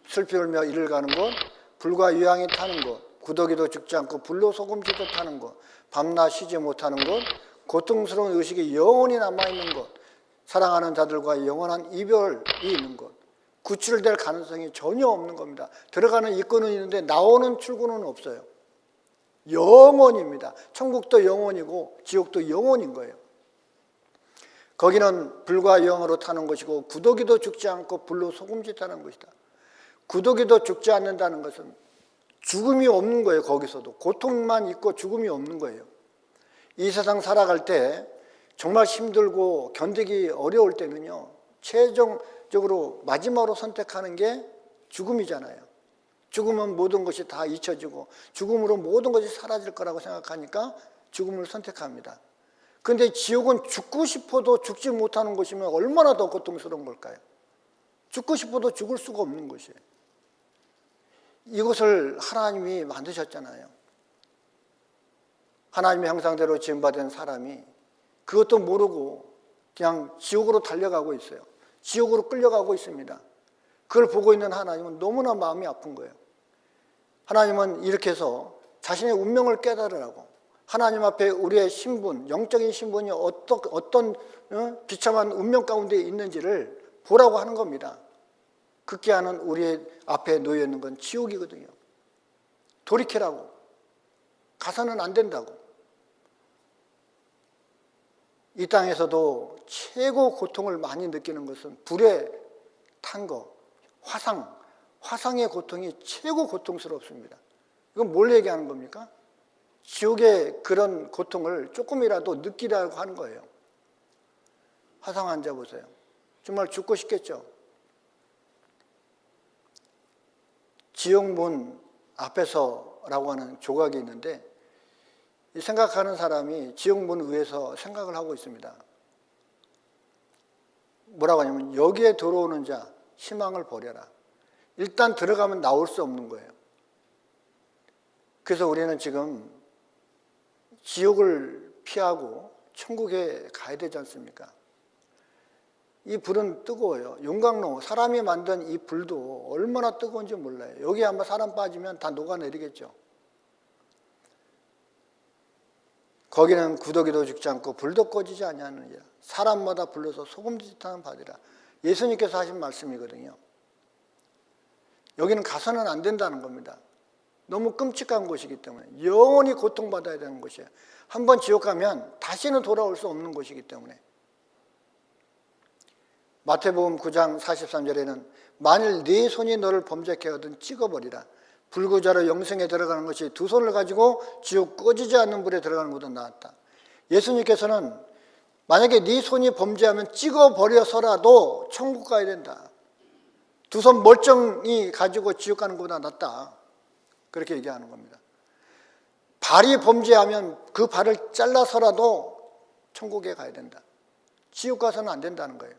슬피 울며 이를 가는 곳, 불과 유황이 타는 곳, 구더기도 죽지 않고 불로 소금지도 타는 곳, 밤낮 쉬지 못하는 곳, 고통스러운 의식이 영원히 남아있는 곳, 사랑하는 자들과 영원한 이별이 있는 곳, 구출될 가능성이 전혀 없는 겁니다. 들어가는 입구는 있는데 나오는 출구는 없어요. 영원입니다. 천국도 영원이고 지옥도 영원인 거예요. 거기는 불과 영으로 타는 것이고 구더기도 죽지 않고 불로 소금짓하는 것이다. 구더기도 죽지 않는다는 것은 죽음이 없는 거예요. 거기서도 고통만 있고 죽음이 없는 거예요. 이 세상 살아갈 때 정말 힘들고 견디기 어려울 때는요, 최종적으로 마지막으로 선택하는 게 죽음이잖아요. 죽으면 모든 것이 다 잊혀지고 죽음으로 모든 것이 사라질 거라고 생각하니까 죽음을 선택합니다. 그런데 지옥은 죽고 싶어도 죽지 못하는 것이면 얼마나 더 고통스러운 걸까요? 죽고 싶어도 죽을 수가 없는 것이에요. 이것을 하나님이 만드셨잖아요. 하나님의 형상대로 지음받은 사람이 그것도 모르고 그냥 지옥으로 달려가고 있어요. 지옥으로 끌려가고 있습니다. 그걸 보고 있는 하나님은 너무나 마음이 아픈 거예요. 하나님은 이렇게 해서 자신의 운명을 깨달으라고, 하나님 앞에 우리의 신분, 영적인 신분이 어떤 비참한 운명 가운데 있는지를 보라고 하는 겁니다. 극기하는 우리의 앞에 놓여 있는 건 지옥이거든요. 돌이키라고, 가서는 안 된다고. 이 땅에서도 최고 고통을 많이 느끼는 것은 불에 탄 거, 화상의 고통이 최고 고통스럽습니다. 이건 뭘 얘기하는 겁니까? 지옥의 그런 고통을 조금이라도 느끼라고 하는 거예요. 화상 앉아 보세요. 정말 죽고 싶겠죠? 지옥문 앞에서라고 하는 조각이 있는데, 생각하는 사람이 지옥문 위에서 생각을 하고 있습니다. 뭐라고 하냐면, 여기에 들어오는 자 희망을 버려라. 일단 들어가면 나올 수 없는 거예요. 그래서 우리는 지금 지옥을 피하고 천국에 가야 되지 않습니까? 이 불은 뜨거워요. 용광로, 사람이 만든 이 불도 얼마나 뜨거운지 몰라요. 여기 한번 사람 빠지면 다 녹아내리겠죠. 거기는 구더기도 죽지 않고 불도 꺼지지 아니하느니라. 사람마다 불러서 소금짓하는 바디라. 예수님께서 하신 말씀이거든요. 여기는 가서는 안 된다는 겁니다. 너무 끔찍한 곳이기 때문에, 영원히 고통받아야 되는 곳이에요. 한번 지옥 가면 다시는 돌아올 수 없는 곳이기 때문에. 마태복음 9장 43절에는 만일 네 손이 너를 범죄케 하거든 찍어버리라. 불구자로 영생에 들어가는 것이 두 손을 가지고 지옥 꺼지지 않는 불에 들어가는 것보다 낫다. 예수님께서는 만약에 네 손이 범죄하면 찍어버려서라도 천국 가야 된다. 두 손 멀쩡히 가지고 지옥 가는 것보다 낫다. 그렇게 얘기하는 겁니다. 발이 범죄하면 그 발을 잘라서라도 천국에 가야 된다. 지옥 가서는 안 된다는 거예요.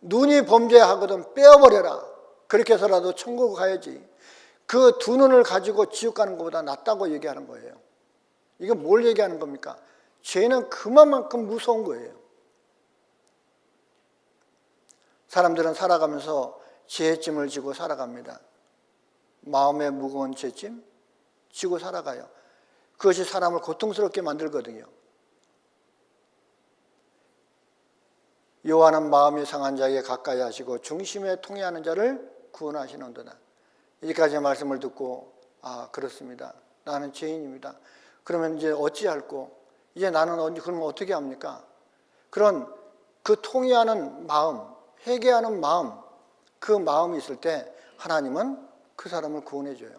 눈이 범죄하거든 빼어버려라. 그렇게 해서라도 천국 가야지. 그 두 눈을 가지고 지옥 가는 것보다 낫다고 얘기하는 거예요. 이건 뭘 얘기하는 겁니까? 죄는 그만큼 무서운 거예요. 사람들은 살아가면서 죄짐을 지고 살아갑니다. 마음의 무거운 죄짐 지고 살아가요. 그것이 사람을 고통스럽게 만들거든요. 여호와는 마음이 상한 자에게 가까이 하시고 중심에 통해하는 자를 구원하시는도다. 여기까지 말씀을 듣고, 아, 그렇습니다. 나는 죄인입니다. 그러면 이제 어찌할꼬? 이제 나는 그러면 어떻게 합니까? 그런 그 통해하는 마음, 회개하는 마음, 그 마음이 있을 때 하나님은 그 사람을 구원해 줘요.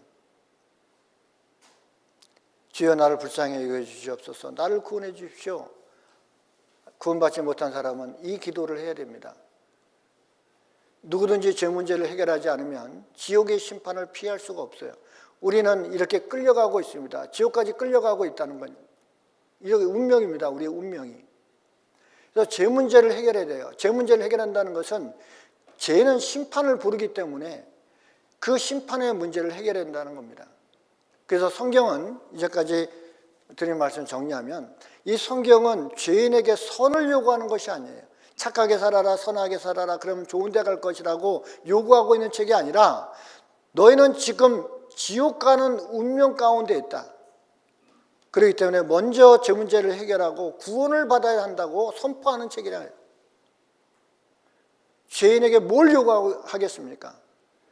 주여 나를 불쌍히 여겨 주시옵소서. 나를 구원해 주십시오. 구원받지 못한 사람은 이 기도를 해야 됩니다. 누구든지 죄 문제를 해결하지 않으면 지옥의 심판을 피할 수가 없어요. 우리는 이렇게 끌려가고 있습니다. 지옥까지 끌려가고 있다는 건 이게 운명입니다. 우리의 운명이. 그래서 죄 문제를 해결해야 돼요. 죄 문제를 해결한다는 것은 죄는 심판을 부르기 때문에 그 심판의 문제를 해결해야 된다는 겁니다. 그래서 성경은 이제까지 드린 말씀 정리하면, 이 성경은 죄인에게 선을 요구하는 것이 아니에요. 착하게 살아라, 선하게 살아라, 그러면 좋은 데 갈 것이라고 요구하고 있는 책이 아니라, 너희는 지금 지옥 가는 운명 가운데 있다. 그렇기 때문에 먼저 죄 문제를 해결하고 구원을 받아야 한다고 선포하는 책이라. 죄인에게 뭘 요구하겠습니까?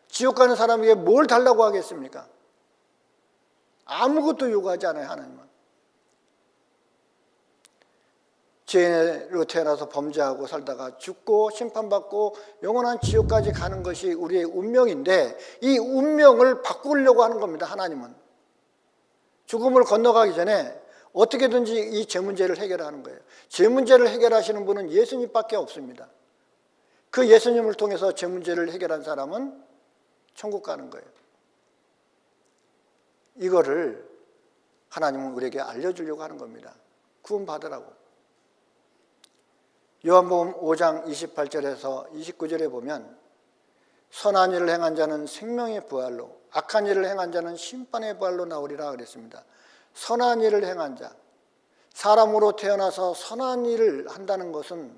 지옥 가는 사람에게 뭘 달라고 하겠습니까? 아무것도 요구하지 않아요, 하나님은. 죄인으로 태어나서 범죄하고 살다가 죽고 심판받고 영원한 지옥까지 가는 것이 우리의 운명인데, 이 운명을 바꾸려고 하는 겁니다, 하나님은. 죽음을 건너가기 전에 어떻게든지 이 죄 문제를 해결하는 거예요. 죄 문제를 해결하시는 분은 예수님밖에 없습니다. 그 예수님을 통해서 죄 문제를 해결한 사람은 천국 가는 거예요. 이거를 하나님은 우리에게 알려주려고 하는 겁니다. 구원받으라고. 요한복음 5장 28절에서 29절에 보면, 선한 일을 행한 자는 생명의 부활로, 악한 일을 행한 자는 심판의 부활로 나오리라 그랬습니다. 선한 일을 행한 자, 사람으로 태어나서 선한 일을 한다는 것은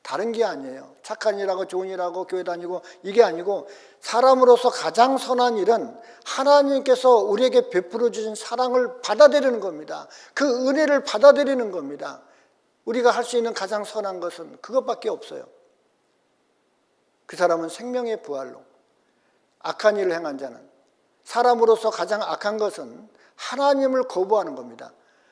다른 게 아니에요. 착한 일하고 좋은 일하고 교회 다니고 이게 아니고 사람으로서 가장 선한 일은 하나님께서 우리에게 베풀어 주신 사랑을 받아들이는 겁니다. 그 은혜를 받아들이는 겁니다. 우리가 할 수 있는 가장 선한 것은 그것밖에 없어요. 그 사람은 생명의 부활로, 악한 일을 행한 자는, 사람으로서 가장 악한 것은 하나님을 거부하는 겁니다.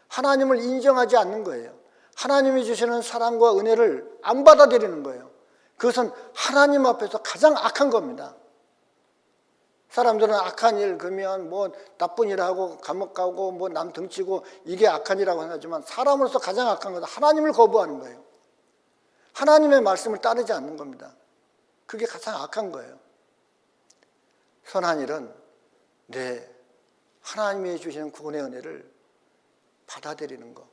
하나님을 인정하지 않는 거예요. 하나님이 주시는 사랑과 은혜를 안 받아들이는 거예요. 그것은 하나님 앞에서 가장 악한 겁니다. 사람들은 악한 일 그러면 뭐 나쁜 일 하고 감옥 가고 뭐 남 등치고 이게 악한 일이라고 생각하지만 사람으로서 가장 악한 것은 하나님을 거부하는 거예요. 하나님의 말씀을 따르지 않는 겁니다. 그게 가장 악한 거예요. 선한 일은 하나님이 주시는 구원의 은혜를 받아들이는 것.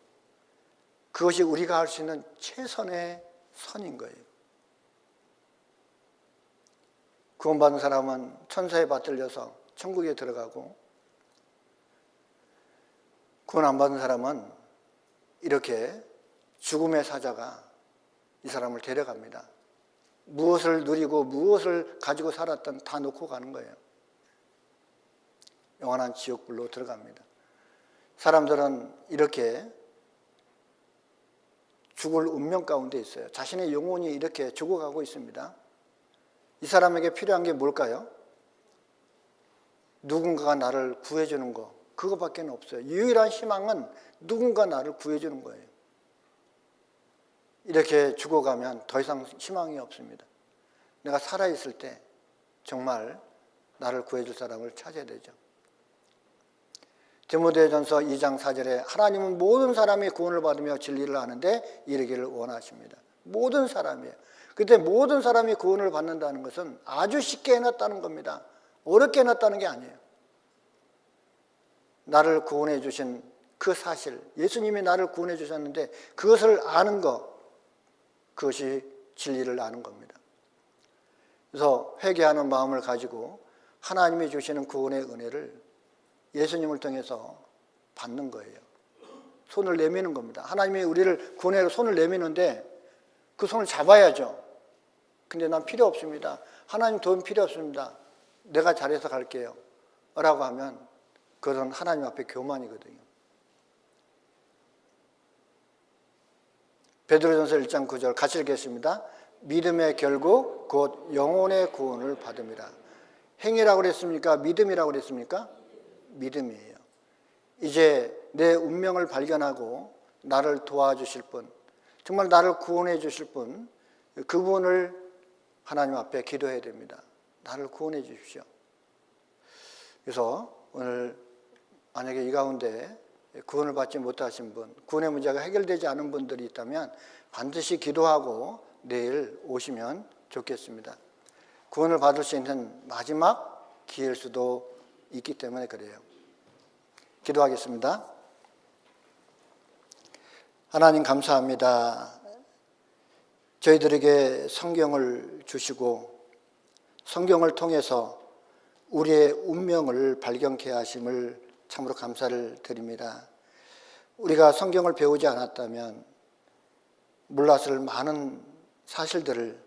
그것이 우리가 할 수 있는 최선의 선인 거예요. 구원받은 사람은 천사에 받들려서 천국에 들어가고, 구원 안 받은 사람은 이렇게 죽음의 사자가 이 사람을 데려갑니다. 무엇을 누리고 무엇을 가지고 살았던 다 놓고 가는 거예요. 영원한 지옥불로 들어갑니다. 사람들은 이렇게 죽을 운명 가운데 있어요. 자신의 영혼이 이렇게 죽어가고 있습니다. 이 사람에게 필요한 게 뭘까요? 누군가가 나를 구해주는 거, 그거밖에 없어요. 유일한 희망은 누군가 나를 구해주는 거예요. 이렇게 죽어가면 더 이상 희망이 없습니다. 내가 살아있을 때 정말 나를 구해줄 사람을 찾아야 되죠. 디모데전서 2장 4절에 하나님은 모든 사람이 구원을 받으며 진리를 아는데 이르기를 원하십니다. 모든 사람이에요. 그때 모든 사람이 구원을 받는다는 것은 아주 쉽게 해놨다는 겁니다. 어렵게 해놨다는 게 아니에요. 나를 구원해 주신 그 사실, 예수님이 나를 구원해 주셨는데 그것을 아는 것, 그것이 진리를 아는 겁니다. 그래서 회개하는 마음을 가지고 하나님이 주시는 구원의 은혜를 예수님을 통해서 받는 거예요. 손을 내미는 겁니다. 하나님이 우리를 구원해서 손을 내미는데 그 손을 잡아야죠. 근데 난 필요 없습니다. 하나님 도움 필요 없습니다. 내가 잘해서 갈게요. 라고 하면 그것은 하나님 앞에 교만이거든요. 베드로전서 1장 9절 같이 읽겠습니다. 믿음의 결국 곧 영혼의 구원을 받음이라. 행위라고 그랬습니까? 믿음이라고 그랬습니까? 믿음이에요. 이제 내 운명을 발견하고 나를 도와주실 분, 정말 나를 구원해 주실 분, 그분을 하나님 앞에 기도해야 됩니다. 나를 구원해 주십시오. 그래서 오늘 만약에 이 가운데 구원을 받지 못하신 분, 구원의 문제가 해결되지 않은 분들이 있다면 반드시 기도하고 내일 오시면 좋겠습니다. 구원을 받을 수 있는 마지막 기회일 수도 있기 때문에 그래요. 기도하겠습니다. 하나님 감사합니다. 저희들에게 성경을 주시고 성경을 통해서 우리의 운명을 발견케 하심을 참으로 감사를 드립니다. 우리가 성경을 배우지 않았다면 몰랐을 많은 사실들을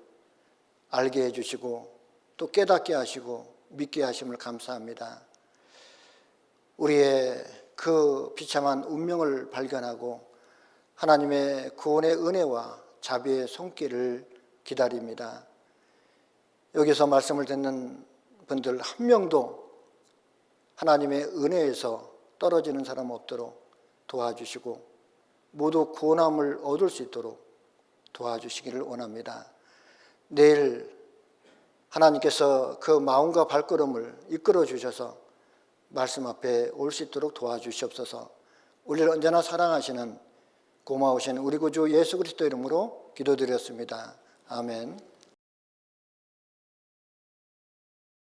알게 해주시고 또 깨닫게 하시고 믿게 하심을 감사합니다. 우리의 그 비참한 운명을 발견하고 하나님의 구원의 은혜와 자비의 손길을 기다립니다. 여기서 말씀을 듣는 분들 한 명도 하나님의 은혜에서 떨어지는 사람 없도록 도와주시고 모두 구원함을 얻을 수 있도록 도와주시기를 원합니다. 내일 하나님께서 그 마음과 발걸음을 이끌어 주셔서 말씀 앞에 올 수 있도록 도와주시옵소서. 우리를 언제나 사랑하시는 고마우신 우리 구주 예수 그리스도 이름으로 기도드렸습니다. 아멘.